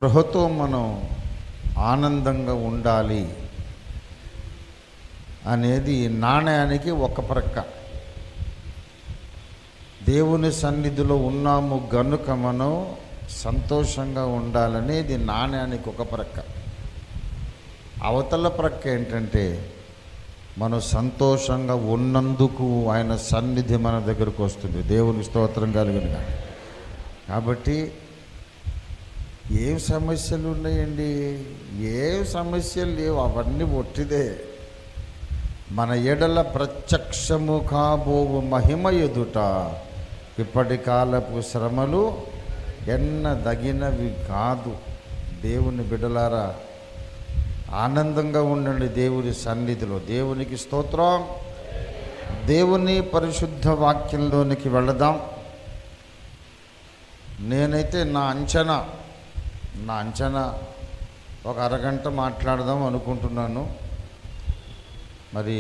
స్పృహతో మనం ఆనందంగా ఉండాలి అనేది నాణ్యానికి ఒక ప్రక్క. దేవుని సన్నిధిలో ఉన్నాము గనుక మనం సంతోషంగా ఉండాలనేది నాణ్యానికి ఒక ప్రక్క. అవతల ప్రక్క ఏంటంటే మనం సంతోషంగా ఉన్నందుకు ఆయన సన్నిధి మన దగ్గరకు వస్తుంది. దేవుని స్తోత్రం కలుగునుగా. కాబట్టి ఏం సమస్యలు ఉన్నాయండి? ఏం సమస్యలు లేవు, అవన్నీ ఒట్టిదే. మన ఎడల ప్రత్యక్షము కాబోవు మహిమ ఎదుట ఇప్పటి కాలపు శ్రమలు ఎన్నదగినవి కాదు. దేవుని బిడ్డలారా, ఆనందంగా ఉండండి దేవుని సన్నిధిలో. దేవునికి స్తోత్రం. దేవుని పరిశుద్ధ వాక్యంలోనికి వెళదాం. నేనైతే నా అంచనా ఒక అరగంట మాట్లాడదాం అనుకుంటున్నాను. మరి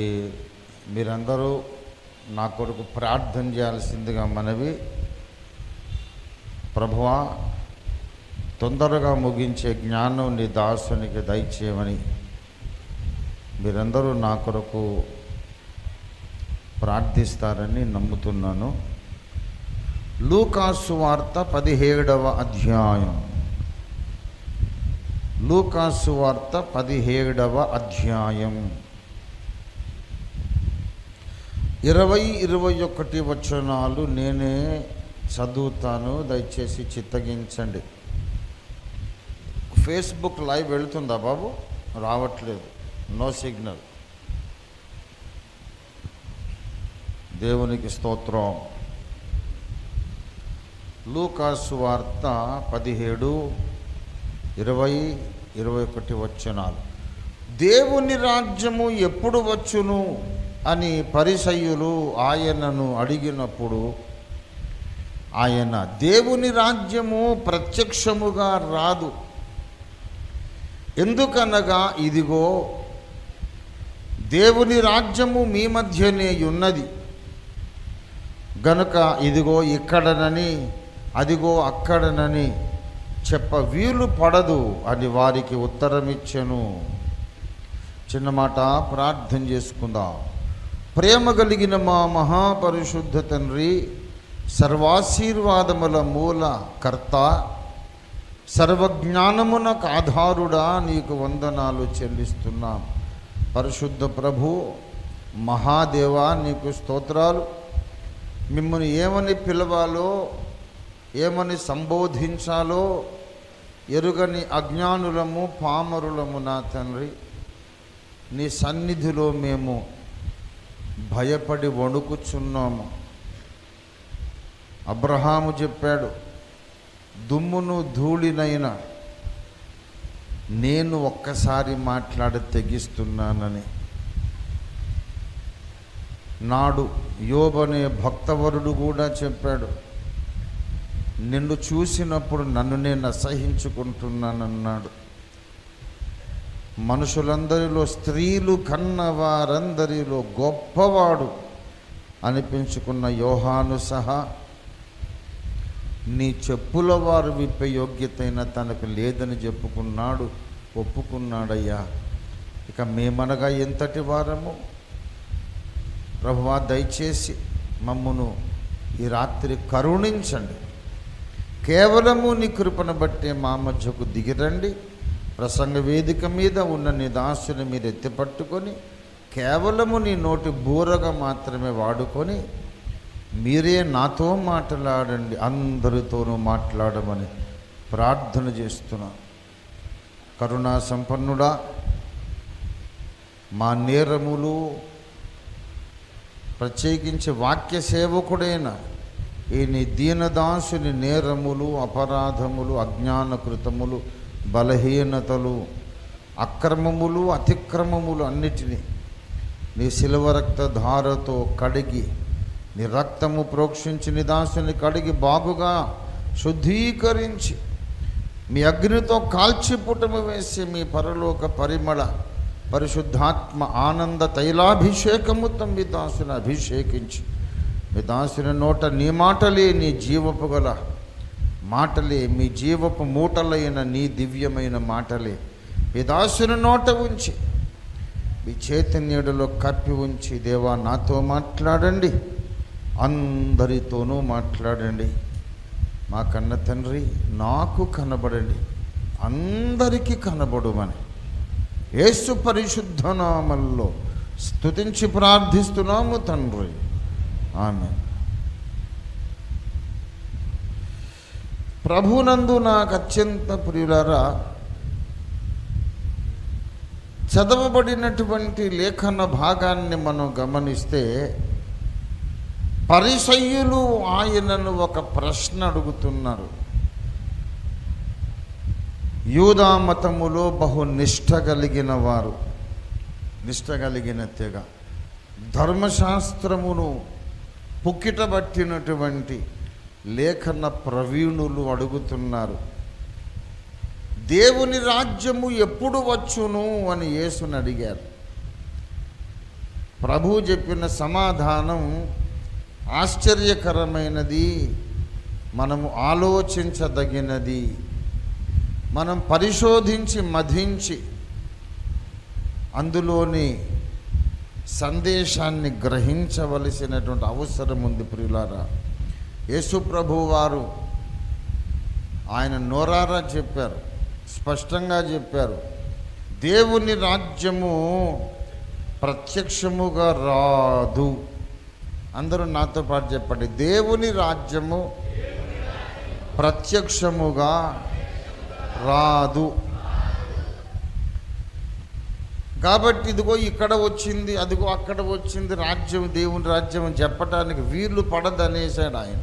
మీరందరూ నా కొరకు ప్రార్థన చేయాల్సిందిగా మనవి. ప్రభువా, తొందరగా ముగించే జ్ఞానం నీ దాసునికి దయచేయమని మీరందరూ నా కొరకు ప్రార్థిస్తారని నమ్ముతున్నాను. లూకాసు వార్త 17వ అధ్యాయం. లూకాసు వార్త 17వ అధ్యాయం 20-21 వచనాలు నేనే చదువుతాను, దయచేసి చిత్తగించండి. ఫేస్బుక్ లైవ్ వెళుతుందా బాబు? రావట్లేదు, నో సిగ్నల్. దేవునికి స్తోత్రం. లూకాసు వార్త 17-20-21 వచనాలు. దేవుని రాజ్యము ఎప్పుడు వచ్చును అని పరిసయ్యులు ఆయనను అడిగినప్పుడు ఆయన, దేవుని రాజ్యము ప్రత్యక్షముగా రాదు, ఎందుకనగా ఇదిగో దేవుని రాజ్యము మీ మధ్యనే ఉన్నది, గనుక ఇదిగో ఇక్కడనని అదిగో అక్కడనని చెప్ప వీలు పడదు అని వారికి ఉత్తరమిచ్చెను. చిన్న మాట ప్రార్థన చేసుకుందాం. ప్రేమ కలిగిన మా మహాపరిశుద్ధ తండ్రి, సర్వాశీర్వాదముల మూల కర్త, సర్వజ్ఞానమునకు ఆధారుడా, నీకు వందనాలు చెల్లిస్తున్నాం. పరిశుద్ధ ప్రభు, మహాదేవా, నీకు స్తోత్రాలు. మిమ్మల్ని ఏమని పిలవాలో, ఏమని సంబోధించాలో ఎరుగని అజ్ఞానులము, పామరులము నా తండ్రి. నీ సన్నిధిలో మేము భయపడి వణుకుచున్నాము. అబ్రహాము చెప్పాడు, దుమ్మును ధూళినైనా నేను ఒక్కసారి మాట్లాడి తెగిస్తున్నానని. నాడు యోబనే భక్తవరుడు కూడా చెప్పాడు, నిన్ను చూసినప్పుడు నన్ను నేను అసహించుకుంటున్నానన్నాడు. మనుషులందరిలో, స్త్రీలు కన్నవారందరిలో గొప్పవాడు అనిపించుకున్న యోహాను సహా నీ చెప్పుల వారు విప్పే యోగ్యతైన తనకు లేదని చెప్పుకున్నాడు, ఒప్పుకున్నాడయ్యా. ఇక మేమనగా ఎంతటి వారము? ప్రభువా, దయచేసి మమ్మును ఈ రాత్రి కరుణించండి. కేవలము నీ కృపను బట్టే మా మధ్యకు దిగిరండి. ప్రసంగ వేదిక మీద ఉన్న నీ దాసుని మీరు ఎత్తిపట్టుకొని కేవలము నీ నోటి బూరగా మాత్రమే వాడుకొని మీరే నాతో మాట్లాడండి, అందరితోనూ మాట్లాడమని ప్రార్థన చేస్తున్నాను. కరుణా సంపన్నుడా, మా నేరములు, ప్రత్యేకించి వాక్య సేవకుడైన ఈ నీ దీనదాసుని నేరములు, అపరాధములు, అజ్ఞానకృతములు, బలహీనతలు, అక్రమములు, అతిక్రమములు అన్నిటినీ నీ శిలువ రక్త ధారతో కడిగి, నీ రక్తము ప్రోక్షించి నీ దాసుని కడిగి బాగుగా శుద్ధీకరించి మీ అగ్నితో కాల్చిపుటము వేసి మీ పరలోక పరిమళ పరిశుద్ధాత్మ ఆనంద తైలాభిషేకముతో మీ దాసుని అభిషేకించి మీ దాసుని నోట నీ మాటలే నీ జీవపు గల మాటలే, మీ జీవపు మూటలైన నీ దివ్యమైన మాటలే మీ దాసుని నోట ఉంచి మీ చైతన్యుడిలో కప్పి ఉంచి, దేవా నాతో మాట్లాడండి, అందరితోనూ మాట్లాడండి. మా కన్న తండ్రి, నాకు కనబడండి, అందరికీ కనబడుమని యేసు పరిశుద్ధ నామములో స్తుతించి ప్రార్థిస్తున్నాము తండ్రి, ఆమేన్. ప్రభునందు నాకు అత్యంత ప్రియులారా, చదవబడినటువంటి లేఖన భాగాన్ని మనం గమనిస్తే, పరిసయ్యులు ఆయనను ఒక ప్రశ్న అడుగుతున్నారు. యూదా మతములో బహు నిష్ఠ కలిగిన వారు, నిష్ఠ కలిగిన తెగ, ధర్మశాస్త్రమును పుక్కిటబట్టినటువంటి లేఖన ప్రవీణులు అడుగుతున్నారు, దేవుని రాజ్యము ఎప్పుడు వచ్చును అని యేసుని అడిగారు. ప్రభువు చెప్పిన సమాధానం ఆశ్చర్యకరమైనది, మనము ఆలోచించదగినది, మనం పరిశోధించి మధించి అందులోని సందేశాన్ని గ్రహించవలసినటువంటి అవసరం ఉంది ప్రియులారా. యేసు ప్రభువు వారు ఆయన నోరారా చెప్పారు, స్పష్టంగా చెప్పారు, దేవుని రాజ్యము ప్రత్యక్షముగా రాదు. అందరూ నాతో పాటు చెప్పండి, దేవుని రాజ్యము ప్రత్యక్షముగా రాదు. కాబట్టి ఇదిగో ఇక్కడ వచ్చింది, అదిగో అక్కడ వచ్చింది రాజ్యం, దేవుని రాజ్యం అని చెప్పటానికి వీళ్ళు పడదనేసాడు ఆయన.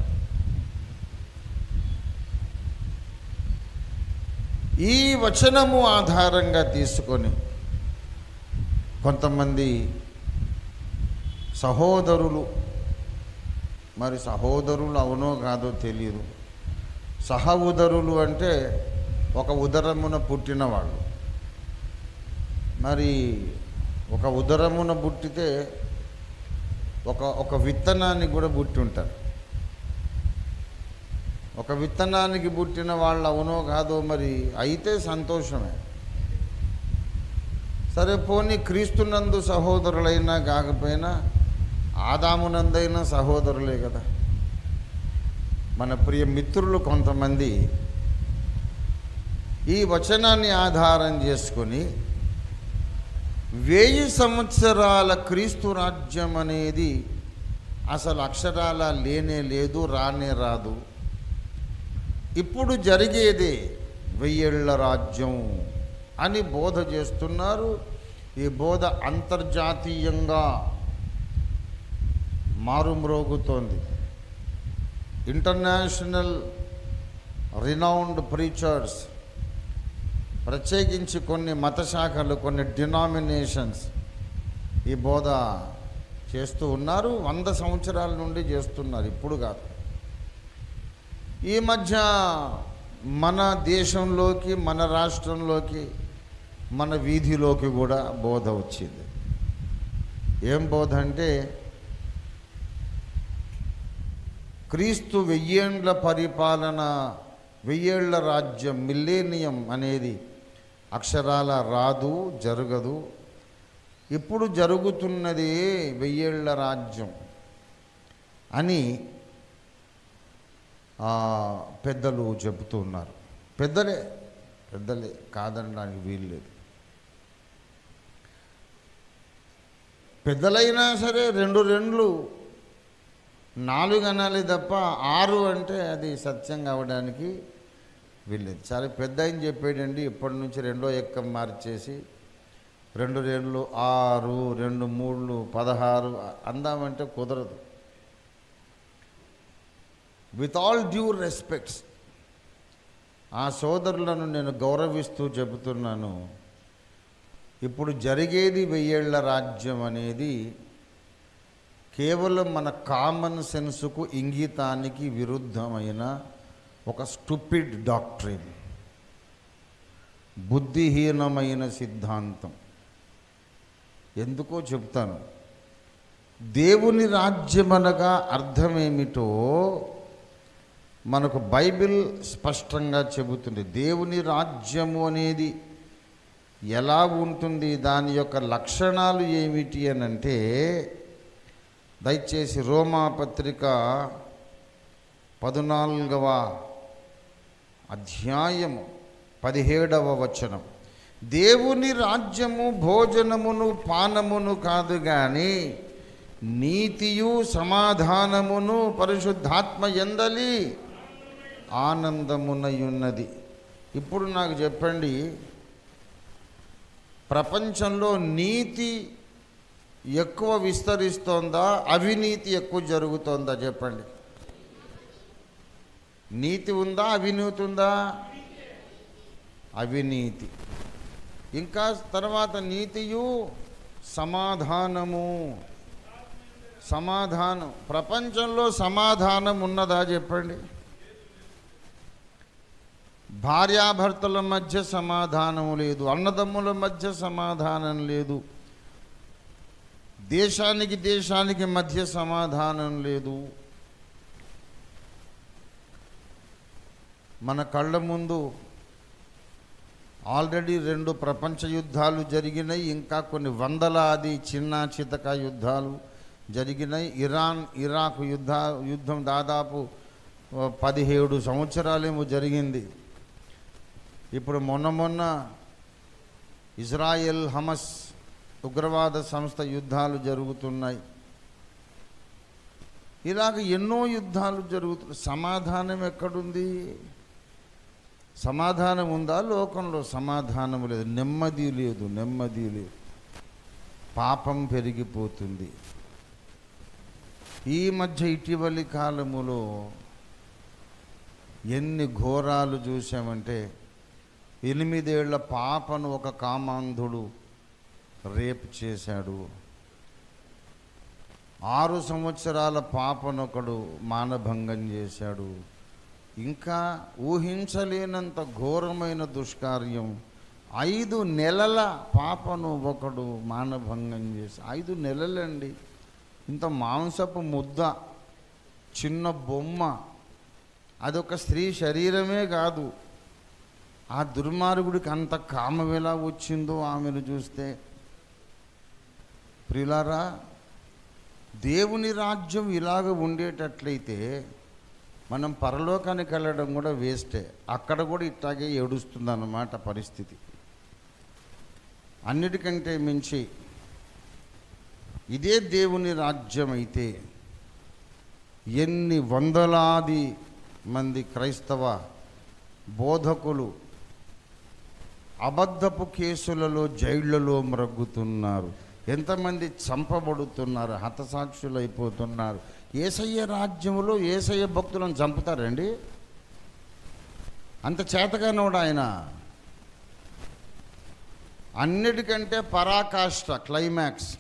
ఈ వచనము ఆధారంగా తీసుకొని కొంతమంది సహోదరులు, మరి సహోదరులు అవునో కాదో తెలియదు, సహ ఉదరులు అంటే ఒక ఉదరమున పుట్టినవాళ్ళు, మరి ఒక ఉదరమున పుట్టితే ఒక విత్తనానికి కూడా పుట్టి ఉంటారు. ఒక విత్తనానికి పుట్టిన వాళ్ళు అవునో కాదో మరి అయితే సంతోషమే. సరే పోనీ క్రీస్తునందు సహోదరులైనా కాకపోయినా ఆదామునందైనా సహోదరులే కదా. మన ప్రియ మిత్రులు కొంతమంది ఈ వచనాన్ని ఆధారం చేసుకొని 1000 సంవత్సరాల క్రీస్తు రాజ్యం అనేది అసలు అక్షరాల లేనే లేదు, రానే రాదు, ఇప్పుడు జరిగేదే 1000 ఏళ్ల రాజ్యం అని బోధ చేస్తున్నారు. ఈ బోధ అంతర్జాతీయంగా మారుమ్రోగుతోంది. ఇంటర్నేషనల్ రినౌండ్ ప్రీచర్స్, ప్రత్యేకించి కొన్ని మత శాఖలు, కొన్ని డినామినేషన్స్ ఈ బోధ చేస్తూ ఉన్నారు. 100 సంవత్సరాల నుండి చేస్తున్నారు, ఇప్పుడు కాదు. ఈ మధ్య మన దేశంలోకి, మన రాష్ట్రంలోకి, మన వీధిలోకి కూడా బోధ వచ్చింది. ఏం బోధ అంటే, క్రీస్తు 1000 ఏండ్ల పరిపాలన, 1000 ఏళ్ల రాజ్యం, మిల్లేనియం అనేది అక్షరాల రాదు, జరగదు, ఇప్పుడు జరుగుతున్నది 1000 ఏళ్ల రాజ్యం అని పెద్దలు చెబుతూ ఉన్నారు. పెద్దలే కాదనడానికి వీల్లేదు. పెద్దలైనా సరే 2 రెండ్లు 4 అనాలి తప్ప 6 అంటే అది సత్యం కావడానికి వీల్లేదు. చాలా పెద్ద ఆయన చెప్పాడండి, ఇప్పటి నుంచి 2వ ఎక్కం మార్చేసి 2 రెండ్లు 6, 2 3 16 అందామంటే కుదరదు. విత్ ఆల్ డ్యూ రెస్పెక్ట్స్ ఆ సోదరులను నేను గౌరవిస్తూ చెబుతున్నాను, ఇప్పుడు జరిగేది 1000 ఏళ్ల రాజ్యం అనేది కేవలం మన కామన్ సెన్స్కు, ఇంగితానికి విరుద్ధమైన ఒక స్టూపిడ్ డాక్ట్రిన్, బుద్ధిహీనమైన సిద్ధాంతం. ఎందుకో చెప్తాను. దేవుని రాజ్యం అనగా అర్థమేమిటో మనకు బైబిల్ స్పష్టంగా చెబుతుంది. దేవుని రాజ్యము అనేది ఎలా ఉంటుంది, దాని యొక్క లక్షణాలు ఏమిటి అని అంటే, దయచేసి రోమాపత్రిక 14వ అధ్యాయము 17వ వచనం. దేవుని రాజ్యము భోజనమును పానమును కాదు గాని నీతియు సమాధానమును పరిశుద్ధాత్మ యందలి ఆనందమునయున్నది. ఇప్పుడు నాకు చెప్పండి, ప్రపంచంలో నీతి ఎక్కువ విస్తరిస్తోందా, అవినీతి ఎక్కువ జరుగుతోందా? చెప్పండి. నీతి ఉందా, అవినీతి ఉందా? అవినీతి. ఇంకా తర్వాత నీతియు సమాధానము. సమాధానం. ప్రపంచంలో సమాధానం ఉన్నదా? చెప్పండి. భార్యాభర్తల మధ్య సమాధానం లేదు, అన్నదమ్ముల మధ్య సమాధానం లేదు, దేశానికి మధ్య సమాధానం లేదు. మన కళ్ళ ముందు ఆల్రెడీ 2 ప్రపంచ యుద్ధాలు జరిగినాయి, ఇంకా కొన్ని వందలాది చిన్న చితక యుద్ధాలు జరిగినాయి. ఇరాక్ యుద్ధం దాదాపు 17 సంవత్సరాలేమో జరిగింది. ఇప్పుడు మొన్న ఇజ్రాయెల్ హమస్ ఉగ్రవాద సంస్థ యుద్ధాలు జరుగుతున్నాయి. ఇలాగ ఎన్నో యుద్ధాలు జరుగుతున్నాయి. సమాధానం ఎక్కడుంది? సమాధానం ఉందా? లోకంలో సమాధానం లేదు, నెమ్మది లేదు. పాపం పెరిగిపోతుంది. ఈ మధ్య ఇటీవలి కాలములో ఎన్ని ఘోరాలు చూసామంటే, 8 ఏళ్ల పాపను ఒక కామాంధుడు రేప్ చేశాడు. 6 సంవత్సరాల పాపనొకడు మానభంగం చేశాడు. ఇంకా ఊహించలేనంత ఘోరమైన దుష్కార్యం, 5 నెలల పాపను ఒకడు మానభంగం చేసి. 5 నెలలండి. ఇంత మాంసపు ముద్ద, చిన్న బొమ్మ, అదొక స్త్రీ శరీరమే కాదు. ఆ దుర్మార్గుడికి అంత కామం ఎలా వచ్చిందో ఆమెను చూస్తే. ప్రియులారా, దేవుని రాజ్యం ఇలాగ ఉండేటట్లయితే మనం పరలోకానికి వెళ్ళడం కూడా వేస్టే. అక్కడ కూడా ఇట్లాగే ఏడుస్తుందన్నమాట పరిస్థితి. అన్నిటికంటే మించి ఇదే దేవుని రాజ్యం అయితే ఎన్ని వందలాది మంది క్రైస్తవ బోధకులు అబద్ధపు కేసులలో జైళ్లలో మ్రగ్గుతున్నారు, ఎంతమంది చంపబడుతున్నారు, హతసాక్షులు అయిపోతున్నారు. యేసయ్య రాజ్యంలో యేసయ్య భక్తులను చంపుతారండి? అంత చేతగానోడు ఆయన. అన్నిటికంటే పరాకాష్ట, క్లైమాక్స్,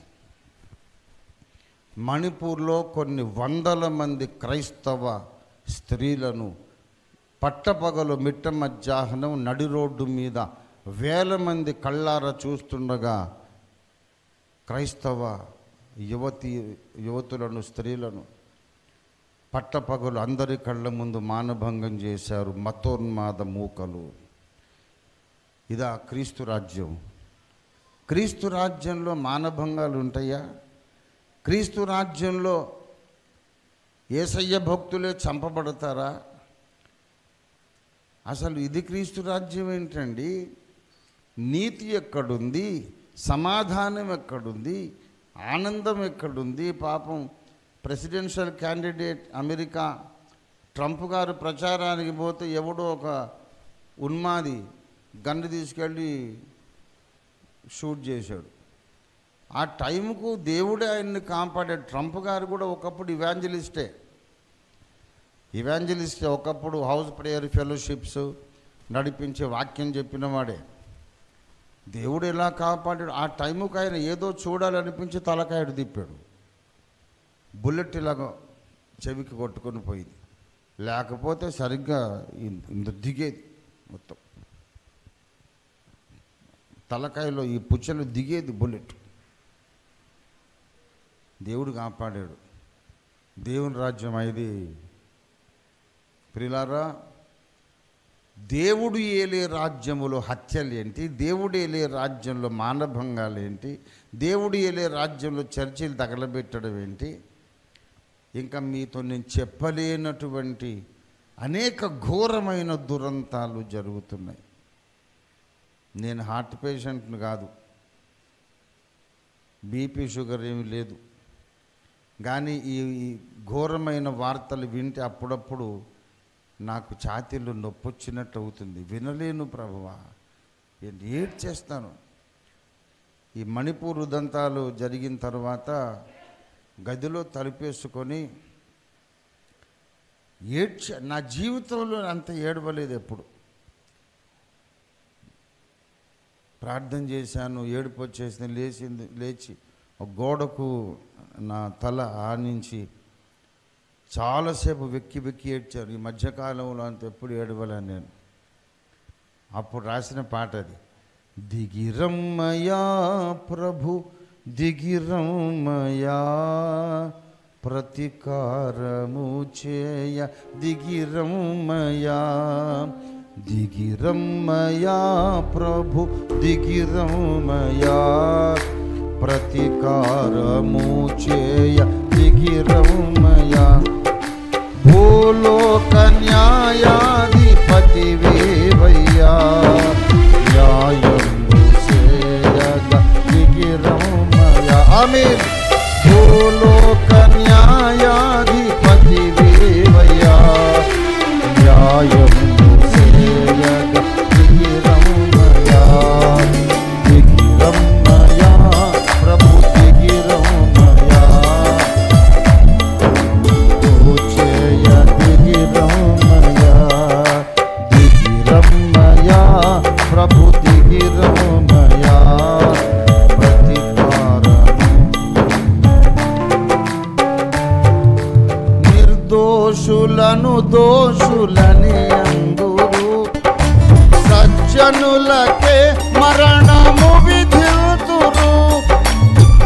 మణిపూర్లో కొన్ని వందల మంది క్రైస్తవ స్త్రీలను పట్టపగలు మిట్ట మధ్యాహ్నం నడి రోడ్డు మీద వేల మంది కళ్ళారా చూస్తుండగా క్రైస్తవ యువతులను, స్త్రీలను పట్టపగలు అందరి కళ్ళ ముందు మానభంగం చేశారు మతోన్మాద మూకలు. ఇదా క్రీస్తు రాజ్యం? క్రీస్తు రాజ్యంలో మానభంగాలు ఉంటాయా? క్రీస్తు రాజ్యంలో యేసయ్య భక్తులే చంపబడతారా? అసలు ఇది క్రీస్తు రాజ్యం ఏంటండి? నీతి ఎక్కడుంది? సమాధానం ఎక్కడుంది? ఆనందం ఎక్కడుంది? పాపం ప్రెసిడెన్షియల్ క్యాండిడేట్ అమెరికా ట్రంప్ గారు ప్రచారానికి పోతే ఎవడో ఒక ఉన్మాది గన్ను తీసుకెళ్ళి షూట్ చేశాడు. ఆ టైంకు దేవుడే ఆయన్ని కాపాడాడు. ట్రంప్ గారు కూడా ఒకప్పుడు ఇవాంజలిస్టే. ఒకప్పుడు హౌస్ ప్రేయర్ ఫెలోషిప్స్ నడిపించే వాక్యం చెప్పినవాడే. దేవుడు ఎలా కాపాడాడు? ఆ టైంకు ఆయన ఏదో చూడాలనిపించి తలకాయడు తిప్పాడు. బుల్లెట్ ఇలాగ చెవికి కొట్టుకొని పోయింది. లేకపోతే సరిగ్గా ఇంత దిగేది, మొత్తం తలకాయలో ఈ పుచ్చలు దిగేది బుల్లెట్. దేవుడు కాపాడాడు. దేవుని రాజ్యం ఇది. ప్రియులారా, దేవుడు ఏలే రాజ్యములో హత్యలు ఏంటి, దేవుడు ఏలే రాజ్యంలో మానభంగాలు ఏంటి, దేవుడు ఏలే రాజ్యంలో చర్చిలు తగలబెట్టడం ఏంటి, ఇంకా మీతో నేను చెప్పలేనటువంటి అనేక ఘోరమైన దురంతాలు జరుగుతున్నాయి. నేను హార్ట్ పేషెంట్ను కాదు, బీపీ షుగర్ ఏమీ లేదు, కానీ ఈ ఘోరమైన వార్తలు వింటే అప్పుడప్పుడు నాకు ఛాతీలో నొప్పి వచ్చినట్టు అవుతుంది. వినలేను ప్రభువా, ఏడ్ చేస్తాను. ఈ మణిపూర్ ఉదంతాలు జరిగిన తర్వాత గదిలో తలుపేసుకొని నా జీవితంలో అంత ఏడవలేదు. ఎప్పుడు ప్రార్థన చేశాను, ఏడుపు వచ్చేసింది, లేచి ఒక గోడకు నా తల ఆనించి చాలాసేపు వెక్కి ఏడ్చాను. ఈ మధ్యకాలంలో అంత ఎప్పుడు ఏడవలేను నేను. అప్పుడు రాసిన పాట అది, దిగిరమ్మయా ప్రభు దిగిరమ్మయా, ప్రతికారము చేయ దిగిరమ్మయా, దిగిరమ్మయా ప్రభు దిగిరమ్మయా, ప్రతికారము చేయ దిగిరమ్మయా, భూలోక న్యాయాధిపతి వేవయ్యా, న్యాయము చేయగ దిగిరమ్మయా. ఆమేన్. భూలోక న్యాయాధిపతి వేవయ్యా, న్యాయము చేయగ దిగిరమ్మయా, దిగిరమ్మయా ప్రభు దిగిరమ్మయా, చేయ దిగిరమ్మయా, దిగిరమ్మయా ప్రభు దిగిరమ్మయా, నిర్దోషులను దోషులని అందురు, సజ్జనులకే మరణము విధిల్తురు,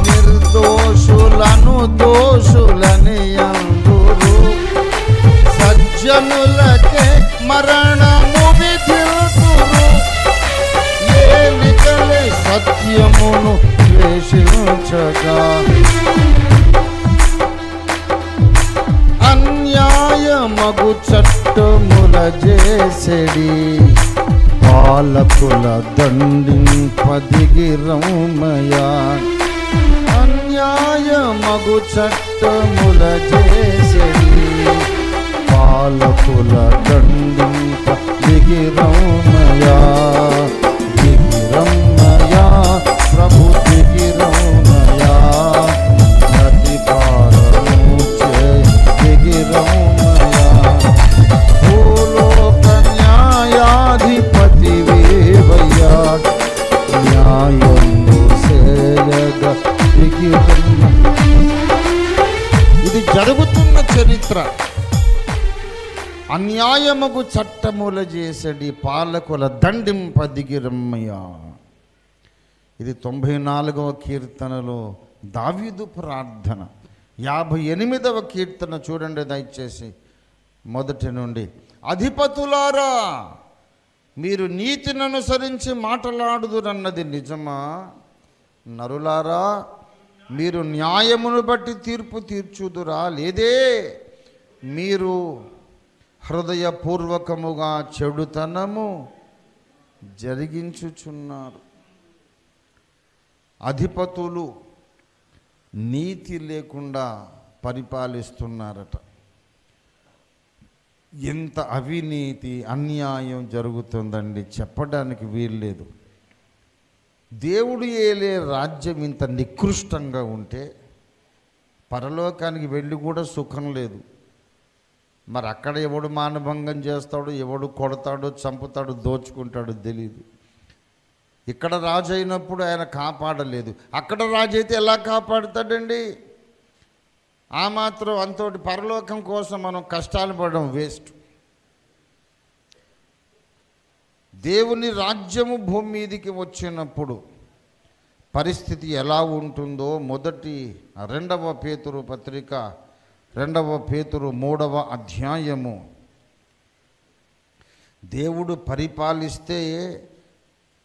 నిర్దోషులను దోషులని అందురు, సజ్జనులకే మరణము విధిల్తురు, ఏలికలే సత్యమును ద్వేషించగా, అన్యాయమగు చట్టముల చేసెడి, పాలకుల దండింపదిగిరమ్మయా, అన్యాయమగు చట్టముల చేసెడి, పాలకుల దండింపదిగిరమ్మయా, దిగిరమ్మయా ప్రభు దిగిరమ్మయా, ప్రతికారము చేయ దిగిరమ్మయా, భూలోక న్యాయాధిపతి వేవయ్యా, న్యాయము చేయగ దిగిరమ్మయా. ఇది జరుగుతున్న చరిత్ర. అన్యాయముకు చట్టముల చేసడి, పాలకుల దండింపదిగిరమ్మయా. ఇది 94వ కీర్తనలో దావీదు ప్రార్థన. 58వ కీర్తన చూడండి దయచేసి, మొదటి నుండి. అధిపతులారా, మీరు నీతిని అనుసరించి మాట్లాడుదురన్నది నిజమా? నరులారా, మీరు న్యాయమును బట్టి తీర్పు తీర్చుదురా? లేదే, మీరు హృదయపూర్వకముగా చెడుతనము జరిగించుచున్నారు. అధిపతులు నీతి లేకుండా పరిపాలిస్తున్నారట. ఎంత అవినీతి అన్యాయం జరుగుతుందండి, చెప్పడానికి వీల్లేదు. దేవుడు ఏలే రాజ్యం ఇంత నికృష్టంగా ఉంటే పరలోకానికి వెళ్ళి కూడా సుఖం లేదు. మరి అక్కడ ఎవడు మానభంగం చేస్తాడో, ఎవడు కొడతాడో, చంపుతాడో, దోచుకుంటాడో తెలియదు. ఇక్కడ రాజు అయినప్పుడు ఆయన కాపాడలేదు, అక్కడ రాజు అయితే ఎలా కాపాడుతాడండి? ఆ మాత్రం అంతటి పరలోకం కోసం మనం కష్టాలు పడడం వేస్ట్. దేవుని రాజ్యము భూమి మీదికి వచ్చినప్పుడు పరిస్థితి ఎలా ఉంటుందో 2వ పేతురు పత్రిక 2వ పేతురు 3వ అధ్యాయము దేవుడు పరిపాలిస్తే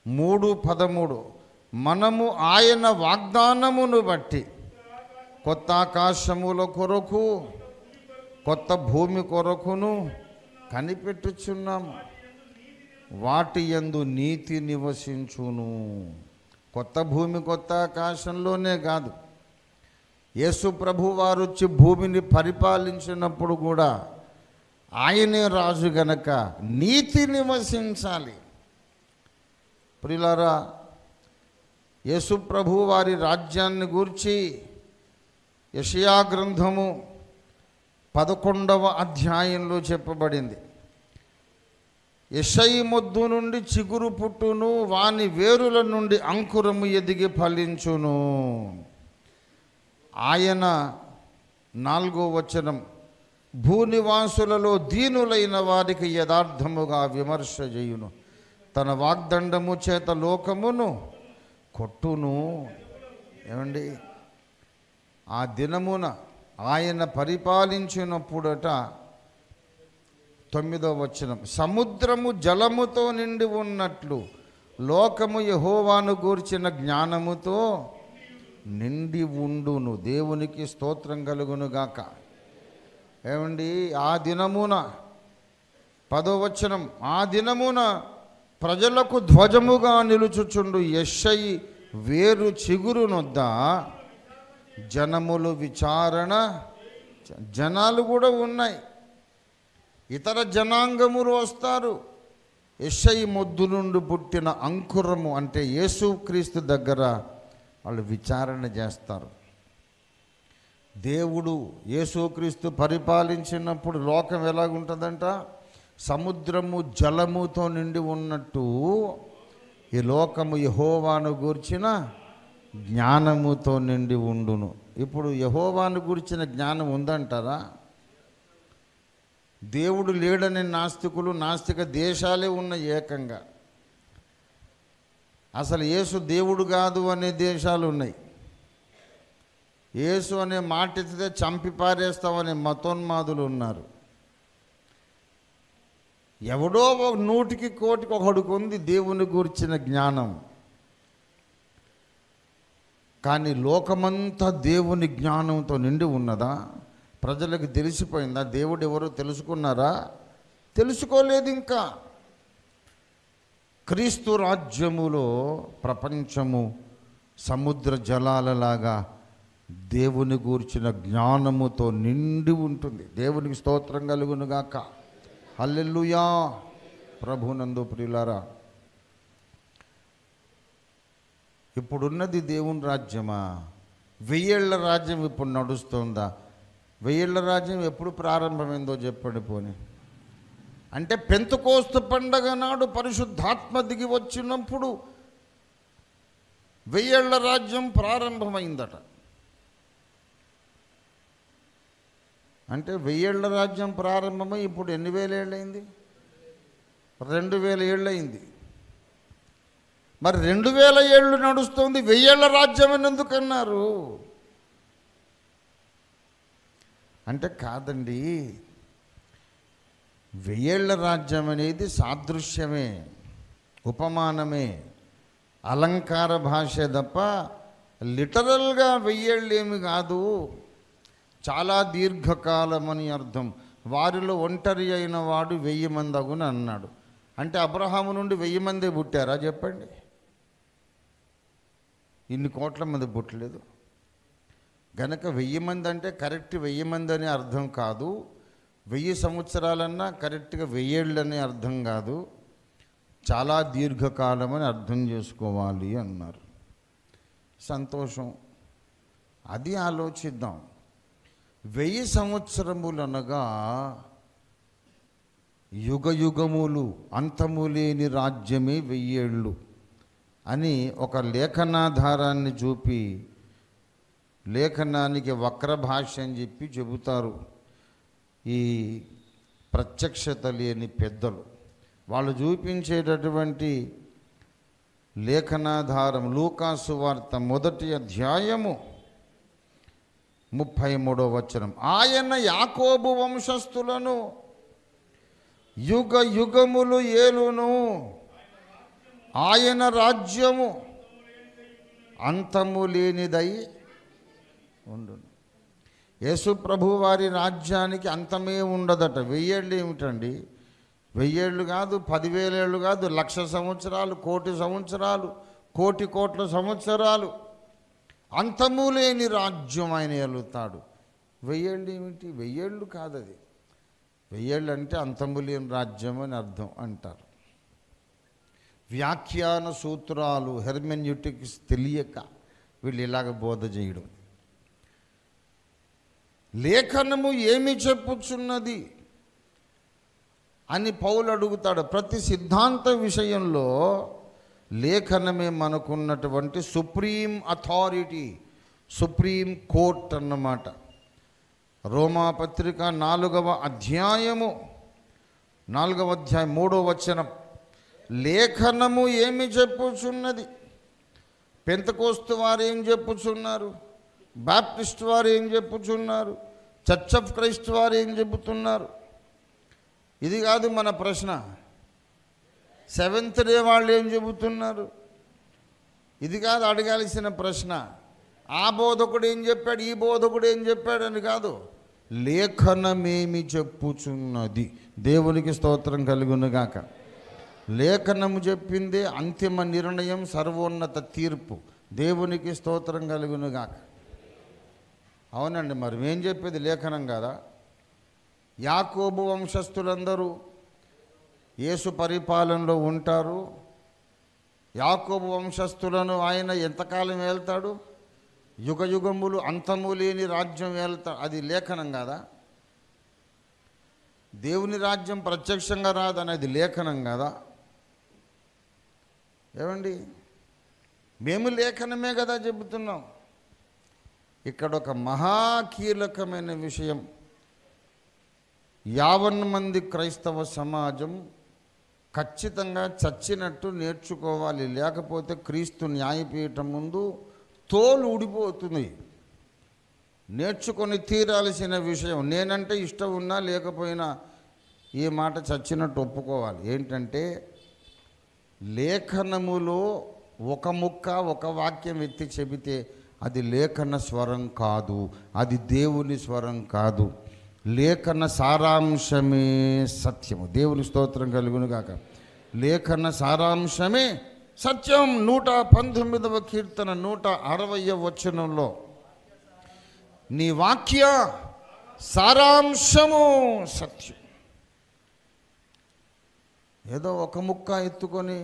3:13 మనము ఆయన వాగ్దానమును బట్టి కొత్త ఆకాశముల కొరకు కొత్త భూమి కొరకును కనిపెట్టుచున్నాము, వాటి యందు నీతి నివసించును. కొత్త భూమి కొత్త ఆకాశంలోనే కాదు, యేసు ప్రభు వారు వచ్చి భూమిని పరిపాలించినప్పుడు కూడా ఆయనే రాజు గనక నీతి నివసించాలి. ప్రియులారా, యేసు ప్రభు వారి రాజ్యాన్ని గూర్చి యెషయా గ్రంథము 11వ అధ్యాయంలో చెప్పబడింది. యెషయి మొద్దు నుండి చిగురు పుట్టును, వాని వేరుల నుండి అంకురము ఎదిగి ఫలించును. ఆయన 4వ వచనం, భూనివాసులలో దీనులైన వారికి యథార్థముగా విమర్శ చేయును, తన వాగ్దండము చేత లోకమును కొట్టును. ఏమండి, ఆ దినమున ఆయన పరిపాలించినప్పుడట 9వ వచనం, సముద్రము జలముతో నిండి ఉన్నట్లు లోకము యెహోవాను గూర్చిన జ్ఞానముతో నిండి ఉండును. దేవునికి స్తోత్రం కలుగునుగాక. ఏమండి, ఆ దినమున 10వ వచనం, ఆ దినమున ప్రజలకు ధ్వజముగా నిలుచుచుండు యెషయి వేరు చిగురునొద్ద జనములు విచారణ, జనాలు కూడా ఉన్నాయి, ఇతర జనాంగములు వస్తారు. యెషయి మొద్దు నుండి పుట్టిన అంకురము అంటే యేసుక్రీస్తు దగ్గర వాళ్ళు విచారణ చేస్తారు. దేవుడు యేసుక్రీస్తు పరిపాలించినప్పుడు లోకం ఎలాగుంటుందంట, సముద్రము జలముతో నిండి ఉన్నట్టు ఈ లోకము యెహోవాను గూర్చిన జ్ఞానముతో నిండి ఉండును. ఇప్పుడు యెహోవాను గూర్చిన జ్ఞానం ఉందంటారా? దేవుడు లేడని నాస్తికులు, నాస్తిక దేశాలే ఉన్న ఏకంగా. అసలు యేసు దేవుడు కాదు అనే దేశాలు ఉన్నాయి. యేసు అనే మాట ఎత్తితే చంపి పారేస్తామనే మతోన్మాదులు ఉన్నారు. ఎవడో 100కి 1,000కి ఒకడికి ఉంది దేవుని గురించిన జ్ఞానం. కానీ లోకమంతా దేవుని జ్ఞానంతో నిండి ఉన్నదా? ప్రజలకు తెలిసిపోయిందా? దేవుడు ఎవరో తెలుసుకున్నారా? తెలుసుకోలేదు ఇంకా. క్రీస్తు రాజ్యములో ప్రపంచము సముద్ర జలాలలాగా దేవుని గూర్చిన జ్ఞానముతో నిండి ఉంటుంది. దేవునికి స్తోత్రం కలుగునుగాక. హల్లెలూయా. ప్రభునందు ప్రియులారా, ఇప్పుడున్నది దేవుని రాజ్యమా? 1000 ఏళ్ల రాజ్యం ఇప్పుడు నడుస్తుందా? 1000 ఏళ్ల రాజ్యం ఎప్పుడు ప్రారంభమైందో చెప్పండి పోనీ. అంటే పెంతెకోస్తు పండగ నాడు పరిశుద్ధాత్మ దిగి వచ్చినప్పుడు 1000 ఏళ్ల రాజ్యం ప్రారంభమైందట. అంటే 1000 ఏళ్ల రాజ్యం ప్రారంభమై ఇప్పుడు ఎన్ని వేల ఏళ్ళైంది? 2000 ఏళ్ళయింది. మరి 2000 ఏళ్ళు నడుస్తుంది, 1000 ఏళ్ల రాజ్యం అని ఎందుకన్నారు? అంటే కాదండి, 1000 ఏళ్ల రాజ్యం అనేది సాదృశ్యమే, ఉపమానమే, అలంకార భాష తప్ప లిటరల్గా 1000 ఏళ్ళు ఏమి కాదు. చాలా దీర్ఘకాలం అని అర్థం. వారిలో ఒంటరి అయిన వాడు 1000 మంది అగును అన్నాడు. అంటే అబ్రహాము నుండి 1000 మందే పుట్టారా చెప్పండి? ఇన్ని కోట్ల మంది పుట్టలేదు గనక 1000 మంది అంటే కరెక్ట్ 1000 మంది అని అర్థం కాదు. 1000 సంవత్సరాలన్నా కరెక్ట్గా 1000 ఏళ్ళు అని అర్థం కాదు. చాలా దీర్ఘకాలం అని అర్థం చేసుకోవాలి అన్నారు. సంతోషం, అది ఆలోచిద్దాం. 1000 సంవత్సరములు అనగా యుగ యుగములు, అంతము లేని రాజ్యమే 1000 ఏళ్ళు అని ఒక లేఖనాధారాన్ని చూపి, లేఖనానికి వక్ర భాష అని చెప్పి చెబుతారు ఈ ప్రత్యక్షత లేని పెద్దలు. వాళ్ళు చూపించేటటువంటి లేఖనాధారం లూకాసు వార్త 1వ అధ్యాయము 33వ వచనం. ఆయన యాకోబు వంశస్థులను యుగ యుగములు ఏలును, ఆయన రాజ్యము అంతము లేనిదై ఉండును. యేసు ప్రభు వారి రాజ్యానికి అంతమే ఉండదట. 1000 ఏళ్ళు ఏమిటండి? 1000 ఏళ్ళు కాదు, 10,000 ఏళ్ళు కాదు, 1,00,000 సంవత్సరాలు, 1,00,000 సంవత్సరాలు, 1,00,00,000 కోట్ల సంవత్సరాలు, అంతము లేని రాజ్యం ఆయన ఏలుతాడు. 1000 ఏళ్ళు ఏమిటి? 1000 ఏళ్ళు కాదు, అది 1000 ఏళ్ళు అంటే అంతము లేని రాజ్యం అని అర్థం అంటారు. వ్యాఖ్యాన సూత్రాలు, హెర్మెన్యూటిక్స్ తెలియక వీళ్ళు ఇలాగ బోధ చేయడం. లేఖనము ఏమి చెప్పుచున్నది అని పౌలు అడుగుతాడు. ప్రతి సిద్ధాంత విషయంలో లేఖనమే మనకున్నటువంటి సుప్రీం అథారిటీ, సుప్రీం కోర్ట్ అన్నమాట. రోమాపత్రిక 4వ అధ్యాయం 3వ వచనం, లేఖనము ఏమి చెప్పుచున్నది. పెంతెకోస్తు వారు ఏం చెప్పుచున్నారు, బాప్టిస్ట్ వారు ఏం చెప్పుచున్నారు, చర్చ్ ఆఫ్ క్రైస్ట్ వారు ఏం చెబుతున్నారు? ఇది కాదు మన ప్రశ్న. సెవెంత్ డే వాళ్ళు ఏం చెబుతున్నారు? ఇది కాదు అడగాల్సిన ప్రశ్న. ఆ బోధకుడు ఏం చెప్పాడు, ఈ బోధకుడు ఏం చెప్పాడు అని కాదు. లేఖనమేమి చెప్పుచున్నది. దేవునికి స్తోత్రం కలుగునుగాక. లేఖనము చెప్పిందే అంతిమ నిర్ణయం, సర్వోన్నత తీర్పు. దేవునికి స్తోత్రం కలుగునుగాక. అవునండి, మరి మేం చెప్పేది లేఖనం కాదా? యాకోబు వంశస్థులందరూ యేసు పరిపాలనలో ఉంటారు. యాకోబు వంశస్థులను ఆయన ఎంతకాలం ఏళ్తాడు? యుగ యుగములు, అంతము లేని రాజ్యం ఏళ్తాడు. అది లేఖనం కాదా? దేవుని రాజ్యం ప్రత్యక్షంగా రాదనేది లేఖనం కాదా? ఏమండి, మేము లేఖనమే కదా చెబుతున్నాం. ఇక్కడ ఒక మహాకీలకమైన విషయం. 50 మంది క్రైస్తవ సమాజం ఖచ్చితంగా చచ్చినట్టు నేర్చుకోవాలి. లేకపోతే క్రీస్తు న్యాయపీఠం ముందు తోలు ఊడిపోతుంది. నేర్చుకొని తీరాల్సిన విషయం. నేనంటే ఇష్టం ఉన్నా లేకపోయినా ఈ మాట చచ్చినట్టు ఒప్పుకోవాలి. ఏంటంటే, లేఖనములో ఒక ముక్క, ఒక వాక్యం ఎత్తి చెబితే అది లేఖన స్వరం కాదు, అది దేవుని స్వరం కాదు. లేఖన సారాంశమే సత్యము. దేవుని స్తోత్రం కలుగునుగాక. లేఖన సారాంశమే సత్యం. 119వ కీర్తన 160వ వచనంలో, నీ వాక్య సారాంశము సత్యం. ఏదో ఒక ముక్క ఎత్తుకొని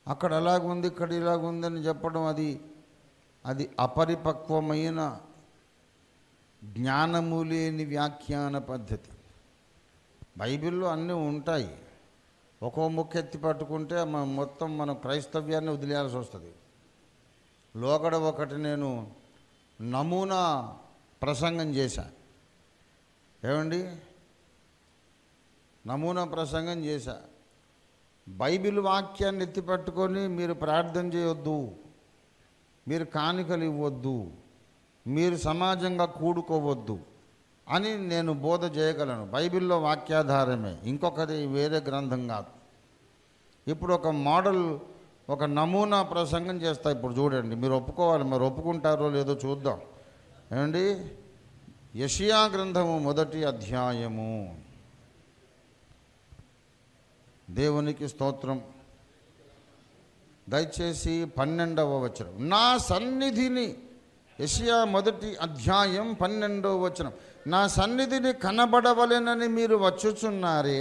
అక్కడ ఎలాగుంది, ఇక్కడ ఇలాగుందని చెప్పడం అది అపరిపక్వమైన, జ్ఞానము లేని వ్యాఖ్యాన పద్ధతి. బైబిల్లో అన్నీ ఉంటాయి. ఒక్కో ముక్క ఎత్తి పట్టుకుంటే మొత్తం మనం క్రైస్తవ్యాన్ని వదిలేయాల్సి వస్తుంది. లోగడ ఒకటి నేను నమూనా ప్రసంగం చేశాను. ఏమండి, నమూనా ప్రసంగం చేశా. బైబిల్ వాక్యాన్ని ఎత్తి పట్టుకొని మీరు ప్రార్థన చేయొద్దు, మీరు కానుకలు ఇవ్వద్దు, మీరు సమాజంగా కూడుకోవద్దు అని నేను బోధ చేయగలను. బైబిల్లో వాక్యాధారమే, ఇంకొకటి వేరే గ్రంథం కాదు. ఇప్పుడు ఒక మోడల్, ఒక నమూనా ప్రసంగం చేస్తా. ఇప్పుడు చూడండి, మీరు ఒప్పుకోవాలి. మరి ఒప్పుకుంటారో లేదో చూద్దాం. ఏమండి, యెషయా గ్రంథము 1వ అధ్యాయము. దేవునికి స్తోత్రం. దయచేసి 12వ వచనం. నా సన్నిధిని, యెషయా 1వ అధ్యాయం 12వ వచనం, నా సన్నిధిని కనబడవలెనని మీరు వచ్చుచున్నారే,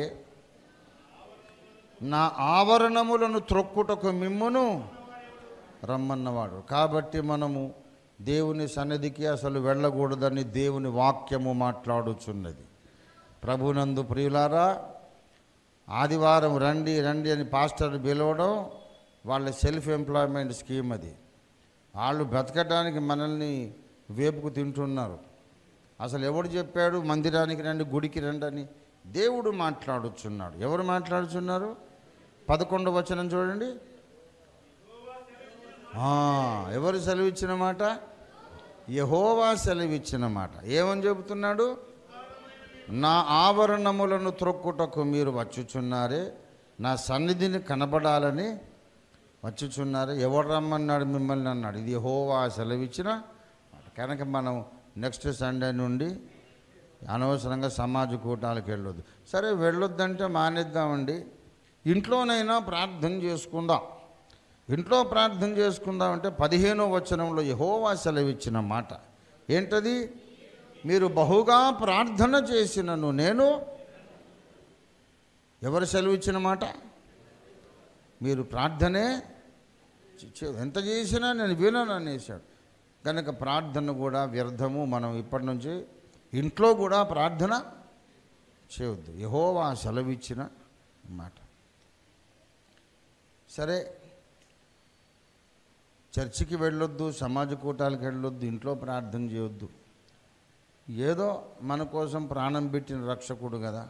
నా ఆవరణములను త్రొక్కుటకు మిమ్మును రమ్మన్నవాడు. కాబట్టి మనము దేవుని సన్నిధికి అసలు వెళ్ళకూడదని దేవుని వాక్యము మాట్లాడుచున్నది. ప్రభునందు ప్రియులారా, ఆదివారం రండి రండి అని పాస్టర్ పిలవడం వాళ్ళ సెల్ఫ్ ఎంప్లాయ్మెంట్ స్కీమ్. అది వాళ్ళు బ్రతకడానికి మనల్ని వేపుకు తింటున్నారు. అసలు ఎవడు చెప్పాడు మందిరానికి రండి, గుడికి రండి అని? దేవుడు మాట్లాడుచున్నాడు. ఎవరు మాట్లాడుచున్నారు? 11వ వచనం చూడండి. ఎవరు సెలవిచ్చిన మాట? యెహోవా సెలవిచ్చిన మాట. ఏమని చెబుతున్నాడు? నా ఆవరణములను త్రొక్కుటకు మీరు వచ్చుచున్నారే, నా సన్నిధిని కనబడాలని వచ్చుచున్నారే. ఎవడు రమ్మన్నాడు మిమ్మల్ని అన్నాడు. ఇది యెహోవా సెలవిచ్చిన కనుక మనం నెక్స్ట్ సండే నుండి అనవసరంగా సమాజ కూటాలకు వెళ్ళొద్దు. సరే వెళ్ళొద్దంటే మానేద్దామండి, ఇంట్లోనైనా ప్రార్థన చేసుకుందాం. ఇంట్లో ప్రార్థన చేసుకుందామంటే 15వ వచనంలో యెహోవా సెలవిచ్చిన మాట ఏంటది? మీరు బహుగా ప్రార్థన చేసినను నేను. ఎవరు సెలవిచ్చిన మాట? మీరు ప్రార్థనే ఎంత చేసినా నేను వినను అనేసాడు. కనుక ప్రార్థన కూడా వ్యర్థము. మనం ఇప్పటి నుంచి ఇంట్లో కూడా ప్రార్థన చేయవద్దు, యెహోవా సెలవిచ్చిన మాట. సరే, చర్చికి వెళ్ళొద్దు, సమాజ కూటాలకు వెళ్ళొద్దు, ఇంట్లో ప్రార్థన చేయొద్దు. ఏదో మన కోసం ప్రాణం పెట్టిన రక్షకుడు కదా,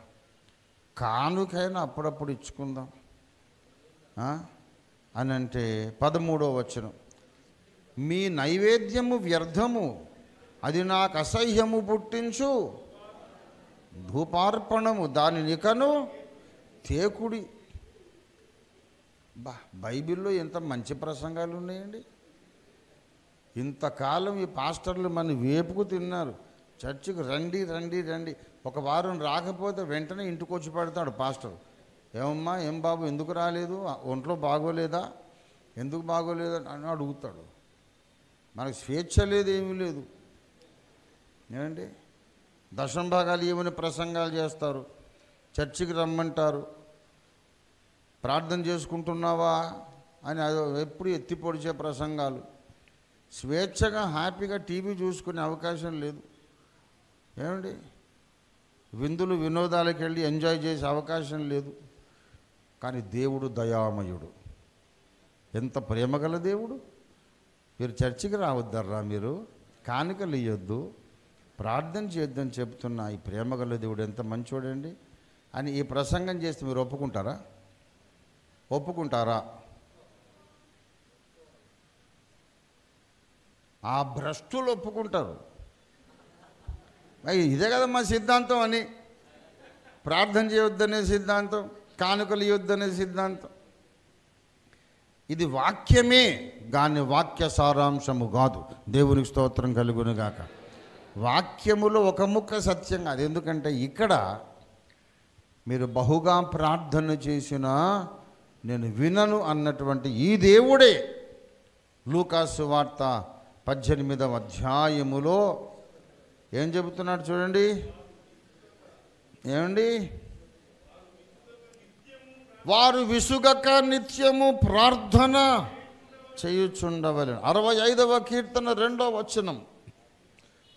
కానుకైనా అప్పుడప్పుడు ఇచ్చుకుందాం అని అంటే 13వ వచనం, మీ నైవేద్యము వ్యర్థము, అది నాకు అసహ్యము పుట్టించు. ధూపార్పణము దాని నికను తేకుడి. బైబిల్లో ఎంత మంచి ప్రసంగాలు ఉన్నాయండి. ఇంతకాలం ఈ పాస్టర్లు మన వేపుకు తిన్నారు. చర్చికి రండి రండి రండి, ఒక వారం రాకపోతే వెంటనే ఇంటికి వచ్చి పెడతాడు పాస్టర్. ఏమమ్మా, ఏం బాబు ఎందుకు రాలేదు, ఒంట్లో బాగోలేదా, ఎందుకు బాగోలేదా అని అడుగుతాడు. మనకు స్వేచ్ఛ లేదు, ఏమీ లేదు. ఏమండి, దశమ భాగాలు ఏమని ప్రసంగాలు చేస్తారు, చర్చికి రమ్మంటారు, ప్రార్థన చేసుకుంటున్నావా అని అది ఎప్పుడు ఎత్తి పొడిచే ప్రసంగాలు. స్వేచ్ఛగా హ్యాపీగా టీవీ చూసుకునే అవకాశం లేదు. ఏమండి, విందులు వినోదాలకు వెళ్ళి ఎంజాయ్ చేసే అవకాశం లేదు. కానీ దేవుడు దయామయుడు, ఎంత ప్రేమగల దేవుడు. మీరు చర్చికి రావద్దర్రా, మీరు కానుకలు ఇవ్వద్దు, ప్రార్థన చేయొద్దని చెప్తున్నా. ఈ ప్రేమగల దేవుడు ఎంత మంచోడండి అని ఈ ప్రసంగం చేస్తే మీరు ఒప్పుకుంటారా? ఒప్పుకుంటారా? ఆ భ్రష్టులు ఒప్పుకుంటారు. ఇదే కదా మా సిద్ధాంతం అని, ప్రార్థన చేయొద్దనే సిద్ధాంతం, కానుకలు ఇవ్వద్దనే సిద్ధాంతం. ఇది వాక్యమే కానీ వాక్య సారాంశము కాదు. దేవునికి స్తోత్రం కలుగునుగాక. వాక్యములో ఒక ముక్క సత్యం కాదు. ఎందుకంటే ఇక్కడ మీరు బహుగా ప్రార్థన చేసినా నేను వినను అన్నటువంటి ఈ దేవుడే లూకాసు వార్త 18వ అధ్యాయములో ఏం చెబుతున్నాడు చూడండి. ఏమండి, వారు విసుగక నిత్యము ప్రార్థన చేయుచుండవలెను. 65వ కీర్తన 2వ వచనం,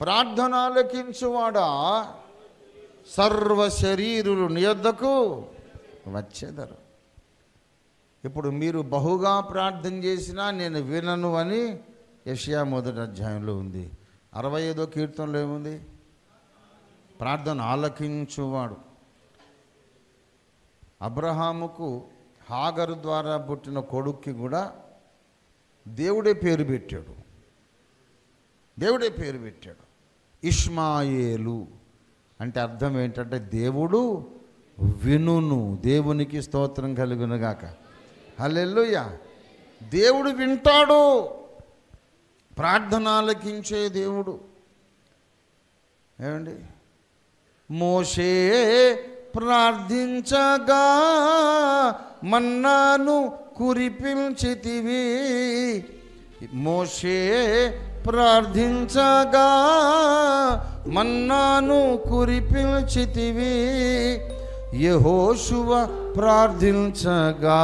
ప్రార్థన ఆలకించువాడా సర్వ శరీరులు నీ యొద్దకు వచ్చెదరు. ఇప్పుడు మీరు బహుగా ప్రార్థన చేసినా నేను వినను అని యెషయా 1వ అధ్యాయంలో ఉంది. 65వ కీర్తనలో ఏముంది? ప్రార్థన ఆలకించువాడు. అబ్రహాముకు హాగరు ద్వారా పుట్టిన కొడుక్కి కూడా దేవుడే పేరు పెట్టాడు. దేవుడే పేరు పెట్టాడు ఇష్మాయేలు. అంటే అర్థం ఏంటంటే దేవుడు వినును. దేవునికి స్తోత్రం కలుగునుగాక. హల్లెలూయా. దేవుడు వింటాడు, ప్రార్థన ఆలకించే దేవుడు. ఏమండి, మోషే ప్రార్థించగా మన్నాను కురిపించితివి. మోషే ప్రార్థించగా మన్నాను కురిపించితివి. యెహోషువ ప్రార్థించగా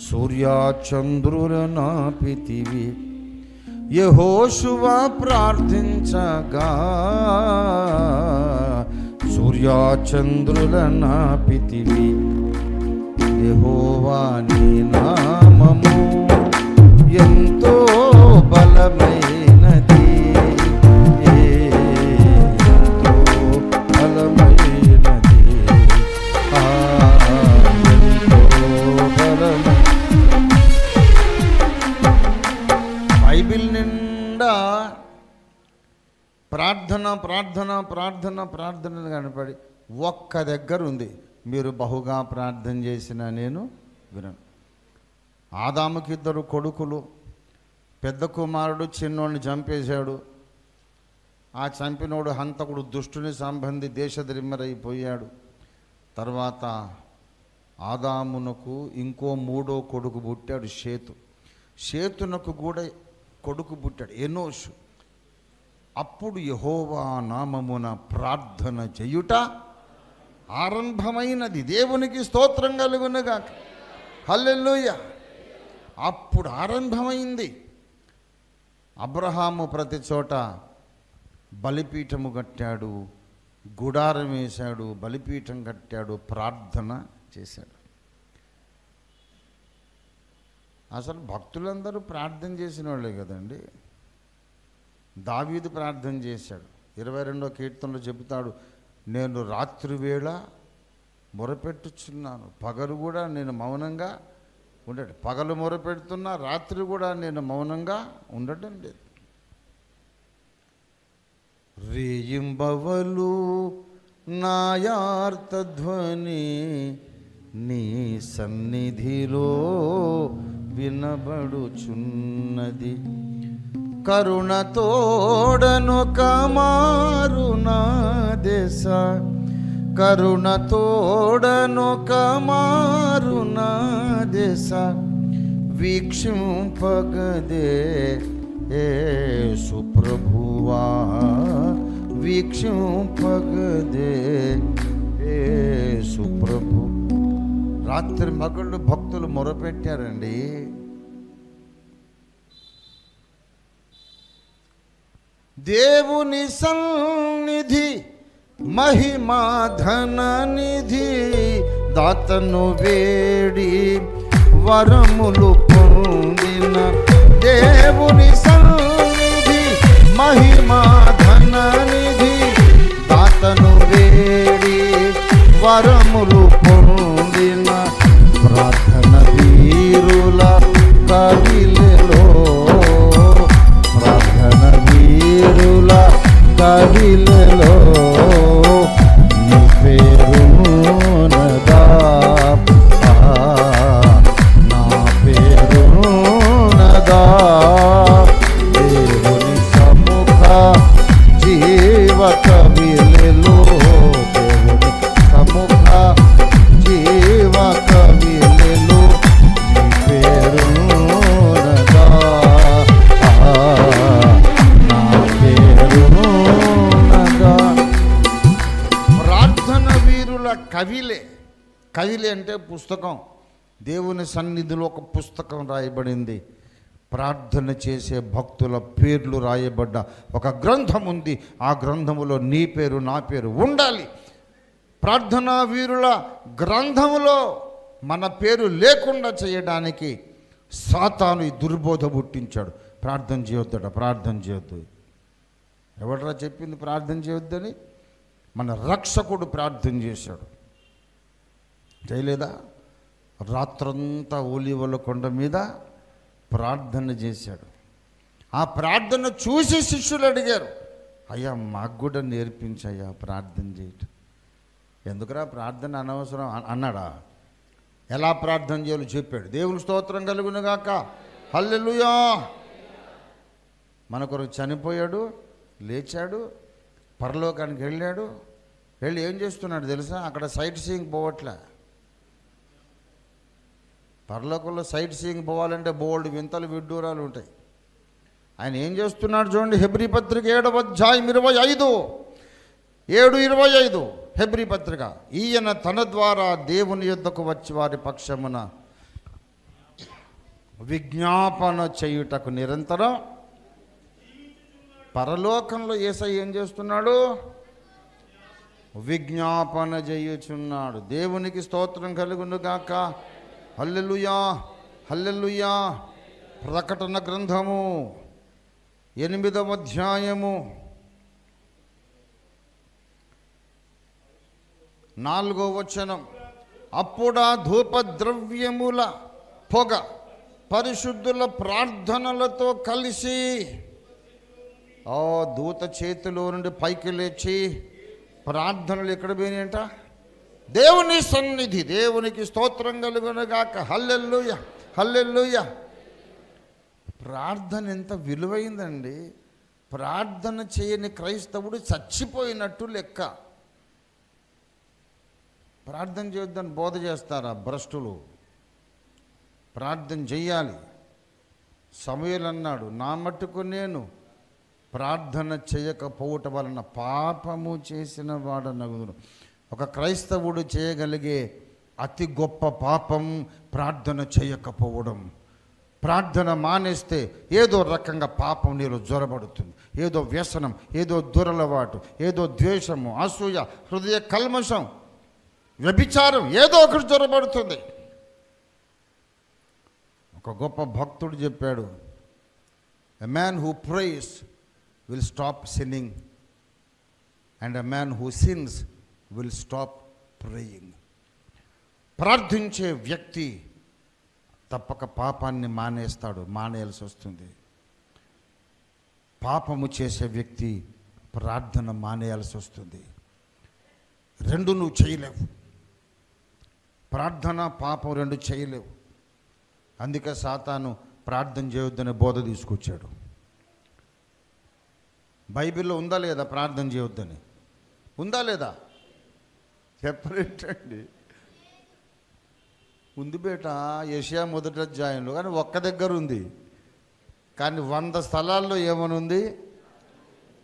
సూర్యచంద్రులనాపితివి. యెహోషువ ప్రార్థించగా సూర్యచంద్రులనాపితివి. యెహోవా నీ నామము ఎంతో బలమైనది, ఎంతో బలమైనది, ఎంతో బలమైనది. బైబిల్ నిండా ప్రార్థన ప్రార్థన ప్రార్థన ప్రార్థన కనపడి ఒక్క దగ్గర ఉంది, మీరు బహుగా ప్రార్థన చేసినా నేను వినను. ఆదాముకి 2 కొడుకులు. పెద్ద కుమారుడు చిన్నోడిని చంపేశాడు. ఆ చంపినోడు హంతకుడు, దుష్టుని సంబంధి, దేశద్రిమ్మరైపోయాడు. తర్వాత ఆదామునకు ఇంకో 3వ కొడుకు పుట్టాడు, షేతు. షేతునకు కూడా కొడుకు పుట్టాడు, ఎనోషు. అప్పుడు యెహోవా నామమున ప్రార్థన చేయుట ఆరంభమైనది. దేవునికి స్తోత్రం కలుగునుగాక. హల్లెలూయా. అప్పుడు ఆరంభమైంది. అబ్రహాము ప్రతి చోట బలిపీఠము కట్టాడు, గుడారం వేశాడు, బలిపీఠం కట్టాడు, ప్రార్థన చేశాడు. అసలు భక్తులందరూ ప్రార్థన చేసిన వాళ్ళే కదండి. దావీదు ప్రార్థన చేశాడు. 22వ కీర్తనలో చెబుతాడు, నేను రాత్రి వేళ మొరపెట్టుచున్నాను, పగలు కూడా నేను మౌనంగా ఉండడు. పగలు మొరపెడుతున్నా, రాత్రి కూడా నేను మౌనంగా ఉండటం లేదు. రేయింబవలు నాయార్తధ్వని నీ సన్నిధిలో వినబడుచున్నది. కరుణతోడను కమారు నా దేశ, కరుణతోడను కమారు నా దేశ, వీక్షింపగదే యేసు ప్రభువా, వీక్షింపగదే యేసు ప్రభు. రాత్రి మగళ్ళు భక్తులు మొరపెట్టారండి. దేవుని సన్నిధి మహిమా ధన నిధి, దాతను వేడి వరములు పొందిన దేవుని సన్నిధి మహిమా ధన నిధి, దాతను వేడి వరములు పొందిన ప్రార్థన వీరుల కవిలలో, ప్రార్థన వీరుల కవిలలో నీ పేరునదా, నా పేరునదా. దేవుని సముఖ జీవ కవిలలో, దేవుని సముఖ జీవ కవిలలో నీ పేరునదా, నా పేరునదా. ప్రార్థన వీరుల కవిలే. కవిలే అంటే పుస్తకం. దేవుని సన్నిధిలో ఒక పుస్తకం రాయబడింది. ప్రార్థన చేసే భక్తుల పేర్లు రాయబడ్డ ఒక గ్రంథం ఉంది. ఆ గ్రంథములో నీ పేరు, నా పేరు ఉండాలి. ప్రార్థనా వీరుల గ్రంథములో మన పేరు లేకుండా చేయడానికి సాతాను ఈ దుర్బోధ పుట్టించాడు. ప్రార్థన చేయొద్దట, ప్రార్థన చేయొద్దు. ఎవడరా చెప్పింది ప్రార్థన చేయొద్దని? మన రక్షకుడు ప్రార్థన చేశాడు, చేయలేదా? రాత్రంతా ఒలీవల కొండ మీద ప్రార్థన చేశాడు. ఆ ప్రార్థన చూసి శిష్యులు అడిగారు, అయ్యా మాకు కూడా నేర్పించయ్యా ప్రార్థన చేయటం. ఎందుకురా ప్రార్థన అనవసరం అన్నాడా? ఎలా ప్రార్థన చేయాలో చెప్పాడు. దేవుని స్తోత్రం కలుగునుగాక. హల్లెలూయా. మన కొరకు చనిపోయాడు, లేచాడు, పరలోకానికి వెళ్ళాడు. వెళ్ళి ఏం చేస్తున్నాడు తెలుసా? అక్కడ సైట్ సీయింగ్ పోవట్లే. పరలోకంలో సైట్ సీయింగ్ పోవాలంటే బోల్డ్ వింతలు విడ్డూరాలు ఉంటాయి. ఆయన ఏం చేస్తున్నాడు చూడండి. హెబ్రీ పత్రిక 7వ అధ్యాయం 7:25 హెబ్రీ పత్రిక. ఈయన తన ద్వారా దేవుని యొద్దకు వచ్చి వారి పక్షమున విజ్ఞాపన చేయుటకు నిరంతరం. పరలోకంలో యేసయ్య ఏం చేస్తున్నాడు? విజ్ఞాపన చేయుచున్నాడు. దేవునికి స్తోత్రం కలుగునుగాక. హల్లెలూయా, హల్లెలూయా. ప్రకటన గ్రంథము 8వ అధ్యాయము 4వ వచనం. అప్పుడా ధూపద్రవ్యముల పొగ పరిశుద్ధుల ప్రార్థనలతో కలిసి ఓ దూత చేతిలో నుండి పైకి లేచి ప్రార్థనలు ఎక్కడ పోయినాయంట? దేవుని సన్నిధి. దేవునికి స్తోత్రం కలుగునుగాక. హల్లెలూయా, హల్లెలూయా. ప్రార్థన ఎంత విలువైందండి. ప్రార్థన చేయని క్రైస్తవుడు చచ్చిపోయినట్టు లెక్క. ప్రార్థన చేయొద్దని బోధ చేస్తారా భ్రష్టులు? ప్రార్థన చెయ్యాలి. సమూయేలు అన్నాడు, నా మట్టుకు నేను ప్రార్థన చేయకపోవటం వలన పాపము చేసిన వాడనగుదును. ఒక క్రైస్తవుడు చేయగలిగే అతి గొప్ప పాపం ప్రార్థన చేయకపోవడం. ప్రార్థన మానేస్తే ఏదో రకంగా పాపం నీలో జ్వరబడుతుంది. ఏదో వ్యసనం, ఏదో దురలవాటు, ఏదో ద్వేషము, అసూయ, హృదయ కల్మషం, వ్యభిచారం, ఏదో ఒకటి జ్వరబడుతుంది. ఒక గొప్ప భక్తుడు చెప్పాడు, a man who prays will stop sinning and a man who sins will stop praying. ప్రార్థించే వ్యక్తి తప్పక పాపాన్ని మానేయాల్సి వస్తుంది. పాపము చేసే వ్యక్తి ప్రార్థన మానేయాల్సి వస్తుంది. రెండు నువ్వు చేయలేవు. ప్రార్థన పాపం రెండు చేయలేవు. అందుకే సాతాను ప్రార్థన చేయొద్దని బోధ తీసుకొచ్చాడు. బైబిల్లో ఉందా లేదా ప్రార్థన చేయొద్దని? ఉందా లేదా? చెప్పరేంటండి? ఉంది బేట, యెషయా 1వ అధ్యాయంలో. కానీ ఒక్క దగ్గర ఉంది. కానీ 100 స్థలాల్లో ఏమనుంది?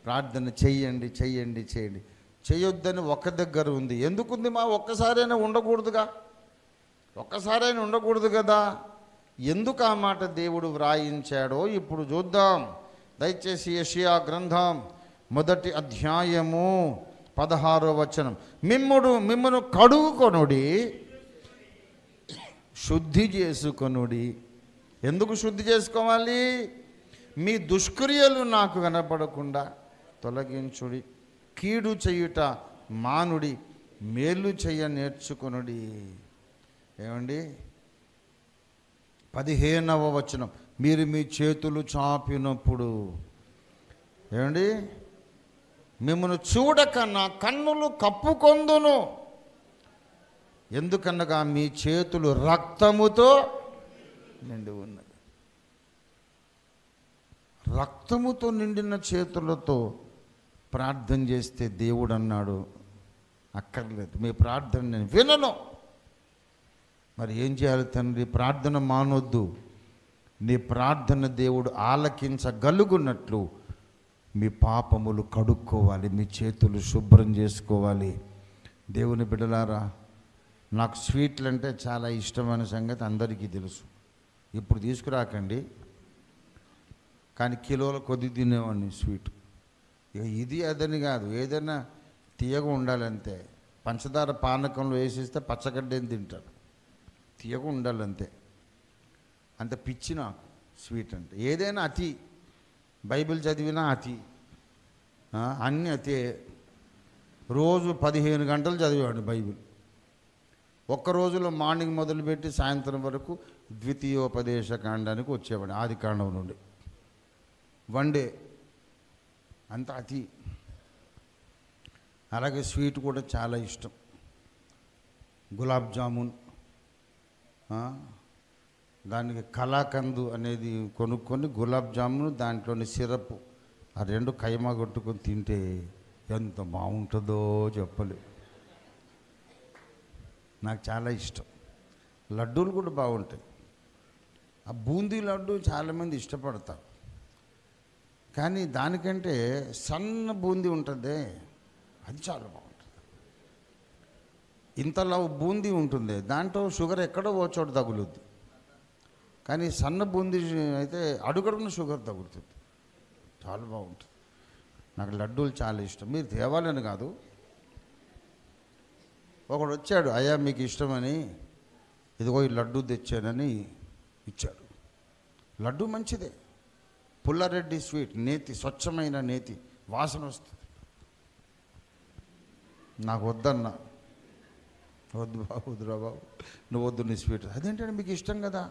ప్రార్థన చెయ్యండి, చెయ్యండి, చేయండి. చేయొద్దని ఒక్క దగ్గర ఉంది. ఎందుకుంది? ఒక్కసారైనా ఉండకూడదుగా? ఒక్కసారైనా ఉండకూడదు కదా? ఎందుకు ఆ మాట దేవుడు వ్రాయించాడో ఇప్పుడు చూద్దాం. దయచేసి యెషయా గ్రంథం 1వ అధ్యాయము 16వ వచనం. మిమ్మును కడుగుకొనుడి, శుద్ధి చేసుకొనుడి. ఎందుకు శుద్ధి చేసుకోవాలి? మీ దుష్క్రియలు నాకు కనపడకుండా తొలగించుడి. కీడు చేయుట మానుడి, మేలు చెయ్య నేర్చుకొనుడి. ఏమండి? 15వ వచనం. మీరు మీ చేతులు చాపినప్పుడు, ఏమండి, మిమ్మల్ని చూడక నా కన్నులు కప్పుకొందును. ఎందుకనగా మీ చేతులు రక్తముతో నిండి ఉన్నది. రక్తముతో నిండిన చేతులతో ప్రార్థన చేస్తే దేవుడు అన్నాడు, అక్కర్లేదు, మీ ప్రార్థన నేను వినను. మరి ఏం చేయాలి తండ్రి? ప్రార్థన మానొద్దు. నీ ప్రార్థన దేవుడు ఆలకించగలుగున్నట్లు మీ పాపములు కడుక్కోవాలి, మీ చేతులు శుభ్రం చేసుకోవాలి. దేవుని బిడ్డలారా, నాకు స్వీట్లు అంటే చాలా ఇష్టమైన సంగతి అందరికీ తెలుసు. ఇప్పుడు తీసుకురాకండి, కానీ కిలోల కొద్ది తినేవాడిని స్వీట్. ఇక ఇది అదని కాదు, ఏదైనా తీయగా ఉండాలంతే. పంచదార పానకంలో వేసిస్తే పచ్చగడ్డేం తింటారు, తీయగా ఉండాలంతే. అంత పిచ్చి నాకు స్వీట్ అంటే. ఏదైనా అతి, బైబిల్ చదివినా అతి, అన్నీ అతే. రోజు 15 గంటలు చదివాడు బైబిల్. ఒక్క రోజులో మార్నింగ్ మొదలుపెట్టి సాయంత్రం వరకు ద్వితీయోపదేశ కాండానికి వచ్చేవాడు, ఆది కాండం నుండి. వన్ డే అంత అతి. అలాగే స్వీట్ కూడా చాలా ఇష్టం. గులాబ్ జామున్, దానికి కలాకందు అనేది కొనుక్కొని గులాబ్ జామున్, దాంట్లోని సిరప్, ఆ రెండు కైమా కొట్టుకొని తింటే ఎంత బాగుంటుందో చెప్పలేదు. నాకు చాలా ఇష్టం. లడ్డూలు కూడా బాగుంటాయి. ఆ బూందీ లడ్డు చాలామంది ఇష్టపడతారు, కానీ దానికంటే సన్న బూందీ ఉంటుంది, అది చాలా బాగుంటుంది. ఇంతలో బూందీ ఉంటుంది, దాంట్లో షుగర్ ఎక్కడో ఓ చోట తగులుద్ది. కానీ సన్న బూందీ అయితే అడుగడుగున షుగర్ తగులుతుంది, చాలా బాగుంటుంది. నాకు లడ్డూలు చాలా ఇష్టం. మీరు తేవాలని కాదు, ఒకడు వచ్చాడు, అయ్యా మీకు ఇష్టమని ఇదిగో ఈ లడ్డూ తెచ్చానని ఇచ్చాడు. లడ్డూ మంచిదే, పుల్లారెడ్డి స్వీట్, నేతి, స్వచ్ఛమైన నేతి వాసన వస్తుంది. నాకు వద్దన్నా, వద్దు బాబు, వద్దురా బాబు, నువ్వు వద్దు నీ స్వీట్. అదేంటంటే మీకు ఇష్టం కదా.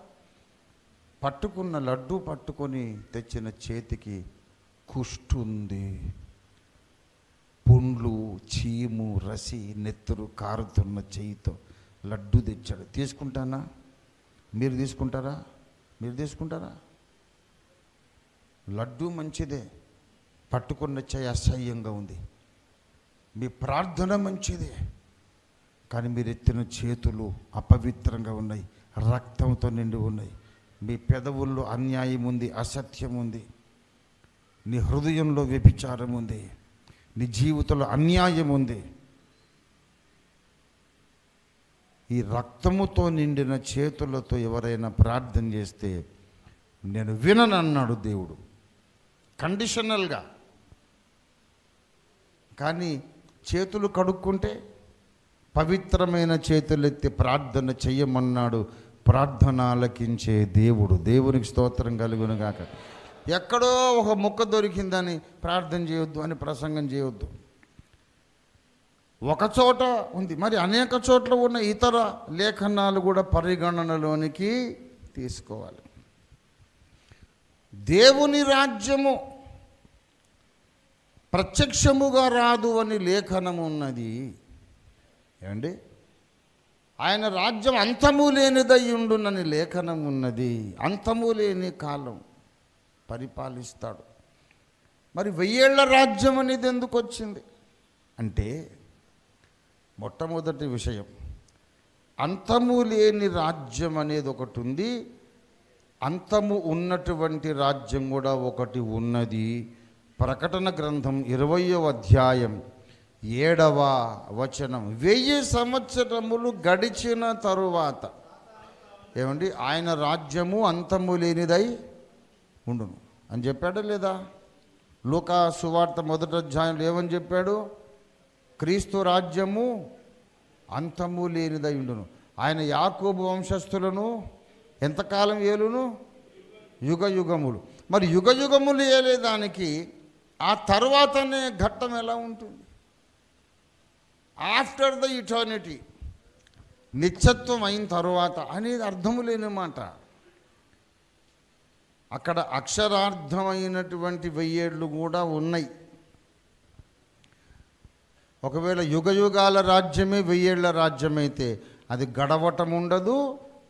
పట్టుకున్న లడ్డూ పట్టుకొని తెచ్చిన చేతికి కుష్టు ఉంది, పుండ్లు, చీము, రసి, నెత్తురు కారుతున్న చేయితో లడ్డు తెచ్చాడు. తీసుకుంటానా? మీరు తీసుకుంటారా? మీరు తీసుకుంటారా? లడ్డు మంచిదే, పట్టుకున్న చేయి అసహ్యంగా ఉంది. మీ ప్రార్థన మంచిదే, కానీ మీరు ఎత్తిన చేతులు అపవిత్రంగా ఉన్నాయి, రక్తంతో నిండి ఉన్నాయి. మీ పెదవుల్లో అన్యాయం ఉంది, అసత్యం ఉంది. నీ హృదయంలో వ్యభిచారం ఉంది, నీ జీవితంలో అన్యాయం ఉంది. ఈ రక్తముతో నిండిన చేతులతో ఎవరైనా ప్రార్థన చేస్తే నేను వినను అన్నాడు దేవుడు, కండిషనల్గా. కానీ చేతులు కడుక్కుంటే పవిత్రమైన చేతులెత్తి ప్రార్థన చెయ్యమన్నాడు ప్రార్థన ఆలకించే దేవుడు. దేవునికి స్తోత్రం కలుగునుగాక. ఎక్కడో ఒక ముక్క దొరికిందని ప్రార్థన చేయొద్దు అని ప్రసంగం చేయొద్దు. ఒక చోట ఉంది, మరి అనేక చోట్ల ఉన్న ఇతర లేఖనాలు కూడా పరిగణనలోనికి తీసుకోవాలి. దేవుని రాజ్యము ప్రత్యక్షముగా రాదు అని లేఖనం ఉన్నది. ఏమండి? ఆయన రాజ్యం అంతము లేనిదై ఉండునని లేఖనం ఉన్నది. అంతము లేని కాలం పరిపాలిస్తాడు. మరి 1000 ఏళ్ల రాజ్యం అనేది ఎందుకు వచ్చింది అంటే, మొట్టమొదటి విషయం, అంతము లేని రాజ్యం అనేది ఒకటి ఉంది, అంతము ఉన్నటువంటి రాజ్యం కూడా ఒకటి ఉన్నది. ప్రకటన గ్రంథం 20వ అధ్యాయం 7వ వచనం, 1000 సంవత్సరములు గడిచిన తరువాత ఏమండి ఆయన రాజ్యము అంతము లేనిదై ఉండును అని చెప్పాడా లేదా? లూకా సువార్త 1వ అధ్యాయంలో ఏమని చెప్పాడు? క్రీస్తు రాజ్యము అంతము లేనిదై ఉండును. ఆయన యాకోబు వంశస్థులను ఎంతకాలం ఏలును? యుగ యుగములు. మరి యుగ యుగములు ఏలేదానికి ఆ తర్వాతనే ఘట్టం ఎలా ఉంటుంది? ఆఫ్టర్ ద ఇటర్నిటీ, నిత్యత్వం అయిన తరువాత అనేది అర్థము లేని మాట. అక్కడ అక్షరార్థమైనటువంటి 1000 ఏళ్ళు కూడా ఉన్నాయి. ఒకవేళ యుగ యుగాల రాజ్యమే 1000 ఏళ్ల రాజ్యమైతే అది గడవటం ఉండదు,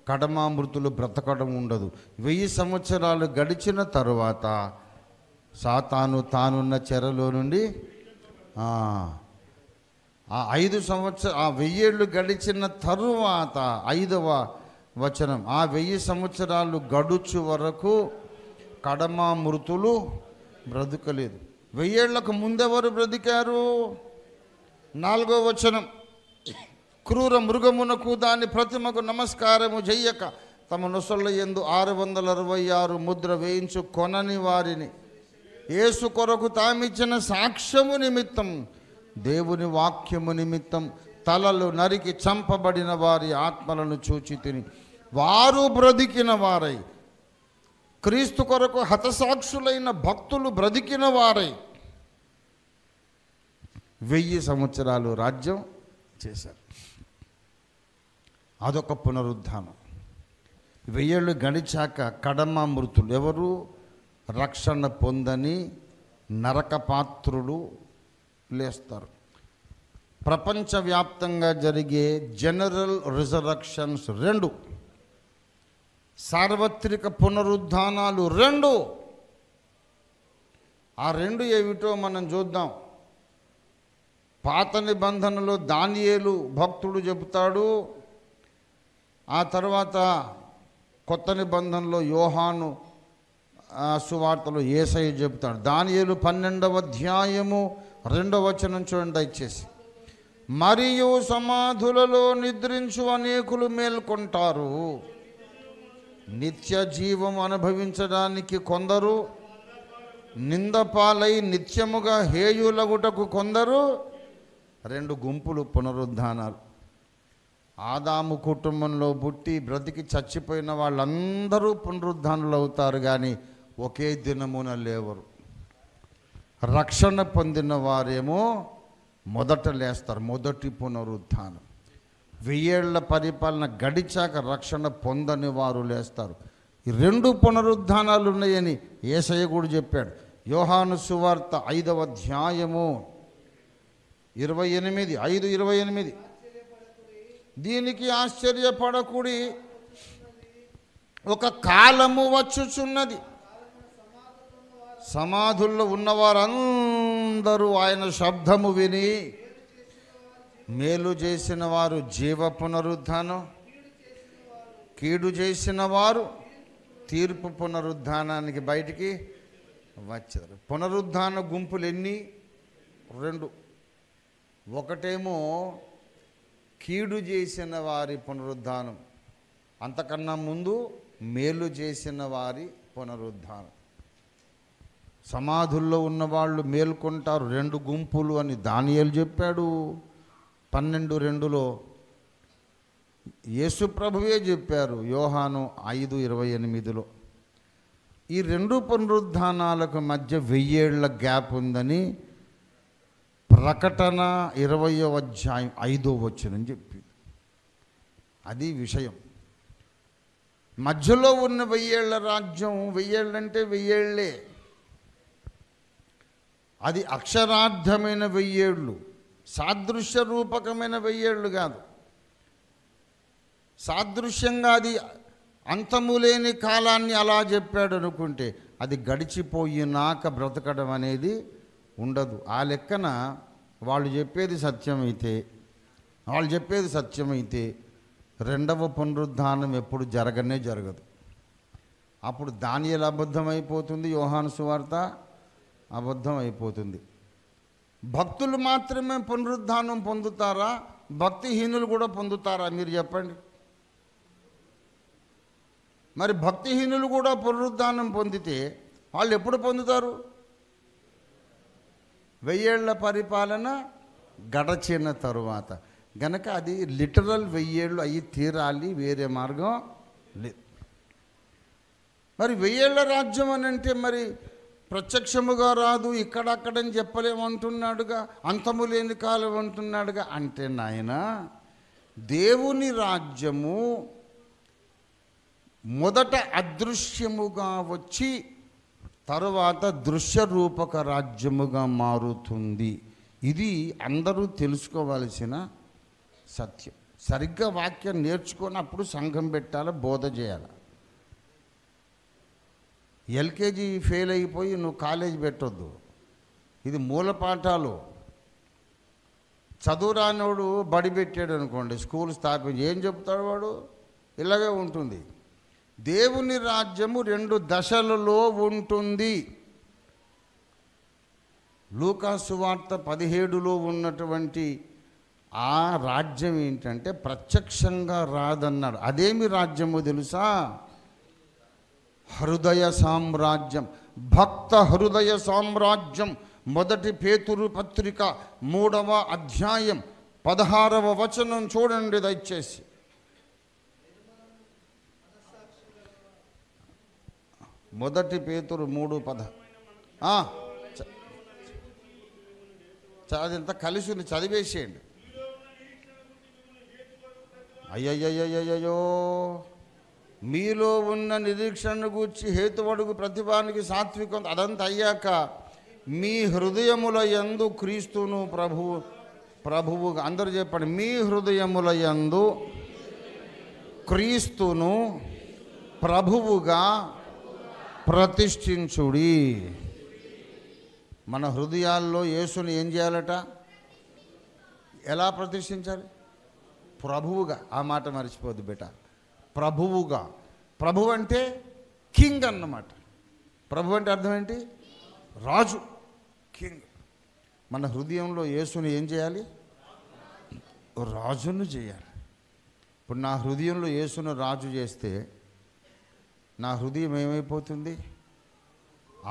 కడమామృతులు బ్రతకడం ఉండదు. 1000 సంవత్సరాలు గడిచిన తరువాత సాతాను తానున్న చెరలో నుండి ఆ 1000 ఏళ్ళు గడిచిన తరువాత 5వ వచనం, ఆ 1000 సంవత్సరాలు గడుచు వరకు కడమామృతులు బ్రతకలేదు. 1000 ఏళ్లకు ముందెవరు బ్రతికారు? 4వ వచనం, క్రూర మృగమునకు దాని ప్రతిమకు నమస్కారము చెయ్యక తమ నొసళ్ళ యందు 666 ముద్ర వేయించు కొనని వారిని యేసు కొరకు తామిచ్చిన సాక్ష్యము నిమిత్తం, దేవుని వాక్యము నిమిత్తం తలలు నరికి చంపబడిన వారి ఆత్మలను చూచి తిని వారు బ్రతికిన వారై, క్రీస్తు కొరకు హతసాక్షులైన భక్తులు బ్రతికిన వారై 1000 సంవత్సరాలు రాజ్యం చేశారు. అదొక పునరుద్ధానం. 1000 ఏళ్ళు గడిచాక కడమామృతులు ఎవరు? రక్షణ పొందని నరకపాత్రులు లేస్తారు. ప్రపంచవ్యాప్తంగా జరిగే జనరల్ రిజరక్షన్స్ 2, సార్వత్రిక పునరుద్ధానాలు 2. ఆ 2 ఏమిటో మనం చూద్దాం. పాత నిబంధనలో దానియేలు భక్తుడు చెబుతాడు, ఆ తర్వాత కొత్త నిబంధనలో యోహాను సువార్తలో యేసయ్య చెబుతాడు. దానియేలు 12వ అధ్యాయము 2వ వచనం చూడండి దయచేసి. మరియు సమాధులలో నిద్రించు అనేకులు మేల్కొంటారు, నిత్య జీవం అనుభవించడానికి కొందరు, నిందపాలై నిత్యముగా హేయులగుటకు కొందరు. 2 గుంపులు పునరుద్ధానాలు. ఆదాము కుటుంబంలో పుట్టి బ్రతికి చచ్చిపోయిన వాళ్ళందరూ పునరుద్ధానులు అవుతారు, కానీ ఒకే దినమున లేవరు. రక్షణ పొందిన వారేమో మొదట లేస్తారు, మొదటి పునరుద్ధానం. 1000 ఏళ్ల పరిపాలన గడిచాక రక్షణ పొందని వారు లేస్తారు. ఈ 2 పునరుద్ధానాలు ఉన్నాయని యేసయ్య కూడా చెప్పాడు. యోహాను సువార్త 5వ అధ్యాయము 28, 5:28. దీనికి ఆశ్చర్యపడకుడి, ఒక కాలము వచ్చుచున్నది, సమాధుల్లో ఉన్నవారందరూ ఆయన శబ్దము విని మేలు చేసిన వారు జీవ పునరుద్ధానం, కీడు చేసిన వారు తీర్పు పునరుద్ధానానికి బయటికి వచ్చారు. పునరుద్ధాన గుంపులు ఎన్ని? 2. ఒకటేమో కీడు చేసిన వారి పునరుద్ధానం, అంతకన్నా ముందు మేలు చేసిన వారి పునరుద్ధానం. సమాధుల్లో ఉన్నవాళ్ళు మేల్కొంటారు, 2 గుంపులు అని దానియేలు చెప్పాడు 12:2లో. యేసు ప్రభువే చెప్పారు యోహాను 5:28లో. ఈ 2 పునరుద్ధానాలకు మధ్య 1000 ఏళ్ల గ్యాప్ ఉందని ప్రకటన 20వ అధ్యాయం 5వ వచనం చెప్పి, అది విషయం. మధ్యలో ఉన్న 1000 ఏళ్ల రాజ్యం, 1000 ఏళ్ళంటే 1000 ఏళ్ళే, అది అక్షరార్థమైన 1000 ఏళ్ళు, సాదృశ్య రూపకమైన 1000 ఏళ్ళు కాదు. సాదృశ్యంగా అది అంతము లేని కాలాన్ని అలా చెప్పాడు అనుకుంటే అది గడిచిపోయినాక బ్రతకడం అనేది ఉండదు. ఆ లెక్కన వాళ్ళు చెప్పేది సత్యమైతే రెండవ పునరుద్ధానం ఎప్పుడు జరగదు. అప్పుడు దానియేలు అబద్ధమైపోతుంది, యోహాను సువార్త అబద్ధం అయిపోతుంది. భక్తులు మాత్రమే పునరుద్ధానం పొందుతారా, భక్తిహీనులు కూడా పొందుతారా? మీరు చెప్పండి. మరి భక్తిహీనులు కూడా పునరుద్ధానం పొందితే వాళ్ళు ఎప్పుడు పొందుతారు? 1000 ఏళ్ల పరిపాలన గడచిన తరువాత. గనక అది లిటరల్ 1000 ఏళ్ళు అయ్యి తీరాలి, వేరే మార్గం లేదు. మరి 1000 ఏళ్ల రాజ్యం అని అంటే మరి ప్రత్యక్షముగా రాదు, ఇక్కడక్కడని చెప్పలేమంటున్నాడుగా, అంతము లేని కాలం అంటున్నాడుగా. అంటే నాయన, దేవుని రాజ్యము మొదట అదృశ్యముగా వచ్చి తరువాత దృశ్య రూపక రాజ్యముగా మారుతుంది. ఇది అందరూ తెలుసుకోవాల్సిన సత్యం. సరిగ్గా వాక్యం నేర్చుకొని అప్పుడు సంఘం పెట్టాలి, బోధ చేయాలి. ఎల్కేజీ ఫెయిల్ అయిపోయి నువ్వు కాలేజీ పెట్టొద్దు. ఇది మూల పాఠాలు. చదువురానోడు బడి పెట్టాడు అనుకోండి, స్కూల్ స్థాపించి ఏం చెప్తాడు వాడు? ఇలాగే ఉంటుంది. దేవుని రాజ్యము 2 దశలలో ఉంటుంది. లూకా సువార్త 17లో ఉన్నటువంటి ఆ రాజ్యం ఏంటంటే ప్రత్యక్షంగా రాదన్నాడు. అదేమి రాజ్యమో తెలుసా? హృదయ సామ్రాజ్యం, భక్త హృదయ సామ్రాజ్యం. 1 పేతురు పత్రిక 3వ అధ్యాయం 16వ వచనం చూడండి దయచేసి. 1 పేతురు 3:10. అదంతా కలిసి ఉంది, చదివేసేయండి. అయ్యయ్యయ్యయ్యో, మీలో ఉన్న నిరీక్షణ గూర్చి హేతువడుగు ప్రతిభానికి సాత్వికం, అదంతా అయ్యాక మీ హృదయముల యందు క్రీస్తును ప్రభువుగా, అందరూ చెప్పండి, మీ హృదయముల యందు క్రీస్తును ప్రభువుగా ప్రతిష్ఠించుడి. మన హృదయాల్లో యేసుని ఏం చేయాలట? ఎలా ప్రతిష్ఠించాలి? ప్రభువుగా. ఆ మాట మర్చిపోద్దు బేట. ప్రభువుగా. ప్రభు అంటే కింగ్ అన్నమాట. ప్రభు అంటే అర్థం ఏంటి? రాజు, కింగ్. మన హృదయంలో యేసుని ఏం చేయాలి? రాజును చేయాలి. ఇప్పుడు నా హృదయంలో యేసును రాజు చేస్తే నా హృదయం ఏమైపోతుంది?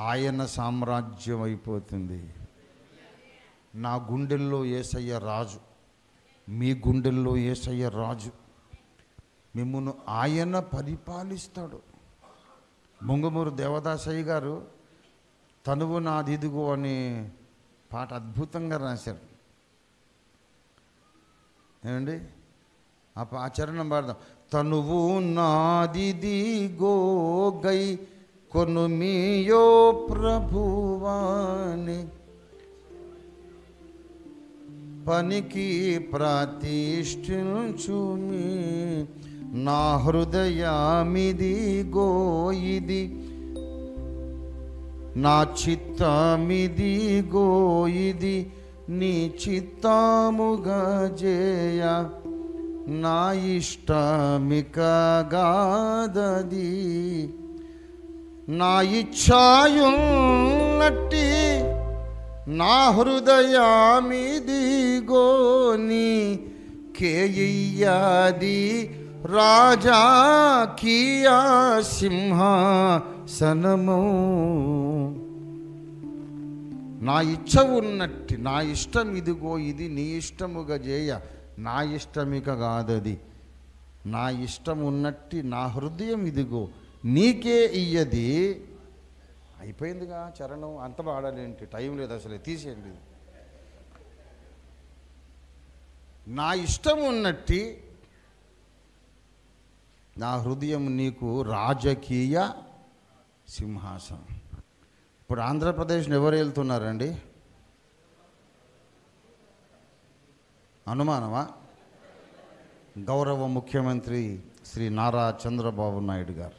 ఆయన సామ్రాజ్యం అయిపోతుంది. నా గుండెల్లో యేసయ్య రాజు, మీ గుండెల్లో యేసయ్య రాజు. మిమ్మును ఆయన పరిపాలిస్తాడు. ముంగమూరు దేవదాసయ్య గారు తనువు నాదిదిగో అనే పాట అద్భుతంగా రాశారు. ఏమండి? ఆ చరణం పాడదాం. తనువు నాదిదిగో గై కొనుమియో ప్రభువాని పనికి ప్రతిష్ఠించుమి. నా హృదయమిదిగో ఇది, నా చిత్తమిదిగో ఇది, నీ చిత్తముగా జేయ. నా ఇష్టమిక గాదది, నా ఇచ్ఛాయున్నట్టి నా హృదయమిదిగో నీ కేయ్యది. రాజా కియా సింహాసనము. నా ఇచ్ఛ ఉన్నట్టి నా ఇష్టం ఇదిగో ఇది, నీ ఇష్టముగా చేయ. నా ఇష్టమిక కాదది, నా ఇష్టం ఉన్నట్టి నా హృదయం ఇదిగో నీకే ఇయ్యది. అయిపోయిందిగా చరణం, అంత పాడాలేంటి, టైం లేదు అసలు, తీసేయండి. నా ఇష్టం ఉన్నట్టి నా హృదయం నీకు రాజకీయ సింహాసనం. ఇప్పుడు ఆంధ్రప్రదేశ్ని ఎవరు వెళ్తున్నారండి? అనుమానమా? గౌరవ ముఖ్యమంత్రి శ్రీ నారా చంద్రబాబు నాయుడు గారు.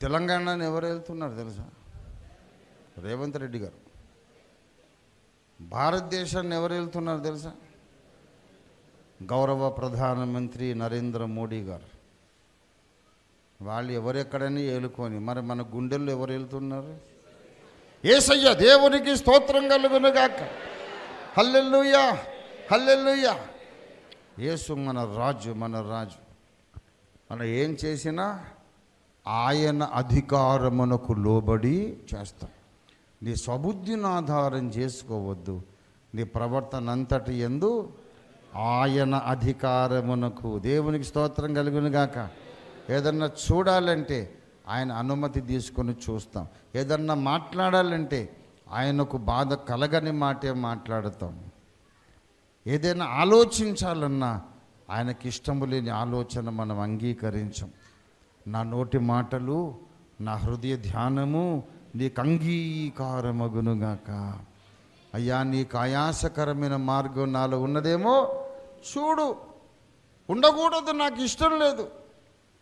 తెలంగాణని ఎవరు వెళ్తున్నారు తెలుసా? రేవంత్ రెడ్డి గారు. భారతదేశాన్ని ఎవరు వెళ్తున్నారు తెలుసా? గౌరవ ప్రధానమంత్రి నరేంద్ర మోడీ గారు. వాళ్ళు ఎవరెక్కడని ఏలుకొని, మరి మన గుండెల్లో ఎవరు వెళ్తున్నారు? యేసయ్య. దేవునికి స్తోత్రం కలుగునుగాక. హల్లెలూయా, హల్లెలూయా. యేసు మన రాజు, మన రాజు. మనం ఏం చేసినా ఆయన అధికారమునకు లోబడి చేస్తాం. నీ స్వబుద్ధిని ఆధారం చేసుకోవద్దు. నీ ప్రవర్తన అంతటి యందు ఆయన అధికారమునకు. దేవునికి స్తోత్రం కలుగునుగాక. ఏదన్నా చూడాలంటే ఆయన అనుమతి తీసుకొని చూస్తాం. ఏదన్నా మాట్లాడాలంటే ఆయనకు బాధ కలగని మాటే మాట్లాడతాం. ఏదైనా ఆలోచించాలన్నా ఆయనకి ఇష్టము లేని ఆలోచన మనం అంగీకరించం. నా నోటి మాటలు, నా హృదయ ధ్యానము నీకు అంగీకారమగునుగాక. అయ్యా, నీకు ఆయాసకరమైన మార్గం నాలో ఉన్నదేమో చూడు. ఉండకూడదు, నాకు ఇష్టం లేదు.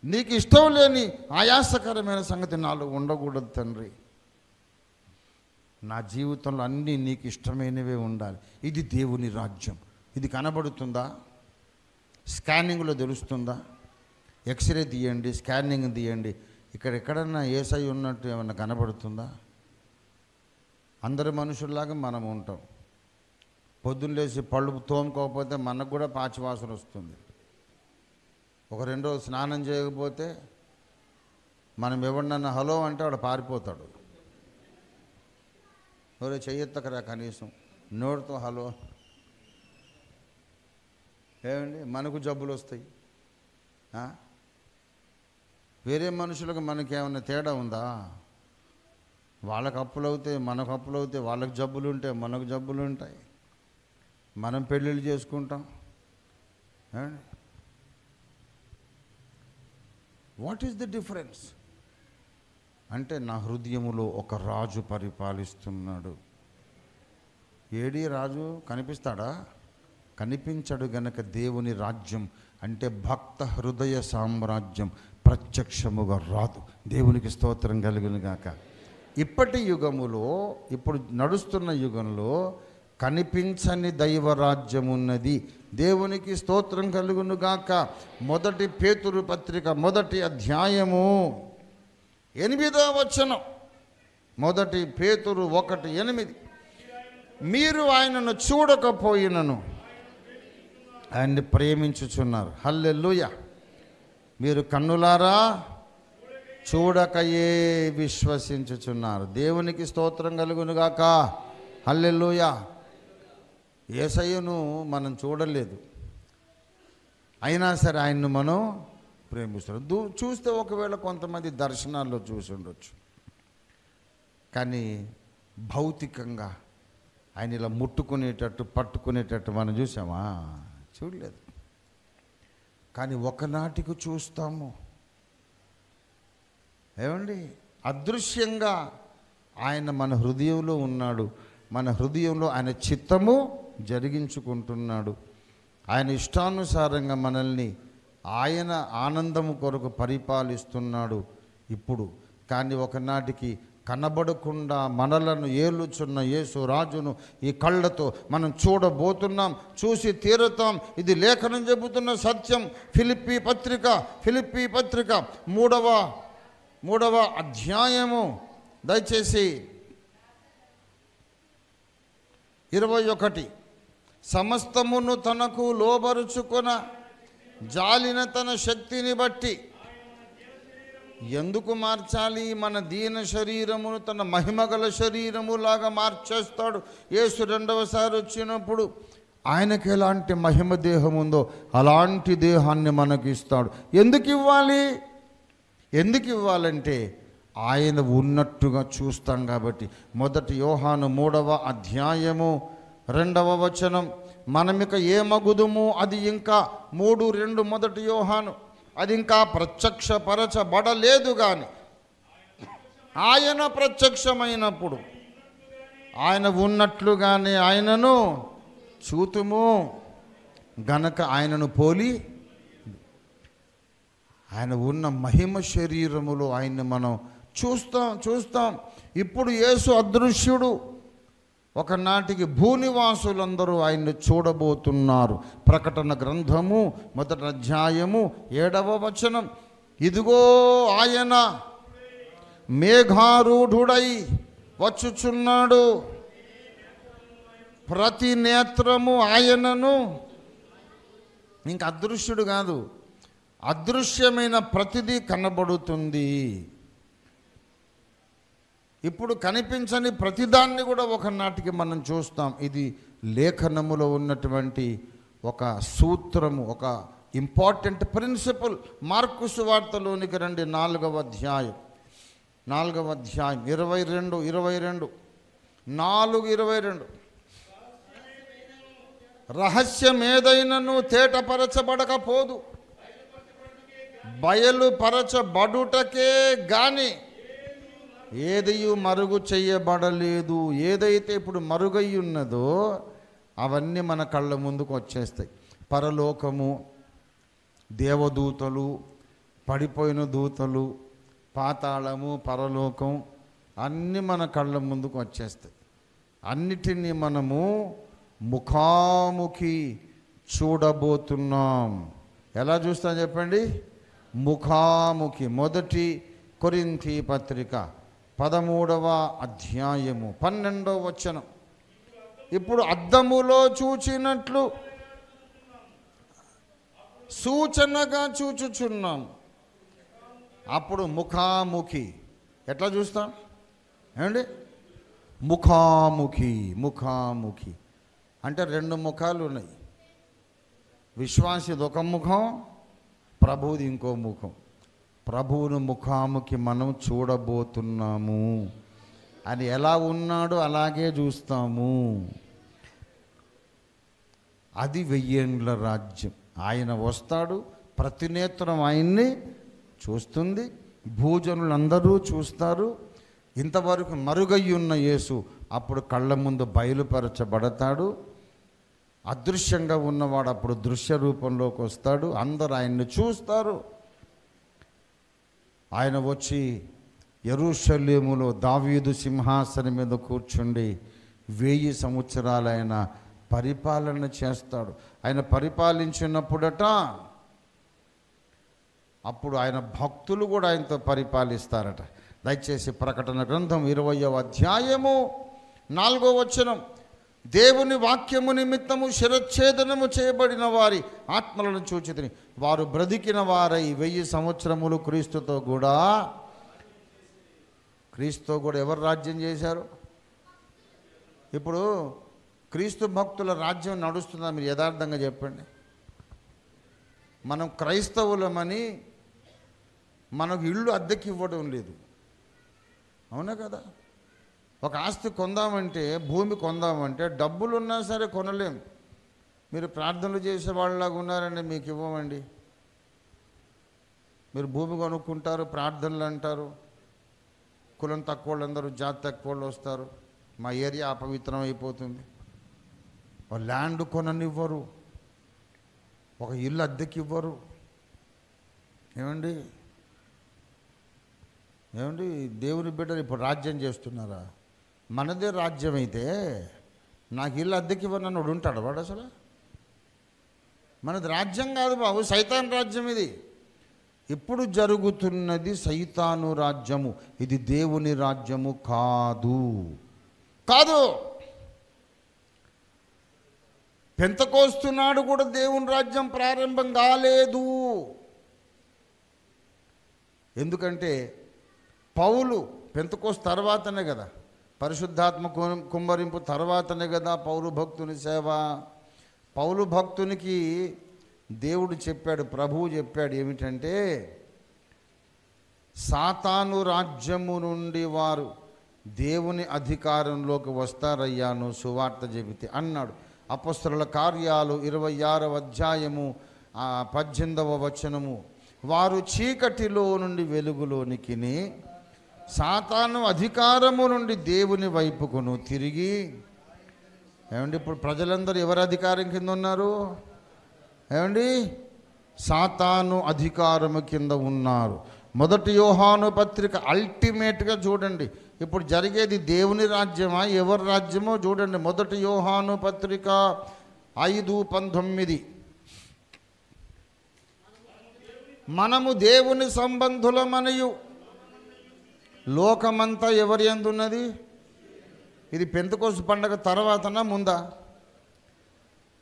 నీకు ఇష్టం లేని ఆయాసకరమైన సంగతి నాలో ఉండకూడదు తండ్రి. నా జీవితంలో అన్నీ నీకు ఇష్టమైనవే ఉండాలి. ఇది దేవుని రాజ్యం. ఇది కనబడుతుందా? స్కానింగ్లో తెలుస్తుందా? ఎక్స్రే తీయండి, స్కానింగ్ తీయండి. ఇక్కడ ఎక్కడన్నా ఏసై ఉన్నట్టు ఏమన్నా కనబడుతుందా? అందరు మనుషుల్లాగా మనం ఉంటాం. పొద్దున్న లేచి పళ్ళు తోముకోకపోతే మనకు కూడా పాచివాసన వస్తుంది. ఒక 2 రోజులు స్నానం చేయకపోతే మనం ఎవరినన్నా హలో అంటే వాడు పారిపోతాడు. ఎవరో చెయ్యెత్తకరా కనీసం, నోటితో హలో. ఏమండి, మనకు జబ్బులు వస్తాయి. వేరే మనుషులకు మనకేమన్నా తేడా ఉందా? వాళ్ళకు అప్పులు అవుతాయి, మనకు అప్పులు అవుతాయి. వాళ్ళకు జబ్బులు ఉంటాయి, మనకు జబ్బులు ఉంటాయి. మనం పెళ్ళిళ్ళు చేసుకుంటాం. What is the difference? అంటే నా హృదయములో ఒక రాజు పరిపాలిస్తున్నాడు. ఏడి రాజు? కనిపిస్తాడా? కనిపించడు గనక దేవుని రాజ్యం అంటే భక్త హృదయ సామ్రాజ్యం ప్రత్యక్షముగా రాదు. దేవునికి స్తోత్రం కలుగునుగాక. ఇప్పటి యుగములో, ఇప్పుడు నడుస్తున్న యుగంలో కనిపించని దైవరాజ్యం ఉన్నది. దేవునికి స్తోత్రం కలుగునుగాక. 1 పేతురు పత్రిక 1వ అధ్యాయము 8వ వచనం. 1 పేతురు 1:8. మీరు ఆయనను చూడకపోయినను ఆయన్ని ప్రేమించుచున్నారు. హల్లెలూయా. మీరు కన్నులారా చూడకయే విశ్వసించుచున్నారు. దేవునికి స్తోత్రం కలుగునుగాక. హల్లెలూయా. యేసయ్యను మనం చూడలేదు, అయినా సరే ఆయన్ను మనం ప్రేమిస్తున్నాం. చూస్తే ఒకవేళ కొంతమంది దర్శనాల్లో చూసి ఉండొచ్చు, కానీ భౌతికంగా ఆయన ఇలా ముట్టుకునేటట్టు, పట్టుకునేటట్టు మనం చూసామా? చూడలేదు. కానీ ఒకనాటికి చూస్తాము. ఏమండి, అదృశ్యంగా ఆయన మన హృదయంలో ఉన్నాడు. మన హృదయంలో ఆయన చిత్తము జరిగించుకుంటున్నాడు. ఆయన ఇష్టానుసారంగా మనల్ని ఆయన ఆనందము కొరకు పరిపాలిస్తున్నాడు ఇప్పుడు. కానీ ఒకనాటికి కనబడకుండా మనలను ఏలుచున్న యేసు రాజును ఈ కళ్ళతో మనం చూడబోతున్నాం, చూసి తీరుతాం. ఇది లేఖనం చెబుతున్న సత్యం. ఫిలిప్పీ పత్రిక 3వ అధ్యాయము దయచేసి 21. సమస్తమును తనకు లోబరుచుకొన జాలిన తన శక్తిని బట్టి ఎందుకు మార్చాలి? మన దీన శరీరమును తన మహిమగల శరీరములాగా మార్చేస్తాడు. యేసు రెండవసారి వచ్చినప్పుడు ఆయనకి ఎలాంటి మహిమ దేహం ఉందో అలాంటి దేహాన్ని మనకి ఇస్తాడు. ఎందుకు ఇవ్వాలంటే ఆయన ఉన్నట్టుగా చూస్తాం కాబట్టి. 1 యోహాను 3వ అధ్యాయము 2వ వచనం, మనమిక ఏమగుదుము అది ఇంకా 3:2 1 యోహాను, అది ఇంకా ప్రత్యక్షపరచబడలేదు. కానీ ఆయన ప్రత్యక్షమైనప్పుడు ఆయన ఉన్నట్లుగానే ఆయనను చూతుము గనక ఆయనను పోలి ఆయన ఉన్న మహిమ శరీరములో ఆయన్ని మనం చూస్తాం. ఇప్పుడు యేసు అదృశ్యుడు. ఒకనాటికి భూనివాసులందరూ ఆయన్ని చూడబోతున్నారు. ప్రకటన గ్రంథము 1వ అధ్యాయము 7వ వచనం, ఇదిగో ఆయన మేఘారూఢుడై వచ్చుచున్నాడు, ప్రతి నేత్రము ఆయనను. ఇంక అదృశ్యుడు కాదు, అదృశ్యమైన ప్రతిదీ కనబడుతుంది. ఇప్పుడు కనిపించని ప్రతిదాన్ని కూడా ఒకనాటికి మనం చూస్తాం. ఇది లేఖనములో ఉన్నటువంటి ఒక సూత్రము, ఒక ఇంపార్టెంట్ ప్రిన్సిపల్. మార్కు సువార్తలోనికి రండి, 4వ అధ్యాయం 22 4:22. రహస్యమేదైనను తేటపరచబడకపోదు, బయలుపరచబడుటకే గాని ఏదియు మరుగు చేయబడలేదు. ఏదైతే ఇప్పుడు మరుగై ఉన్నదో అవన్నీ మన కళ్ళ ముందుకు వచ్చేస్తాయి. పరలోకము, దేవదూతలు, పడిపోయిన దూతలు, పాతాళము, పరలోకం అన్నీ మన కళ్ళ ముందుకు వచ్చేస్తాయి. అన్నిటినీ మనము ముఖాముఖి చూడబోతున్నాం. ఎలా చూస్తాం చెప్పండి? ముఖాముఖి. 1 కొరింథీ పత్రిక 13వ అధ్యాయము 12వ వచనం, ఇప్పుడు అద్దములో చూచినట్లు సూచనగా చూచుచున్నాం. అప్పుడు ముఖాముఖి. ఎట్లా చూస్తాం ఏమండి? ముఖాముఖి అంటే 2 ముఖాలు ఉన్నాయి. విశ్వాసిది ఒక ముఖం, ప్రభువుది ఇంకో ముఖం. ప్రభువును ముఖాముఖి మనం చూడబోతున్నాము. అని ఎలా ఉన్నాడో అలాగే చూస్తాము. అది 1000 ఏండ్ల రాజ్యం. ఆయన వస్తాడు, ప్రతి నేత్రం ఆయన్ని చూస్తుంది, భూజనులందరూ చూస్తారు. ఇంతవరకు మరుగయ్యున్న యేసు అప్పుడు కళ్ళ ముందు బయలుపరచబడతాడు. అదృశ్యంగా ఉన్నవాడు అప్పుడు దృశ్య రూపంలోకి వస్తాడు. అందరూ ఆయన్ని చూస్తారు. ఆయన వచ్చి యెరూషలేములో దావీదు సింహాసనం మీద కూర్చుండి 1000 సంవత్సరాలు ఆయన పరిపాలన చేస్తాడు. ఆయన పరిపాలించినప్పుడట అప్పుడు ఆయన భక్తులు కూడా ఆయనతో పరిపాలిస్తారట. దయచేసి ప్రకటన గ్రంథం 20వ అధ్యాయము 4వ వచనం, దేవుని వాక్యము నిమిత్తము శిరచ్ఛేదనము చేయబడిన వారి ఆత్మలను చూచితిని, వారు బ్రతికిన వారై 1000 సంవత్సరములు క్రీస్తుతో కూడా ఎవరు రాజ్యం చేశారు? ఇప్పుడు క్రీస్తు భక్తుల రాజ్యం నడుస్తుందా? మీరు యథార్థంగా చెప్పండి. మనం క్రైస్తవులమని మనకు ఇళ్ళు అద్దెకి ఇవ్వడం లేదు, అవునా కదా? ఒక ఆస్తి కొందామంటే, భూమి కొందామంటే డబ్బులు ఉన్నా సరే కొనలేం. మీరు ప్రార్థనలు చేసే వాళ్ళలాగా ఉన్నారండి, మీకు ఇవ్వమండి. మీరు భూమి కొనుక్కుంటారు, ప్రార్థనలు అంటారు, కులం తక్కువ వాళ్ళందరూ జాతి తక్కువ వాళ్ళు వస్తారు, మా ఏరియా అపవిత్రం అయిపోతుంది. ఒక ల్యాండ్ కొననివ్వరు, ఒక ఇల్లు అద్దెకి ఇవ్వరు. ఏమండి దేవుని బిడ్డలు ఇప్పుడు రాజ్యం చేస్తున్నారా? మనదే రాజ్యం అయితే నాకు ఇల్లు అద్దెకి ఇవ్వను వాడు ఉంటాడు? వాడు అసలు మనది రాజ్యం కాదు బాబు, సైతాన్ రాజ్యం ఇది. ఇప్పుడు జరుగుతున్నది సైతాను రాజ్యము, ఇది దేవుని రాజ్యము కాదు. పెంతెకోస్తు నాడు కూడా దేవుని రాజ్యం ప్రారంభం కాలేదు. ఎందుకంటే పౌలు పెంతెకోస్తు తర్వాతనే కదా, పరిశుద్ధాత్మ కుమ్మరింపు తర్వాతనే కదా పౌలు భక్తుని సేవ. పౌలు భక్తునికి దేవుడు చెప్పాడు, ప్రభువు చెప్పాడు ఏమిటంటే, సాతాను రాజ్యము నుండి వారు దేవుని అధికారంలోకి వస్తారయ్యాను సువార్త చెబితే అన్నాడు. అపొస్తలుల కార్యాలు 26వ అధ్యాయము 18వ వచనము. వారు చీకటిలో నుండి వెలుగులోనికి, సాతాను అధికారము నుండి దేవుని వైపుకును తిరిగి. ఏమండి ఇప్పుడు ప్రజలందరూ ఎవరి అధికారం కింద ఉన్నారు? ఏమండి సాతాను అధికారము కింద ఉన్నారు. మొదటి యోహాను పత్రిక అల్టిమేట్గా చూడండి, ఇప్పుడు జరిగేది దేవుని రాజ్యమా ఎవరి రాజ్యమో చూడండి. మొదటి యోహాను పత్రిక 5:19. మనము దేవుని సంబంధులమనియు లోకమంతా ఎవరి యందున్నది? ఇది పెంతెకోస్తు పండగ తర్వాతనా ముందా?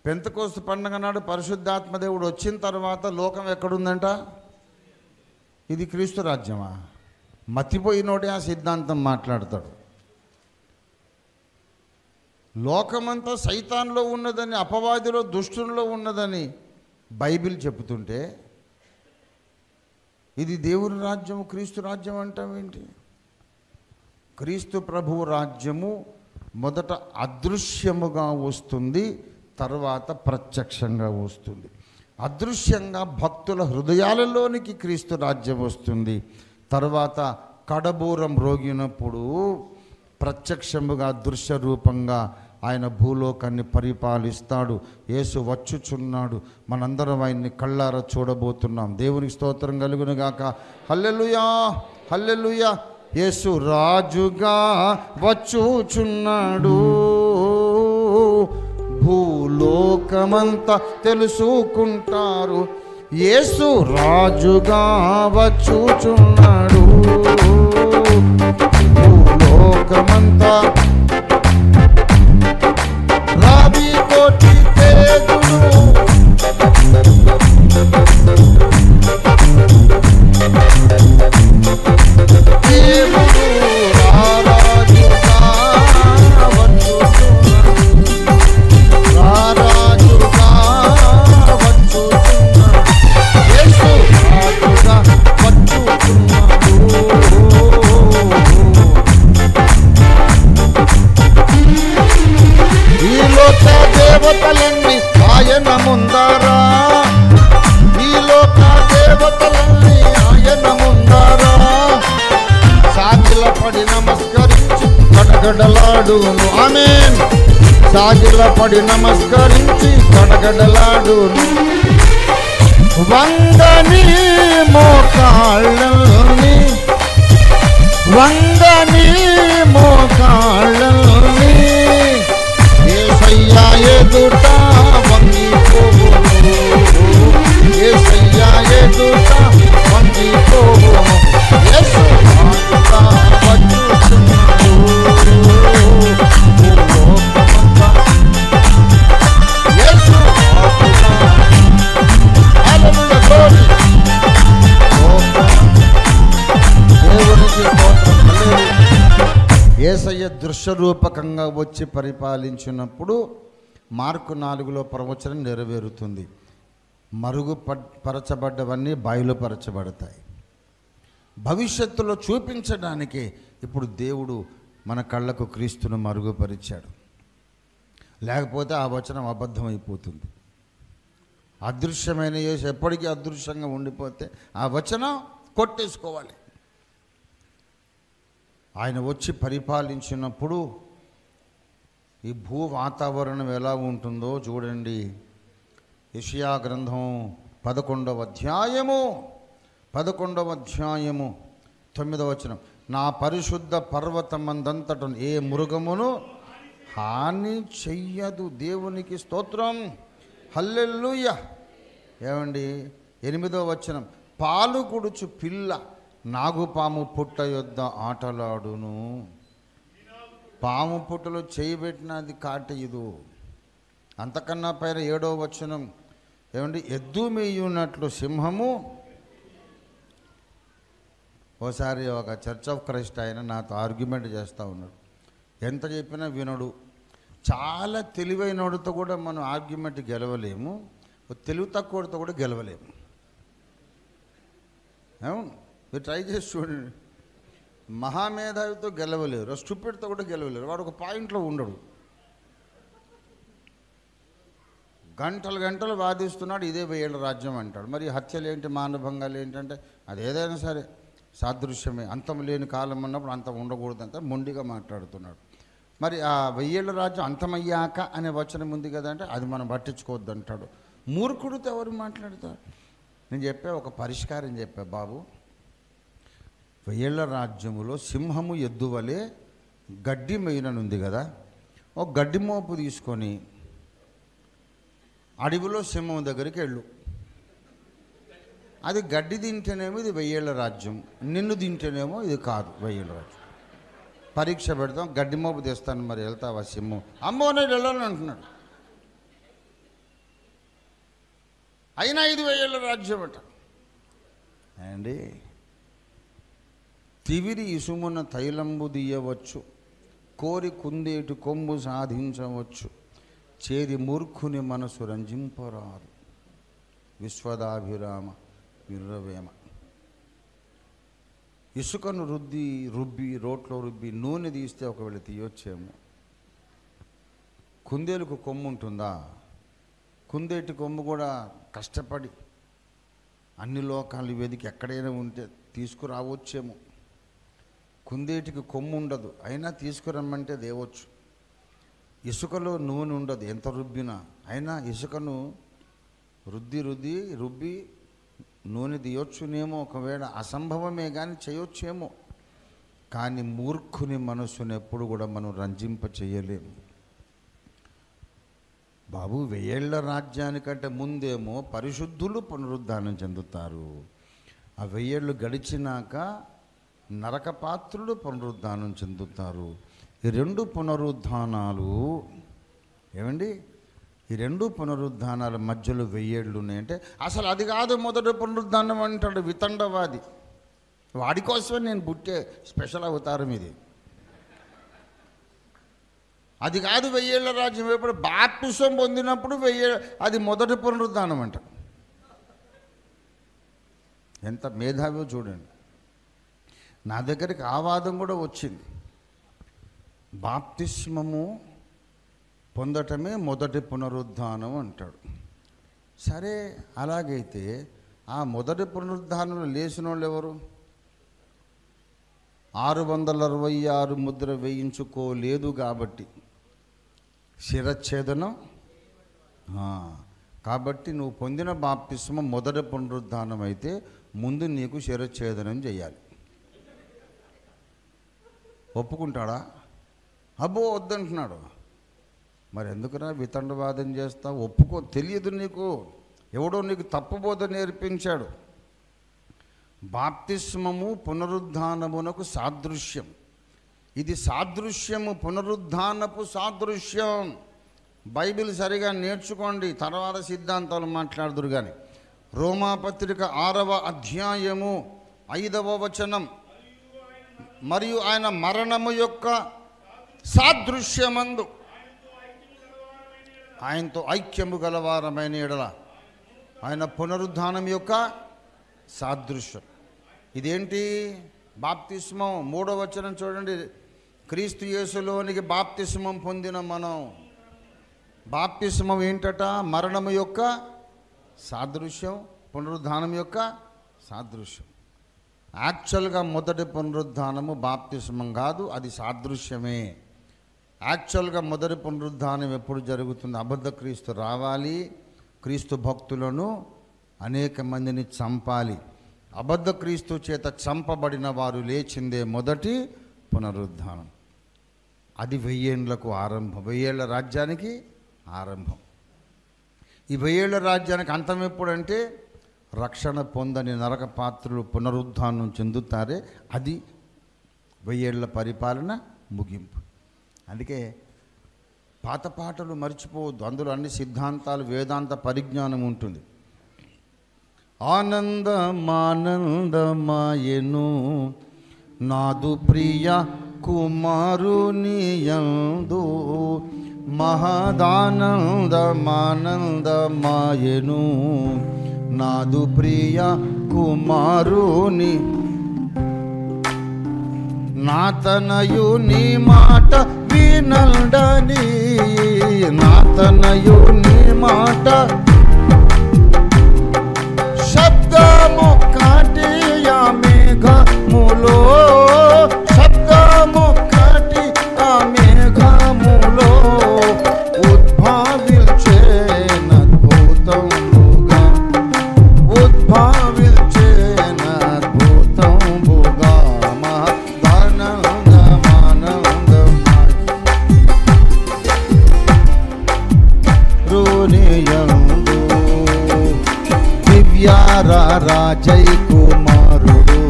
పెంతెకోస్తు పండగ నాడు పరిశుద్ధాత్మదేవుడు వచ్చిన తర్వాత లోకం ఎక్కడుందంట? ఇది క్రీస్తు రాజ్యమా? మతిపోయినోడే ఆ సిద్ధాంతం మాట్లాడతాడు. లోకమంతా సైతాన్లో ఉన్నదని, అపవాదిలో దుష్టుల్లో ఉన్నదని బైబిల్ చెబుతుంటే ఇది దేవుని రాజ్యము క్రీస్తు రాజ్యం అంటావేంటి? క్రీస్తు ప్రభువు రాజ్యము మొదట అదృశ్యముగా వస్తుంది, తర్వాత ప్రత్యక్షంగా వస్తుంది. అదృశ్యంగా భక్తుల హృదయాలలోనికి క్రీస్తు రాజ్యం వస్తుంది. తర్వాత కడబూరం రోగినప్పుడు ప్రత్యక్షముగా దృశ్య రూపంగా ఆయన భూలోకాన్ని పరిపాలిస్తాడు. యేసు వచ్చుచున్నాడు, మనందరం ఆయన్ని కళ్ళారా చూడబోతున్నాం. దేవునికి స్తోత్రం కలుగును గాక. హల్లెలూయా హల్లెలూయా. యేసు రాజుగా వచ్చుచున్నాడు, భూలోకమంతా తెలుసుకుంటారు. యేసు రాజుగా వచ్చుచున్నాడు, భూలోకమంతా. రావి కోటి తేజుడు దేవుడు రారాజుగా వచ్చుచున్నాడు, రారాజుగా వచ్చుచున్నాడు, యేసు రాజుగా వచ్చుచున్నాడు. ఈ లోక దేవతలన్నీ ఆయన ముందరా, ఈ లోక దేవతలన్నీ ఆయన ముందరా సాగిలపడి నమస్కరించి గడగడలాడును. ఆమేన్. సాగిలపడి నమస్కరించి గడగడలాడును. వంగని మోకాళ్ళని, వంగని మోకాళ్ళని యేసయ్యా ఎదుట వంగిపోవును, యేసయ్యా ఎదుట వంగిపోవును. యేసు రాజుగా వచ్చుచున్నాడు, భూలోకమంతా. యేసు రాజుగా. హల్లెలూయా గ్లోరీ. దేవునికి స్తోత్రం. హల్లెలూయా. యేసయ్య దృశ్యరూపకంగా వచ్చి పరిపాలించినప్పుడు మార్కు 4లో ప్రవచనం నెరవేరుతుంది. మరుగుపరచబడ్డవన్నీ బయలుపరచబడతాయి. భవిష్యత్తులో చూపించడానికే ఇప్పుడు దేవుడు మన కళ్ళకు క్రీస్తును మరుగుపరిచాడు. లేకపోతే ఆ వచనం అబద్ధమైపోతుంది. అదృశ్యమైన యేసు ఎప్పటికీ అదృశ్యంగా ఉండిపోతే ఆ వచనం కొట్టేసుకోవాలి. ఆయన వచ్చి పరిపాలించినప్పుడు ఈ భూ వాతావరణం ఎలా ఉంటుందో చూడండి. యెషయా గ్రంథం 11వ అధ్యాయము 9వ వచనం. నా పరిశుద్ధ పర్వతమందంతటను ఏ మృగమును హాని చెయ్యదు. దేవునికి స్తోత్రం, హల్లెలూయా. ఏమండి 8వ వచనం. పాలు కుడుచు పిల్ల నాగుపాము పుట్ట యొద్ద ఆటలాడును. పాము పుట్టలో చేయబెట్టినది కాటేయదు. అంతకన్నా పైన 7వ వచనం. ఏమండి ఎద్దు మేయున్నట్లు సింహము. ఓసారి ఒక చర్చ్ ఆఫ్ క్రైస్ట్ ఆయన నాతో ఆర్గ్యుమెంట్ చేస్తూ ఉన్నాడు. ఎంత చెప్పినా వినడు. చాలా తెలివైనడితో కూడా మనం ఆర్గ్యుమెంట్ గెలవలేము, తెలివి తక్కువడితో కూడా గెలవలేము. అవును, మీరు ట్రై చేసి చూడండి. మహామేధావితో గెలవలేరు, స్టూపిడ్తో కూడా గెలవలేరు. వాడు ఒక పాయింట్లో ఉండడు. గంటలు గంటలు వాదిస్తున్నాడు, ఇదే 1000 ఏళ్ళ రాజ్యం అంటాడు. మరి హత్యలు ఏంటి, మానభంగాలు ఏంటంటే అది ఏదైనా సరే సాదృశ్యమే. అంతం లేని కాలం అన్నప్పుడు అంతం ఉండకూడదంటే మొండిగా మాట్లాడుతున్నాడు. మరి ఆ 1000 ఏళ్ళ రాజ్యం అంతమయ్యాక అనే వచనం ఉంది కదా అంటే అది మనం పట్టించుకోవద్దు అంటాడు. మూర్ఖుడితో ఎవరు మాట్లాడతారు? నేను చెప్పా, ఒక పరిష్కారం చెప్పా. బాబు, 1000 ఏళ్ళ రాజ్యములో సింహము ఎద్దు వలె గడ్డి మేయుననుంది కదా, ఒక గడ్డి మోపు తీసుకొని అడవిలో సింహం దగ్గరికి వెళ్ళు. అది గడ్డి తింటేనేమో ఇది 1000 ఏళ్ళ రాజ్యం, నిన్ను తింటేనేమో ఇది కాదు 1000 ఏళ్ళ రాజ్యం. పరీక్ష పెడతాం, గడ్డి మోపు తెస్తాను, మరి వెళ్తావా సింహం? అమ్మో నేను వెళ్ళాలని అంటున్నాడు. అయినా ఇది 1000 ఏళ్ళ రాజ్యం అట అండి. తివిరి ఇసుమున తైలంబు తీయవచ్చు, కోరి కుందేటి కొమ్ము సాధించవచ్చు, చేరి మూర్ఖుని మనసు రంజింపరాదు. విశ్వదాభిరామ విర్రవేమ. ఇసుకను రుబ్బి రోట్లో రుబ్బి నూనె తీస్తే ఒకవేళ తీయొచ్చేమో. కుందేలుకు కొమ్ము ఉంటుందా? కుందేటి కొమ్ము కూడా కష్టపడి అన్ని లోకాలు వెదికి ఎక్కడైనా ఉంటే తీసుకురావచ్చేమో. కుందేటికి కొమ్ము ఉండదు, అయినా తీసుకురమ్మంటే దేవచ్చు. ఇసుకలో నూనె ఉండదు, ఎంత రుబ్బినా. అయినా ఇసుకను రుబ్బి నూనె తీయొచ్చునేమో. ఒకవేళ అసంభవమే కానీ చేయొచ్చేమో. కానీ మూర్ఖుని మనస్సును ఎప్పుడు కూడా మనం రంజింప చేయలేము. బాబు, 1000 ఏళ్ళ రాజ్యానికంటే ముందేమో పరిశుద్ధులు పునరుద్ధానం చెందుతారు. ఆ 1000 ఏళ్ళు గడిచినాక నరకపాత్రులు పునరుద్ధానం చెందుతారు. ఈ 2 పునరుద్ధానాలు ఏమండి, ఈ 2 పునరుద్ధానాల మధ్యలో 1000 ఏళ్ళు ఉన్నాయంటే అసలు అది కాదు మొదటి పునరుద్ధానం అంటాడు వితండవాది. వాడి కోసమే నేను పుట్టే స్పెషల్ అవతారం ఇది. అది కాదు 1000 ఏళ్ళ రాజ్యం. ఎప్పుడు బాప్టిసం పొందినప్పుడు 1000 అది మొదటి పునరుద్ధానం అంట. ఎంత మేధావో చూడండి. నా దగ్గరికి ఆ వాదం కూడా వచ్చింది. బాప్తిస్మము పొందటమే మొదటి పునరుద్ధానం అంటాడు. సరే, అలాగైతే ఆ మొదటి పునరుద్ధానంలో లేచిన వాళ్ళు ఎవరు? 666 ముద్ర వేయించుకోలేదు కాబట్టి శిరచ్ఛేదనం. కాబట్టి నువ్వు పొందిన బాప్తిస్మ మొదటి పునరుద్ధానం అయితే ముందు నీకు శిరచ్ఛేదనం చేయాలి. ఒప్పుకుంటాడా? అబ్బో వద్దంటున్నాడు. మరి ఎందుకురా వితండవాదం చేస్తావు? ఒప్పుకో. తెలియదు నీకు, ఎవడో నీకు తప్పుబోధ నేర్పించాడు. బాప్తిస్మము పునరుద్ధానమునకు సాదృశ్యం. ఇది సాదృశ్యము, పునరుద్ధానపు సాదృశ్యం. బైబిల్ సరిగా నేర్చుకోండి, తర్వాత సిద్ధాంతాలు మాట్లాడుదురు. కానీ రోమాపత్రిక 6వ అధ్యాయము 5వ వచనం. మరియు ఆయన మరణము యొక్క సాదృశ్యమందు ఆయనతో ఐక్యము గలవారమైన ఎడల ఆయన పునరుద్ధానం యొక్క సాదృశ్యం. ఇదేంటి? బాప్తిస్మం. 3వ వచనం చూడండి. క్రీస్తు యేసులోనికి బాప్తిస్మం పొందిన మనం. బాప్తిస్మం ఏంటట? మరణము యొక్క సాదృశ్యం, పునరుద్ధానం యొక్క సాదృశ్యం. యాక్చువల్గా మొదటి పునరుద్ధానము బాప్తిస్మం కాదు, అది సాదృశ్యమే. యాక్చువల్గా మొదటి పునరుద్ధానం ఎప్పుడు జరుగుతుంది? అబద్ధ క్రీస్తు రావాలి, క్రీస్తు భక్తులను అనేక మందిని చంపాలి. అబద్ధ క్రీస్తు చేత చంపబడిన వారు లేచిందే మొదటి పునరుద్ధానం. అది 1000 ఏండ్లకు ఆరంభం, 1000 ఏళ్ల రాజ్యానికి ఆరంభం. ఈ 1000 ఏళ్ల రాజ్యానికి అంతం ఎప్పుడంటే రక్షణ పొందని నరక పాత్రులు పునరుద్ధానం చెందుతారే, అది 1000 ఏళ్ల పరిపాలన ముగింపు. అందుకే పాత పాటలు మర్చిపోవద్దు, అందులో అన్ని సిద్ధాంతాలు, వేదాంత పరిజ్ఞానం ఉంటుంది. ఆనందమానందమాయెను నాదు ప్రియ కుమారునియందు, మహదానందమానందమాయెను నాదు ప్రియ కుమారుని, నాతనయు నీ మాట వినండని, నాతనయు నీ మాట శబ్దము కాటి ఆ మేఘములో, శబ్దము కాటి ఆ మేఘములో ఉద్భవించేనద్భుతముగా, ఉద్భవించేనద్భుతముగా మహదానందమానందమాయందు రాజై కుమారుడు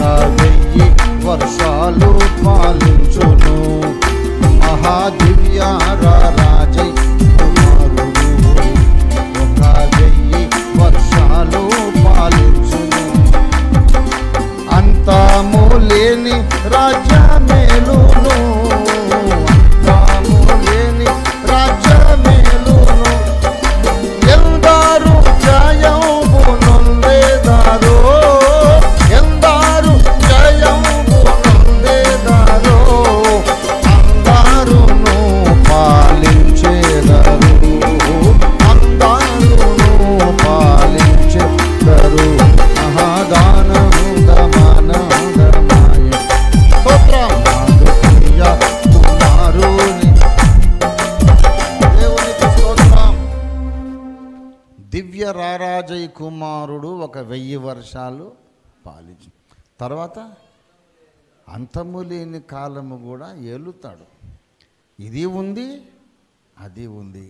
1000 వర్షాలు పాలించును, మహాదివ్య రాజై కుమారుడు 1000 వర్షాలు పాలించును, అంతము లేని రాజ్యమేలును, అంతము లేని రాజ్యమేలును, ఎందారు జయము నొందేదారో, ఎందారు జయము నొందేదారో, అందరును పాలించేదరు, అందరును పాలించేదరు, మహదానందమానందమాయ స్తోత్రం కుమారుని దేవునికి స్తోత్రం. దివ్య రారాజై కుమారుడు 1000 వర్షాలు పాలించు, తర్వాత అంతము లేని కాలము కూడా ఏలుతాడు. ఇది ఉంది, అది ఉంది.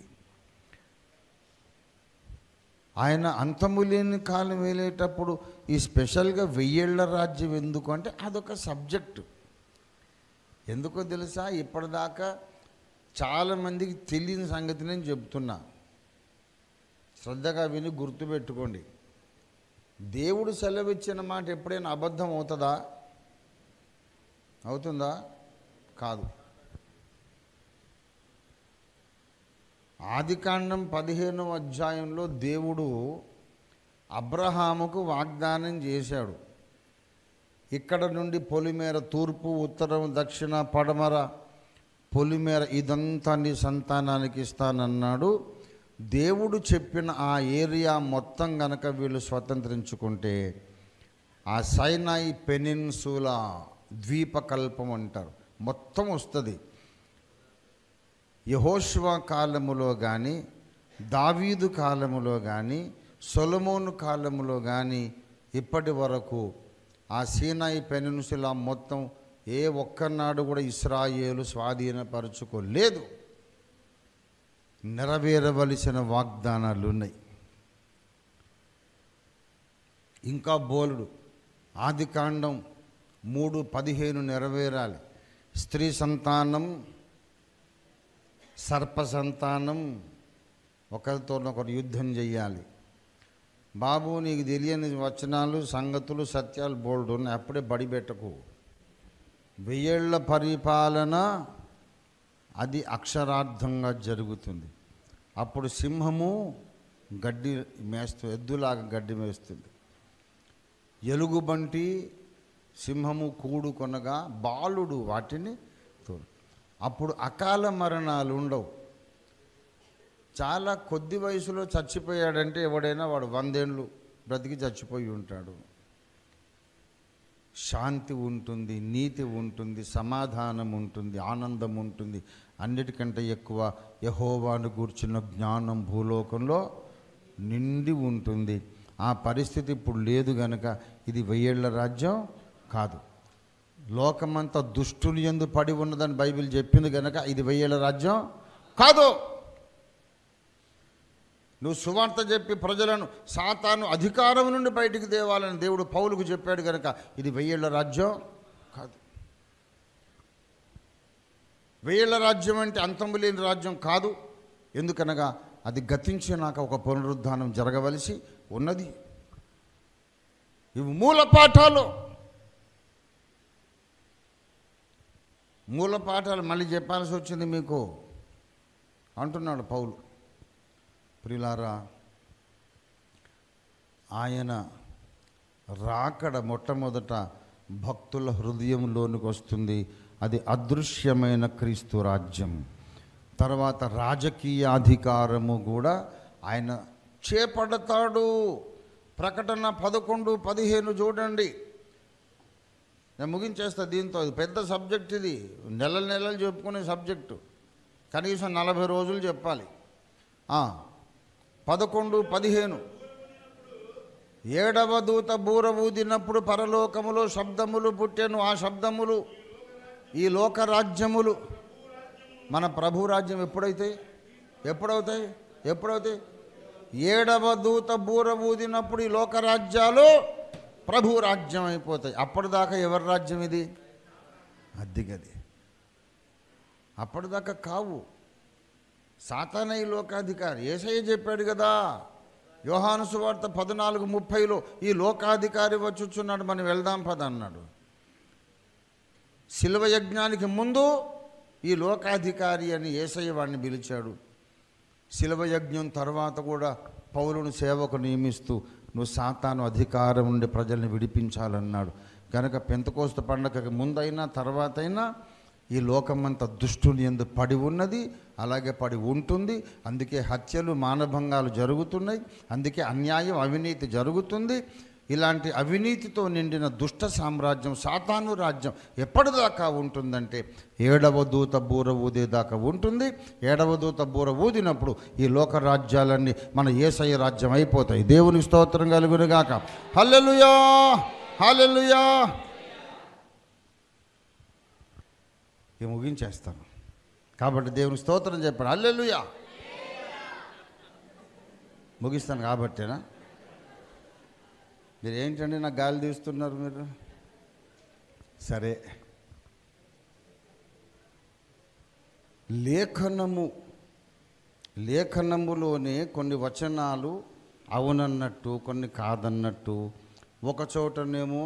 ఆయన అంతము లేని కాలం వెళ్ళేటప్పుడు ఈ స్పెషల్గా 1000 ఏళ్ల రాజ్యం ఎందుకు అంటే అదొక సబ్జెక్టు. ఎందుకో తెలుసా, ఇప్పటిదాకా చాలామందికి తెలియని సంగతి నేను చెప్తున్నా, శ్రద్ధగా విని గుర్తుపెట్టుకోండి. దేవుడు సెలవిచ్చిన మాట ఎప్పుడైనా అబద్ధం అవుతుందా? అవుతుందా? కాదు. ఆదికాండం 15వ అధ్యాయంలో దేవుడు అబ్రహాముకు వాగ్దానం చేశాడు, ఇక్కడ నుండి పొలిమేర, తూర్పు, ఉత్తరం, దక్షిణ, పడమర పొలిమేర ఇదంతా నీ సంతానానికి ఇస్తానన్నాడు. దేవుడు చెప్పిన ఆ ఏరియా మొత్తం గనక వీళ్ళు స్వతంత్రించుకుంటే ఆ సైనాయి పెనిన్సులా ద్వీపకల్పం అంటారు, మొత్తం వస్తుంది. యెహోషువ కాలములో కానీ, దావీదు కాలములో కానీ, సొలొమోను కాలములో కానీ ఇప్పటి వరకు ఆ సీనాయి పెనిన్సులా మొత్తం ఏ ఒక్కనాడు కూడా ఇశ్రాయేలు స్వాధీనపరుచుకోలేదు. నెరవేరవలసిన వాగ్దానాలు ఉన్నాయి, ఇంకా బోలుడు. ఆదికాండం 3:15 నెరవేరాలి. స్త్రీ సంతానం, సర్ప సంతానం ఒకరితో ఒకరు యుద్ధం చెయ్యాలి. బాబు నీకు తెలియని వచనాలు, సంగతులు, సత్యాలు బోల్డ్ ఉన్నాయి, అప్పుడే బడి పెట్టకు. 1000 ఏళ్ల పరిపాలన అది అక్షరార్థంగా జరుగుతుంది. అప్పుడు సింహము గడ్డి మేస్తుంది, ఎద్దులాగా గడ్డి మేస్తుంది. ఎలుగుబంటి సింహము కూడుకొనగా బాలుడు వాటిని తోడు. అప్పుడు అకాల మరణాలు ఉండవు. చాలా కొద్ది వయసులో చచ్చిపోయాడంటే ఎవడైనా వాడు 100 ఏళ్ళు బ్రతికి చచ్చిపోయి ఉంటాడు. శాంతి ఉంటుంది, నీతి ఉంటుంది, సమాధానం ఉంటుంది, ఆనందం ఉంటుంది. అన్నిటికంటే ఎక్కువ యెహోవాను గూర్చిన జ్ఞానం భూలోకంలో నిండి ఉంటుంది. ఆ పరిస్థితి ఇప్పుడు లేదు గనక ఇది 1000 ఏళ్ల రాజ్యం కాదు. లోకమంతా దుష్టుని యందు పడి ఉన్నదని బైబిల్ చెప్పింది కనుక ఇది 1000 ఏళ్ల రాజ్యం కాదు. నువ్వు సువార్త చెప్పి ప్రజలను సాతాను అధికారం నుండి బయటికి తేవాలని దేవుడు పౌలుకు చెప్పాడు కనుక ఇది 1000 ఏళ్ల రాజ్యం కాదు. 1000 ఏళ్ల రాజ్యం అంటే అంతము లేని రాజ్యం కాదు. ఎందుకనగా అది గతించినాక ఒక పునరుద్ధానం జరగవలసి ఉన్నది. ఇవి మూల పాఠాలు. మళ్ళీ చెప్పాల్సి వచ్చింది మీకు అంటున్నాడు పౌలు. ప్రియులారా, ఆయన రాకడ మొట్టమొదట భక్తుల హృదయంలోనికి వస్తుంది. అది అదృశ్యమైన క్రీస్తు రాజ్యం. తర్వాత రాజకీయ అధికారము కూడా ఆయన చేపడతాడు. ప్రకటన 11:15 చూడండి. నేను ముగించేస్తా దీంతో. ఇది పెద్ద సబ్జెక్ట్. ఇది నెలలు చెప్పుకునే సబ్జెక్టు. కనీసం 40 రోజులు చెప్పాలి. 11:15 7వ దూత బూర ఊదినప్పుడు పరలోకములో శబ్దములు పుట్టెను. ఆ శబ్దములు ఈ లోకరాజ్యములు మన ప్రభు రాజ్యం ఎప్పుడవుతాయి? 7వ దూత బూర ఊదినప్పుడు ఈ లోకరాజ్యాలు ప్రభు రాజ్యం అయిపోతాయి. అప్పటిదాకా ఎవరి రాజ్యం ఇది? అద్దిగది. అప్పటిదాకా కావు. సాతానే ఈ లోకాధికారి. యేసయ్య చెప్పాడు కదా యోహాను సువార్త 14:30లో, ఈ లోకాధికారి వచ్చుచున్నాడు, మనం వెళ్దాం పద అన్నాడు. శిలువ యజ్ఞానికి ముందు ఈ లోకాధికారి అని యేసయ్య వాడిని పిలిచాడు. శిలువ యజ్ఞం తర్వాత కూడా పౌలును సేవకు నియమిస్తూ నువ్వు సాతాను అధికారం నుండి ప్రజల్ని విడిపించాలన్నాడు. కనుక పెంతెకోస్తు పండగకి ముందైనా తర్వాతైనా ఈ లోకమంతా దుష్టుని యందు పడి ఉన్నది, అలాగే పడి ఉంటుంది. అందుకే హత్యలు, మానభంగాలు జరుగుతున్నాయి. అందుకే అన్యాయం, అవినీతి జరుగుతుంది. ఇలాంటి అవినీతితో నిండిన దుష్ట సామ్రాజ్యం, సాతాను రాజ్యం ఎప్పటిదాకా ఉంటుందంటే 7వ దూత బూర ఊదేదాకా ఉంటుంది. 7వ దూత బూర ఊదినప్పుడు ఈ లోక రాజ్యాలన్నీ మన యేసయ్య రాజ్యం అయిపోతాయి. దేవునికి స్తోత్రం కలుగునుగాక. హల్లెలూయా, హల్లెలూయా. ఇక ముగించేస్తాను కాబట్టి దేవునికి స్తోత్రం చెప్పాను. హల్లెలూయా. ముగిస్తాను కాబట్టేనా? మీరు ఏంటండి నాకు గాలి తీస్తున్నారు మీరు? సరే, లేఖనములోనే కొన్ని వచనాలు అవునన్నట్టు, కొన్ని కాదన్నట్టు, ఒక చోటనేమో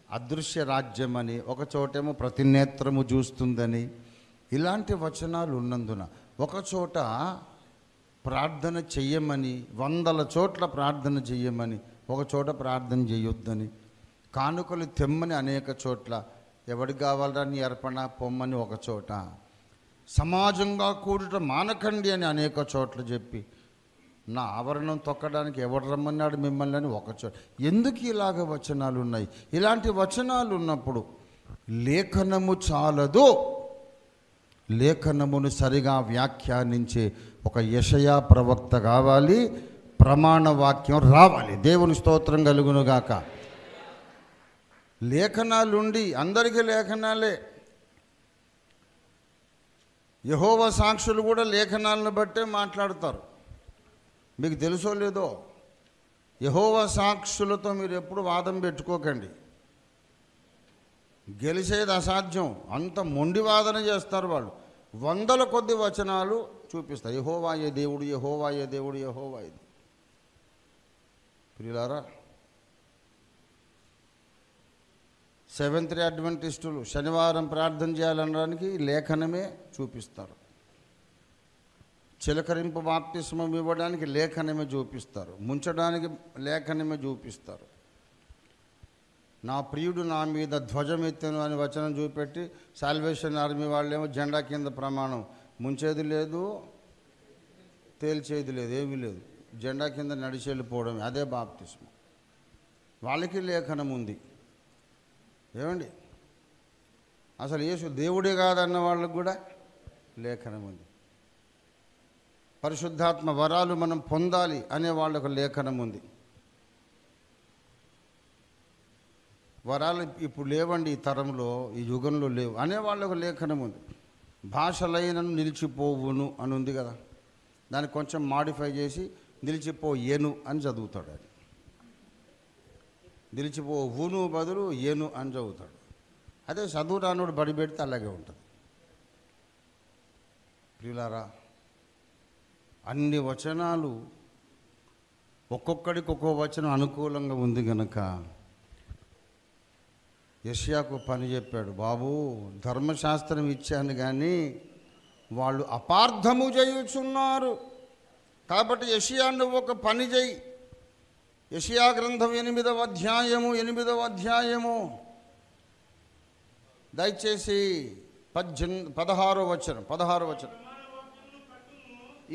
అదృశ్య రాజ్యం అని, ఒక చోటేమో ప్రతి నేత్రము చూస్తుందని, ఇలాంటి వచనాలు ఉన్నందున ఒక చోట ప్రార్థన చెయ్యమని, 100 చోట్ల ప్రార్థన చెయ్యమని, ఒక చోట ప్రార్థన చేయొద్దని, కానుకలు తెమ్మని అనేక చోట్ల, ఎవరికి కావాలని అర్పణ పొమ్మని ఒక చోట, సమాజంగా కూడుట మానకండి అని అనేక చోట్ల చెప్పి, నా ఆవరణం తొక్కడానికి ఎవడు రమ్మన్నాడు మిమ్మల్ని అని ఒక చోట. ఎందుకు ఇలాగ వచనాలు ఉన్నాయి? ఇలాంటి వచనాలు ఉన్నప్పుడు లేఖనము చాలదు. లేఖనమును సరిగా వ్యాఖ్యానించే ఒక యెషయా ప్రవక్త కావాలి, ప్రమాణ వాక్యం రావాలి. దేవుని స్తోత్రం కలుగునుగాక. లేఖనాలుండి అందరికీ లేఖనాలే. యెహోవా సాక్షులు కూడా లేఖనాలను బట్టే మాట్లాడతారు. మీకు తెలుసో లేదో, యెహోవా సాక్షులతో మీరు ఎప్పుడు వాదం పెట్టుకోకండి. గెలిచేది అసాధ్యం. అంత మొండి వాదన చేస్తారు వాళ్ళు. 100 కొద్ది వచనాలు చూపిస్తారు. యెహోవాయే దేవుడు, యెహోవాయే దేవుడు, యెహోవాయే. ప్రియులారా, సెవెంత్ డే అడ్వెంటిస్టులు శనివారం ప్రార్థన చేయాలనడానికి లేఖనమే చూపిస్తారు. చిలకరింపు బాప్తిస్మం ఇవ్వడానికి లేఖనమే చూపిస్తారు. ముంచడానికి లేఖనమే చూపిస్తారు. నా ప్రియుడు నా మీద ధ్వజం ఎత్తెను అని వచనం చూపెట్టి, సాల్వేషన్ ఆర్మీ వాళ్ళేమో జెండా కింద ప్రమాణం. ముంచేది లేదు, తేల్చేది లేదు, ఏమీ లేదు. జెండా కింద నడిచి వెళ్ళిపోవడమే, అదే బాప్తిస్మం. వాళ్ళకి లేఖనం ఉంది. ఏమండి, అసలు యేసు దేవుడే కాదన్న వాళ్ళకు కూడా లేఖనం ఉంది. పరిశుద్ధాత్మ వరాలు మనం పొందాలి అనే వాళ్ళకు లేఖనం ఉంది. వరాలు ఇప్పుడు లేవండి, ఈ తరంలో, ఈ యుగంలో లేవు అనే వాళ్ళకు లేఖనం ఉంది. భాషలైనను నిలిచిపోవును అని ఉంది కదా, దాన్ని కొంచెం మాడిఫై చేసి నిలిచిపోయేను అని చదువుతాడు. అది నిలిచిపోవును బదులు ఏను అని చదువుతాడు. అదే చదువు రానుడు బడి పెడితే అలాగే ఉంటుంది. ప్రియులారా, అన్ని వచనాలు ఒక్కొక్కడికి ఒక్కో వచనం అనుకూలంగా ఉంది గనక యెషయాకు పని చెప్పాడు, బాబు ధర్మశాస్త్రం ఇచ్చాను కానీ వాళ్ళు అపార్థము చేయుచున్నారు, కాబట్టి యెషయా నువ్వు ఒక పని చేయి. యెషయా గ్రంథం 8వ అధ్యాయము దయచేసి 16వ వచనం.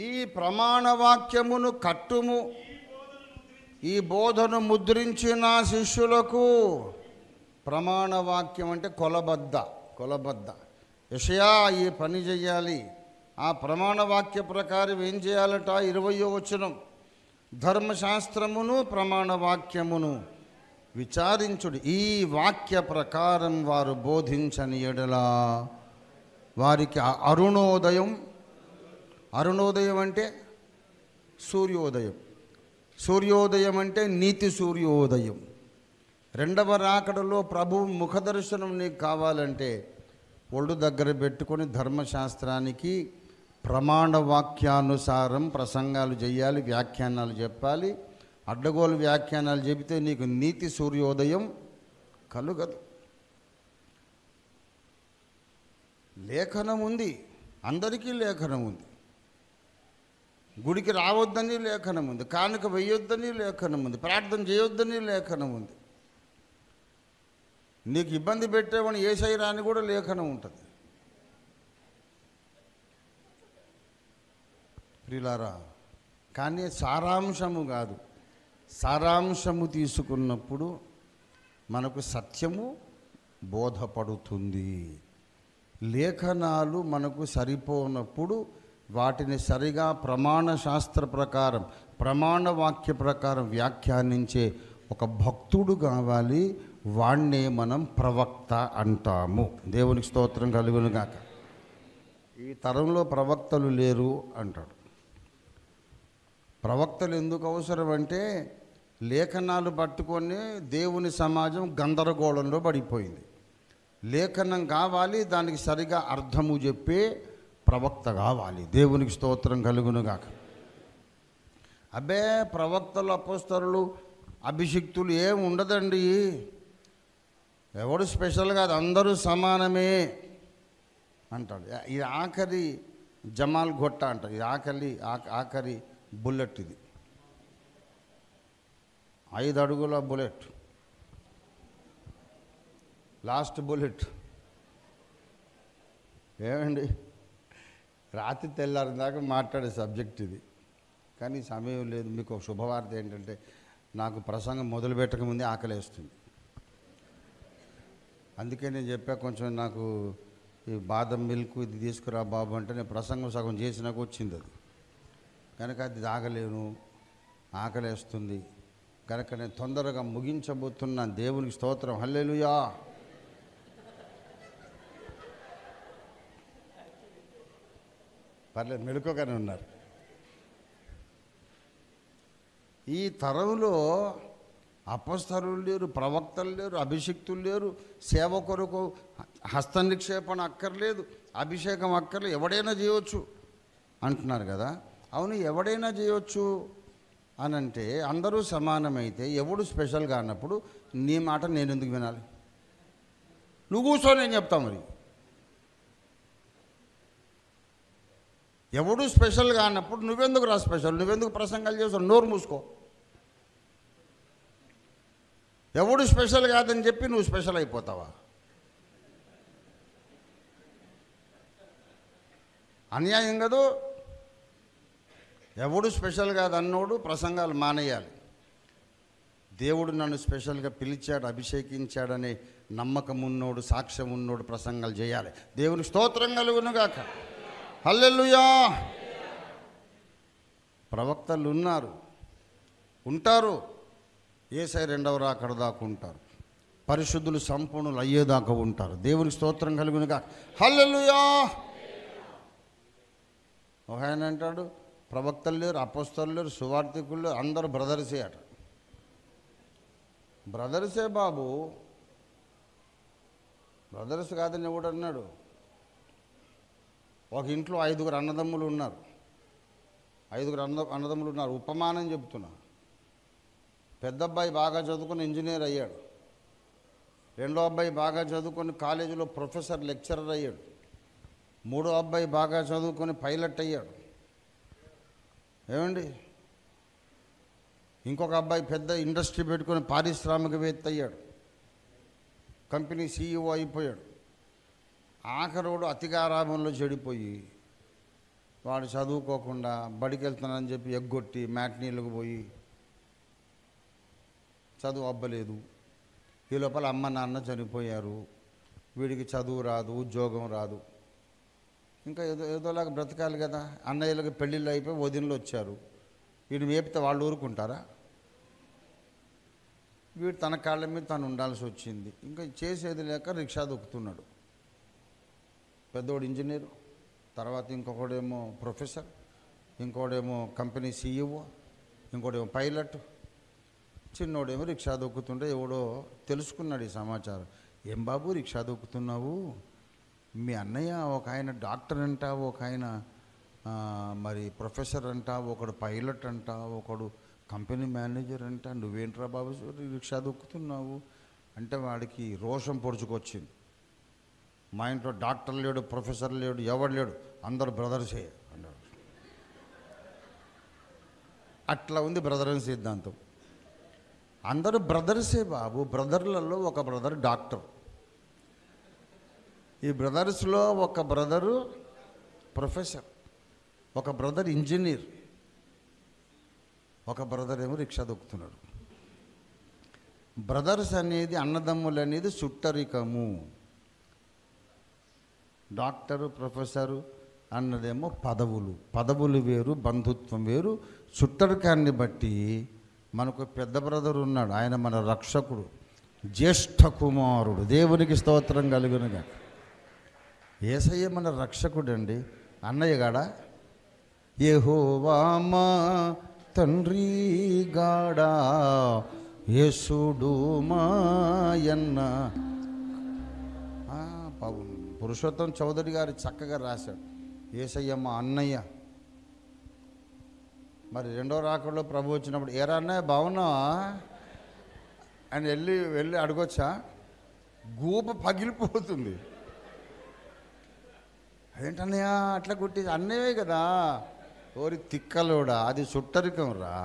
ఈ ప్రమాణ వాక్యమును కట్టుము, ఈ బోధను ముద్రించిన శిష్యులకు. ప్రమాణ వాక్యం అంటే కొలబద్ద. యెషయా ఈ పని చెయ్యాలి. ఆ ప్రమాణ వాక్య ప్రకారం ఏం చేయాలట? 20వ వచనం, ధర్మశాస్త్రమును ప్రమాణ వాక్యమును విచారించుడు, ఈ వాక్య ప్రకారం వారు బోధించని ఎడల వారికి అరుణోదయం అంటే సూర్యోదయం అంటే నీతి సూర్యోదయం. రెండవ రాకడలో ప్రభు ముఖదర్శనం నీకు కావాలంటే ఒళ్ళు దగ్గర పెట్టుకొని ధర్మశాస్త్రానికి ప్రమాణ వాక్యానుసారం ప్రసంగాలు చేయాలి, వ్యాఖ్యానాలు చెప్పాలి. అడ్డగోలు వ్యాఖ్యానాలు చెబితే నీకు నీతి సూర్యోదయం కలుగదు. లేఖనం ఉంది, అందరికీ లేఖనం ఉంది. గుడికి రావద్దని లేఖనం ఉంది, కానుక వేయొద్దని లేఖనం ఉంది, ప్రార్థన చేయొద్దని లేఖనం ఉంది. నీకు ఇబ్బంది పెట్టేవాడిని యేసయ్య అని కూడా లేఖనం ఉంటుంది. ప్రియులారా, కానీ సారాంశము కాదు. సారాంశము తీసుకున్నప్పుడు మనకు సత్యము బోధపడుతుంది. లేఖనాలు మనకు సరిపోనప్పుడు వాటిని సరిగా ప్రమాణ శాస్త్ర ప్రకారం, ప్రమాణ వాక్య ప్రకారం వ్యాఖ్యానించే ఒక భక్తుడు కావాలి. వాణ్ణే మనం ప్రవక్త అంటాము. దేవునికి స్తోత్రం కలుగును గాక. ఈ తరంలో ప్రవక్తలు లేరు అంటాడు. ప్రవక్తలు ఎందుకు అవసరం అంటే లేఖనాలు పట్టుకొని దేవుని సమాజం గందరగోళంలో పడిపోయింది. లేఖనం కావాలి, దానికి సరిగా అర్థము చెప్పే ప్రవక్త కావాలి. దేవునికి స్తోత్రం కలుగును గాక. అబ్బే ప్రవక్తలు, అపోస్తలులు, అభిషిక్తులు ఏం ఉండదండి, ఎవడు స్పెషల్ కాదు, అందరూ సమానమే అంటాడు. ఇది ఆఖరి జమాల్ గొట్ట అంటారు. ఇది ఆఖరి బుల్లెట్. ఇది 5 అడుగుల బుల్లెట్, లాస్ట్ బుల్లెట్. ఏమండి, రాత్రి తెల్లారి దాకా మాట్లాడే సబ్జెక్ట్ ఇది, కానీ సమయం లేదు. మీకు ఒక శుభవార్త ఏంటంటే, నాకు ప్రసంగం మొదలు పెట్టకముందే ఆకలేస్తుంది. అందుకే నేను చెప్పా, కొంచెం నాకు ఈ బాదం మిల్క్ ఇది తీసుకురా బాబు అంటే నేను ప్రసంగం సగం చేసినాక వచ్చింది అది. కనుక అది తాగలేను, ఆకలేస్తుంది కనుక నేను తొందరగా ముగించబోతున్నాను. దేవునికి స్తోత్రం, హల్లెలూయా. పర్లేదు, మెలుకోగానే ఉన్నారు. ఈ తరంలో అపొస్తలులు లేరు, ప్రవక్తలు లేరు, అభిషిక్తులు లేరు. సేవ కొరకు హస్త నిక్షేపణ అక్కర్లేదు, అభిషేకం అక్కర్లేదు, ఎవడైనా చేయవచ్చు అంటున్నారు కదా. అవును, ఎవడైనా చేయవచ్చు అని అంటే అందరూ సమానమైతే ఎవడు స్పెషల్గా అన్నప్పుడు నీ మాట నేను ఎందుకు వినాలి? నువ్వు కూర్చో, నేను చెప్తా. మరి ఎవడు స్పెషల్గా అన్నప్పుడు నువ్వెందుకు రా స్పెషల్, నువ్వెందుకు ప్రసంగాలు చేస్తావు? నోరు మూసుకో. ఎవడు స్పెషల్ కాదని చెప్పి నువ్వు స్పెషల్ అయిపోతావా? అన్యాయం కదూ. ఎవడు స్పెషల్ కాదన్నోడు ప్రసంగాలు మానేయాలి. దేవుడు నన్ను స్పెషల్గా పిలిచాడు, అభిషేకించాడనే నమ్మకం ఉన్నోడు, సాక్ష్యం ఉన్నోడు ప్రసంగాలు చేయాలి. దేవునికి స్తోత్రం కలుగునుగాక. హల్లెలూయా. ప్రవక్తలు ఉన్నారు, ఉంటారు, యేసయ్య రెండవ రాకడ దాకా ఉంటారు. పరిశుద్ధులు సంపూర్ణులు అయ్యేదాకా ఉంటారు. దేవునికి స్తోత్రం కలుగునుగాక. హల్లెలూయా. ఒక ఆయన అంటాడు, ప్రవక్తలు లేరు, అపోస్తలు లేరు, సువార్థికులు లేరు, అందరూ బ్రదర్సే అట. బ్రదర్సే బాబు, బ్రదర్స్ కాదని ఎవడు అన్నాడు? ఒక ఇంట్లో 5 అన్నదమ్ములు ఉన్నారు. 5 అన్నదమ్ములు ఉన్నారు. ఉపమానం చెప్తున్నా. పెద్ద అబ్బాయి బాగా చదువుకొని ఇంజనీర్ అయ్యాడు. రెండో అబ్బాయి బాగా చదువుకొని కాలేజీలో ప్రొఫెసర్, లెక్చరర్ అయ్యాడు. మూడో అబ్బాయి బాగా చదువుకొని పైలట్ అయ్యాడు. ఏమండి? ఇంకొక అబ్బాయి పెద్ద ఇండస్ట్రీ పెట్టుకొని పారిశ్రామికవేత్త అయ్యాడు. కంపెనీ CEO అయిపోయాడు. ఆఖరోడు అతిగారాభంలో చెడిపోయి వాడు చదువుకోకుండా బడికి వెళ్తున్నానని చెప్పి ఎగ్గొట్టి మ్యాట్నీళ్ళకు పోయి చదువు అవ్వలేదు. ఈ లోపల అమ్మ నాన్న చనిపోయారు. వీడికి చదువు రాదు, ఉద్యోగం రాదు. ఇంకా ఏదోలాగా బ్రతకాలి కదా. అన్నయ్యలకు పెళ్ళిళ్ళు అయిపోయి వదినలు వచ్చారు. వీడు మేపితే వాళ్ళు ఊరుకుంటారా? వీడు తన కాళ్ళ మీద తను ఉండాల్సి వచ్చింది. ఇంకా చేసేది లేక రిక్షా దొక్కుతున్నాడు. పెద్దోడు ఇంజనీరు, తర్వాత ఇంకొకడేమో ప్రొఫెసర్, ఇంకోడేమో కంపెనీ CEO, ఇంకోడేమో పైలట్, చిన్నోడేమో రిక్షా దొక్కుతుంటే ఎవడో తెలుసుకున్నాడు ఈ సమాచారం. ఏం బాబు రిక్షా దొక్కుతున్నావు? మీ అన్నయ్య ఒక ఆయన డాక్టర్ అంట, ఒక ఆయన మరి ప్రొఫెసర్ అంట, ఒకడు పైలట్ అంట, ఒకడు కంపెనీ మేనేజర్ అంట, నువ్వేంట్రా బాబు రిక్షా దొక్కుతున్నావు అంటే వాడికి రోషం పొడుచుకొచ్చింది. మా ఇంట్లో డాక్టర్ లేడు, ప్రొఫెసర్ లేడు, ఎవడు లేడు, అందరు బ్రదర్సే అన్నాడు. అట్లా ఉంది బ్రదర్ అని సిద్ధాంతం. అందరూ బ్రదర్సే బాబు. బ్రదర్లలో ఒక బ్రదర్ డాక్టర్, ఈ బ్రదర్స్లో ఒక బ్రదరు ప్రొఫెసర్, ఒక బ్రదర్ ఇంజనీర్, ఒక బ్రదర్ ఏమో రిక్షా దొక్కుతున్నాడు. బ్రదర్స్ అనేది, అన్నదమ్ములు అనేది సుట్టరికము. డాక్టరు, ప్రొఫెసరు అన్నదేమో పదవులు. పదవులు వేరు, బంధుత్వం వేరు. సుట్టరికాన్ని బట్టి మనకు పెద్ద బ్రదర్ ఉన్నాడు, ఆయన మన రక్షకుడు, జ్యేష్ఠ కుమారుడు. దేవునికి స్తోత్రం కలుగునుగా. యేసయ్య మన రక్షకుడు అండి. అన్నయ్య గాడా? యెహోవా మా తండ్రి గాడా, యేసుడు మాయన్న. పురుషోత్తం చౌదరి గారు చక్కగా రాశాడు, యేసయ్య మా అన్నయ్య. మరి రెండో రాకడలో ప్రభు వచ్చినప్పుడు, ఏరా అన్నయ్య బాగున్నావా అని వెళ్ళి అడగొచ్చా? గూప పగిలిపోతుంది. అదేంటన్నయ్య అట్లా కొట్టి? అన్నయ్యే కదా. ఓరి తిక్కలోడా, అది సుట్టరికం రా.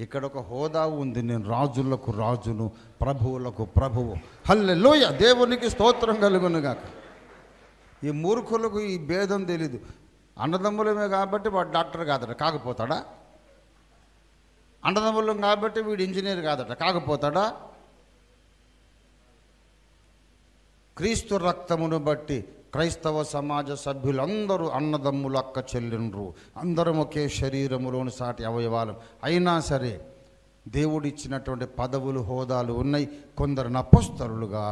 ఇక్కడ ఒక హోదా ఉంది, నేను రాజులకు రాజును, ప్రభువులకు ప్రభువు. హల్లెలూయా. దేవునికి స్తోత్రం కలుగునుగాక. ఈ మూర్ఖులకు ఈ భేదం తెలీదు. అన్నదమ్ములమే కాబట్టి వాడు డాక్టర్ కాదట, కాకపోతాడా? అన్నదమ్ములం కాబట్టి వీడు ఇంజనీర్ కాదట, కాకపోతాడా? క్రీస్తు రక్తమును బట్టి క్రైస్తవ సమాజ సభ్యులందరూ అన్నదమ్ములు, అక్క చెల్లెండ్రు, అందరం ఒకే శరీరములోని సాటి అవయవాలం. అయినా సరే దేవుడిచ్చినటువంటి పదవులు, హోదాలు ఉన్నాయి. కొందరిని అపోస్తలులుగా,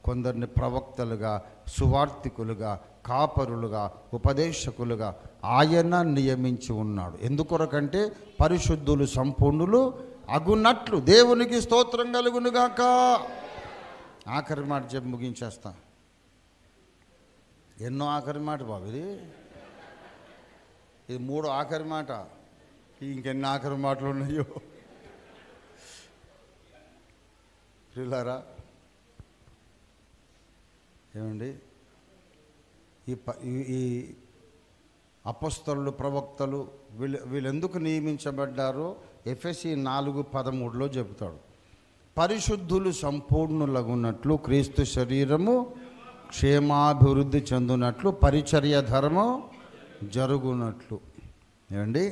కొందరిని ప్రవక్తలుగా, సువార్థికులుగా, కాపరులుగా, ఉపదేశకులుగా ఆయన నియమించి ఉన్నాడు. ఎందుకొరకంటే పరిశుద్ధులు సంపూర్ణులు అగునట్లు. దేవునికి స్తోత్రం కలుగునుగాక. ఆఖరి మాట చెప్పి ముగించేస్తా. ఎన్నో ఆఖరి మాట బాబు ఇది 3 ఆఖరి మాట. ఇంకెన్ని ఆఖరి మాటలు ఉన్నాయో ప్రియులారా. ఏమండి, ఈ అపోస్తలులు, ప్రవక్తలు వీళ్ళెందుకు నియమించబడ్డారో ఎఫెసీ 4:13 చెబుతాడు. పరిశుద్ధులు సంపూర్ణులగున్నట్లు, క్రీస్తు శరీరము క్షేమాభివృద్ధి చెందునట్లు, పరిచర్య ధర్మం జరుగునట్లు. ఏమండి,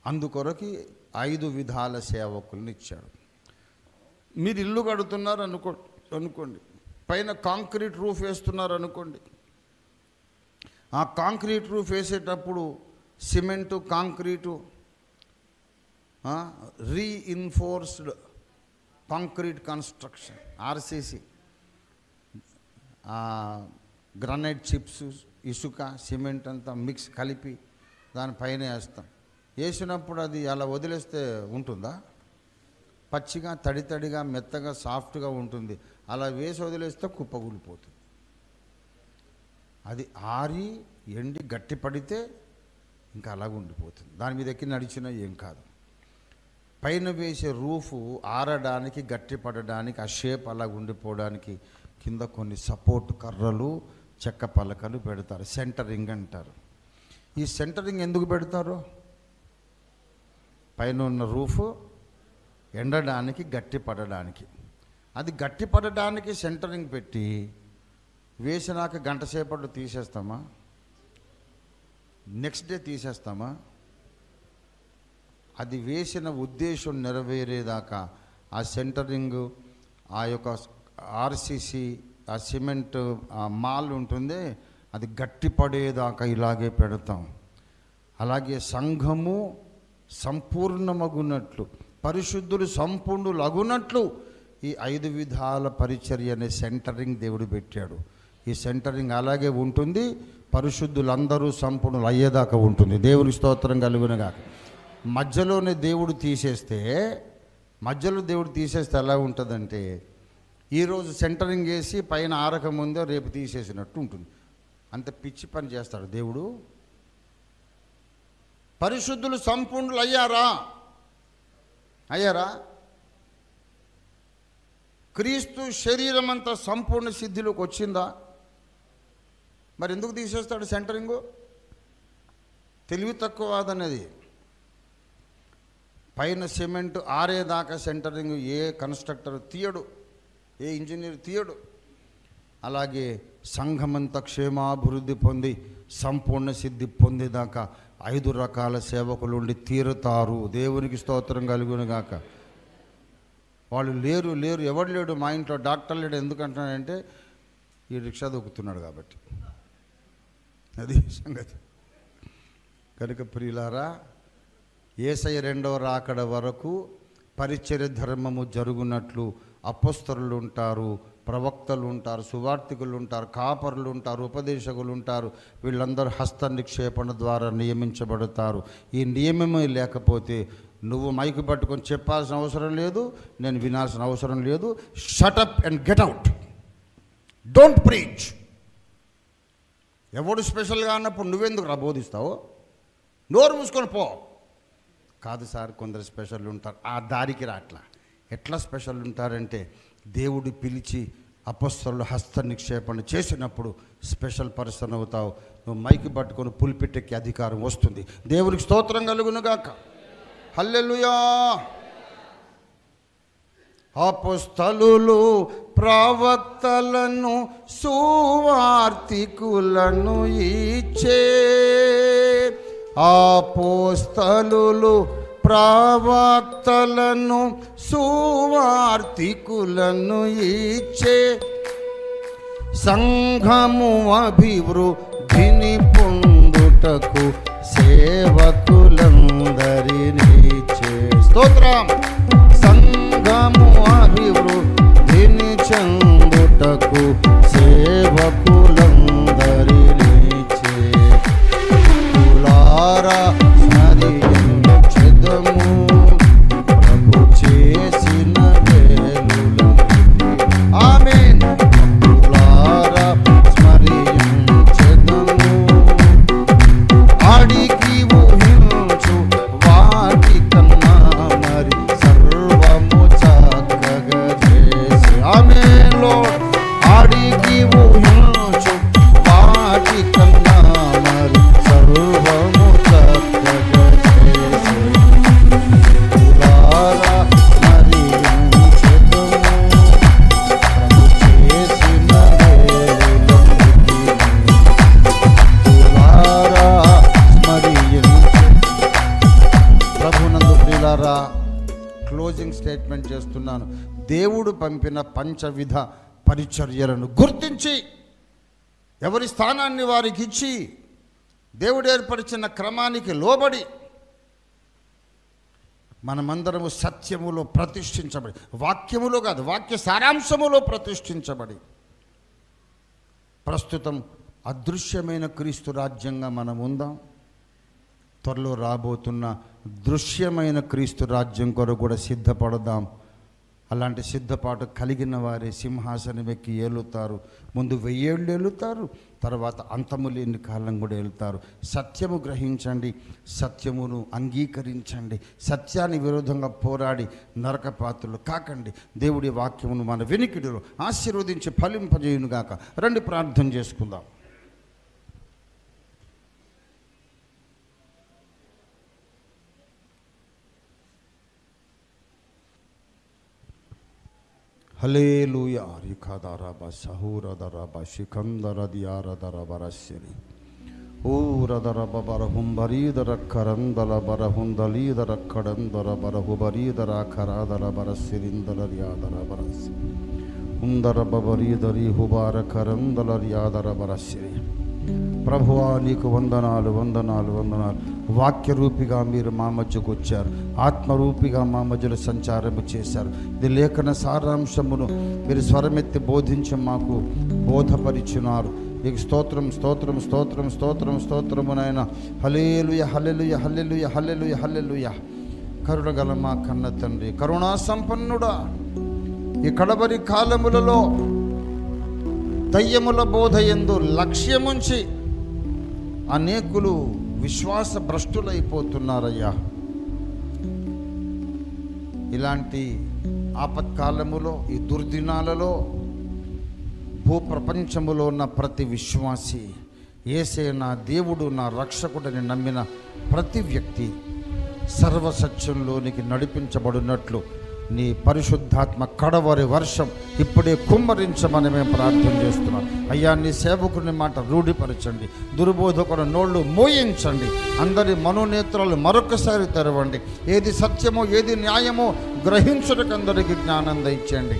అందుకొరకు 5 విధాల సేవకుల్ని ఇచ్చాడు. మీరు ఇల్లు కడుతున్నారు అనుకోండి, పైన కాంక్రీట్ రూఫ్ వేస్తున్నారు అనుకోండి. ఆ కాంక్రీట్ రూఫ్ వేసేటప్పుడు cement, concrete, reinforced concrete construction, RCC, granite chips, ఇసుక, సిమెంట్ అంతా మిక్స్ కలిపి దానిపైన వేస్తాం. వేసినప్పుడు అది అలా వదిలేస్తే ఉంటుందా? పచ్చిగా, తడితడిగా, మెత్తగా, సాఫ్ట్గా ఉంటుంది. అలా వేసి వదిలేస్తే కుప్పగూలిపోతుంది. అది ఆరి ఎండి గట్టి పడితే ఇంకా అలాగ ఉండిపోతుంది. దాని మీద ఎక్కి నడిచినా ఏం కాదు. పైన వేసే రూఫు ఆరడానికి, గట్టి పడడానికి, ఆ షేప్ అలాగ ఉండిపోవడానికి కింద కొన్ని సపోర్ట్ కర్రలు, చెక్క పలకలు పెడతారు. సెంటరింగ్ అంటారు. ఈ సెంటరింగ్ ఎందుకు పెడతారు? పైన ఉన్న రూఫ్ ఎండడానికి, గట్టి పడడానికి. అది గట్టి పడడానికి సెంటరింగ్ పెట్టి వేసినాక గంట సేపట్లో తీసేస్తామా? Next day తీసేస్తామా? అది వేసిన ఉద్దేశం నెరవేరేదాకా ఆ సెంటరింగ్, ఆ యొక్క ఆర్సీసీ, ఆ సిమెంట్, ఆ మాల్ ఉంటుంది, అది గట్టి పడేదాకా ఇలాగే పెడతాం. అలాగే సంఘము సంపూర్ణమగునట్లు, పరిశుద్ధులు సంపూర్ణులు అగునట్లు ఈ 5 విధాల పరిచర్య అనే సెంటరింగ్ దేవుడు పెట్టాడు. ఈ సెంటరింగ్ అలాగే ఉంటుంది, పరిశుద్ధులందరూ సంపూర్ణులు అయ్యేదాకా ఉంటుంది. దేవుని స్తోత్రం కలుగునుగాక. మధ్యలో దేవుడు తీసేస్తే ఎలా ఉంటుందంటే, ఈరోజు సెంటరింగ్ వేసి పైన ఆరకముందే రేపు తీసేసినట్టు ఉంటుంది. అంత పిచ్చి పని చేస్తాడు దేవుడు. పరిశుద్ధులు సంపూర్ణులు అయ్యారా? క్రీస్తు శరీరం అంతా సంపూర్ణ సిద్ధిలోకి వచ్చిందా? మరి ఎందుకు తీసేస్తాడు సెంటరింగు? తెలివి తక్కువదనేది. పైన సిమెంట్ ఆరేదాకా సెంటరింగ్ ఏ కన్స్ట్రక్టర్ తీయడు, ఏ ఇంజనీర్ తీయడు. అలాగే సంఘమంతా క్షేమాభివృద్ధి పొంది సంపూర్ణ సిద్ధి పొందేదాకా 5 రకాల సేవకులు ఉండి తీరుతారు. దేవునికి స్తోత్రం కలుగునుగాక. వాళ్ళు లేరు, ఎవడు లేడు మా ఇంట్లో, డాక్టర్ లేడు. ఎందుకంటున్నాడంటే ఈ రిక్షా దొక్కుతున్నాడు కాబట్టి. అది సంగతి. కనుక ప్రియులారా, యేసయ్య 2వ రాకడ వరకు పరిచర్య ధర్మము జరుగునట్లు అపోస్తలులు ఉంటారు, ప్రవక్తలు ఉంటారు, సువార్తికులు ఉంటారు, కాపరులు ఉంటారు, ఉపదేశకులు ఉంటారు. వీళ్ళందరూ హస్త నిక్షేపణ ద్వారా నియమించబడతారు. ఈ నియమమే లేకపోతే నువ్వు మైకు పట్టుకొని చెప్పాల్సిన అవసరం లేదు, నేను వినాల్సిన అవసరం లేదు. Shut up and get out, don't preach. ఎవడు స్పెషల్గా అన్నప్పుడు నువ్వెందుకు బోధిస్తావు? నోరు మూసుకొని పో. కాదు సార్, కొందరు స్పెషల్ ఉంటారు, ఆ దారికి రాట్లా. ఎట్లా స్పెషల్ ఉంటారంటే, దేవుడు పిలిచి అపొస్తలులు హస్త నిక్షేపణ చేసినప్పుడు స్పెషల్ పర్సన్ అవుతావు. నువ్వు మైకి పట్టుకొని పుల్పిటెక్కి అధికారం వస్తుంది. దేవునికి స్తోత్రం కలుగునుగాక. హల్లెలూయా. అపొస్తలులు ప్రవక్తలను సువార్తికులను ఇచ్చే, అపొస్తలులు ప్రవక్తలను సువార్తికులను ఇచ్చే, సంఘము అభివృద్ధిని పొందుటకు సేవకులందరినీ ఇచ్చే. స్తోత్రం. సంఘము అభివృద్ధిని చెందుటకు సేవకులందరినీ ఇచ్చే. కులారా స్మరించెదము ప్రభు చేసిన మేలులను. ఆమేన్. కులారా స్మరించెదము, అడిగి ఊహించు వాటి కన్నా మరి సర్వము చక్కగా చేసి. ఆమేన్. లోడ్ అడిగి ఊహించు స్టేట్మెంట్ చేస్తున్నాను. దేవుడు పంపిన పంచవిధ పరిచర్యలను గుర్తించి ఎవరి స్థానాన్ని వారికి ఇచ్చి దేవుడు ఏర్పరిచిన క్రమానికి లోబడి మనమందరము సత్యములో ప్రతిష్ఠించబడి, వాక్యములో కాదు వాక్య సారాంశములో ప్రతిష్ఠించబడి ప్రస్తుతం అదృశ్యమైన క్రీస్తు రాజ్యంగా మనం ఉందాం. త్వరలో రాబోతున్న దృశ్యమైన క్రీస్తు రాజ్యం కొరకు కూడా సిద్ధపడదాం. అలాంటి సిద్ధపాటు కలిగిన వారే సింహాసనం ఎక్కి ఏలుతారు. ముందు 1000 ఏళ్ళు ఏలుతారు, తర్వాత అంతము లేని కాలం కూడా ఏలుతారు. సత్యము గ్రహించండి, సత్యమును అంగీకరించండి. సత్యాన్ని విరోధంగా పోరాడి నరకపాత్రులు కాకండి. దేవుడి వాక్యమును మన వినికిడిలో ఆశీర్వదించి ఫలింపజేయునుగాక. రండి ప్రార్థన చేసుకుందాం. హల్లెలూయా. రిఖాదారాబా సహూరదరాబా శిఖందరదియారదరబరస్యని ఊరదరబరహుంబరీదర కరందల బరహుందలీదర కడందర బరహుబరీదర ఖరాదర బరస్సిరిందలర్యాదర బరస్సి ఉందరబరీదరి హుబార కరందలర్యాదర బరస్సిరి. ప్రభువా, నీకు వందనాలు వందనాలు వందనాలు. వాక్యరూపిగా మీరు మా మధ్యకు వచ్చారు, ఆత్మరూపిగా మా మధ్యలో సంచారము చేశారు. ఇది లేఖన సారాంశమును మీరు స్వరమెత్తి బోధించి మాకు బోధపరిచున్నారు. నీకు స్తోత్రం స్తోత్రం స్తోత్రం స్తోత్రం స్తోత్రము నాయన. హల్లెలూయా హల్లెలూయా హల్లెలూయా హల్లెలూయా హల్లెలూయా. కరుణగల మా కన్న తండ్రి, కరుణా సంపన్నుడా, ఈ కడబరి కాలములలో దయ్యముల బోధ యందు లక్ష్యముంచి అనేకులు విశ్వాస భ్రష్టులైపోతున్నారయ్యా. ఇలాంటి ఆపత్కాలములో, ఈ దుర్దినాలలో భూప్రపంచములో ఉన్న ప్రతి విశ్వాసి యేసయ్య నా దేవుడు నా రక్షకుడని నమ్మిన ప్రతి వ్యక్తి సర్వసత్యంలోనికి నడిపించబడినట్లు నీ పరిశుద్ధాత్మ కడవరి వర్షం ఇప్పుడే కుమ్మరించమని మేము ప్రార్థన చేస్తున్నాం. అయ్యా, నీ సేవకుని మాట రూఢిపరచండి, దుర్బోధకుల నోళ్ళు మోయించండి, అందరి మనోనేత్రాలు మరొకసారి తెరవండి. ఏది సత్యమో ఏది న్యాయమో గ్రహించుటకు అందరికీ జ్ఞానం దయచేయండి.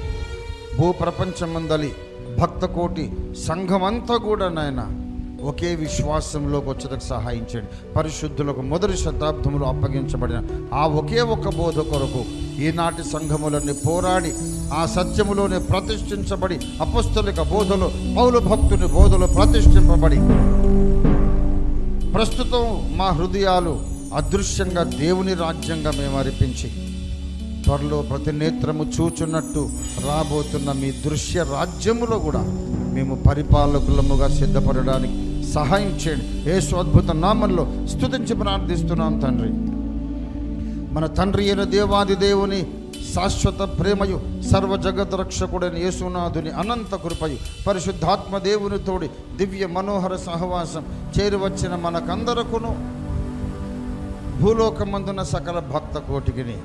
భూప్రపంచమందలి భక్తకోటి సంఘమంతా కూడా నాయన ఒకే విశ్వాసంలోకి వచ్చేందుకు సహాయం చేయండి. పరిశుద్ధులకు మొదటి శతాబ్దంలో అప్పగించబడిన ఆ ఒకే ఒక బోధ కొరకు ఈనాటి సంఘములన్నీ పోరాడి ఆ సత్యములోనే ప్రతిష్ఠించబడి అపొస్తలిక బోధలు, పౌలు భక్తుని బోధలు ప్రతిష్ఠింపబడి ప్రస్తుతం మా హృదయాలు అదృశ్యంగా దేవుని రాజ్యంగా మేము అర్పించి త్వరలో ప్రతి నేత్రము చూచున్నట్టు రాబోతున్న మీ దృశ్య రాజ్యములో కూడా మేము పరిపాలకులముగా సిద్ధపడడానికి సహాయం చేయండి. యేసు అద్భుత నామంలో స్తుతించి ప్రార్థిస్తున్నాం తండ్రి. మన తండ్రి అయిన దేవాది దేవుని శాశ్వత ప్రేమయు సర్వ జగత్ రక్షకుడైన యేసునాథుని అనంత కృపయు పరిశుద్ధాత్మ దేవుని తోడి దివ్య మనోహర సహవాసం చేరువచ్చిన మనకందరకును భూలోకమందున సకల భక్త కోటికిని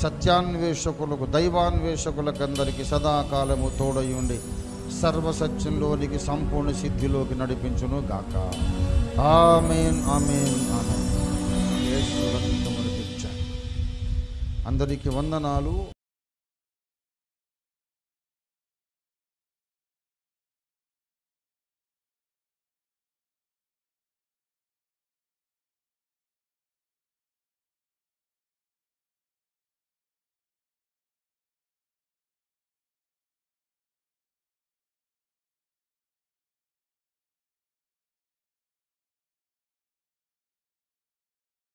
సత్యాన్వేషకులకు దైవాన్వేషకులకందరికీ సదాకాలము తోడయుండి సర్వసత్యంలోనికి సంపూర్ణ సిద్ధిలోకి నడిపించును గాక. ఆమేన్ ఆమేన్ ఆమేన్. అందరికీ వందనాలు.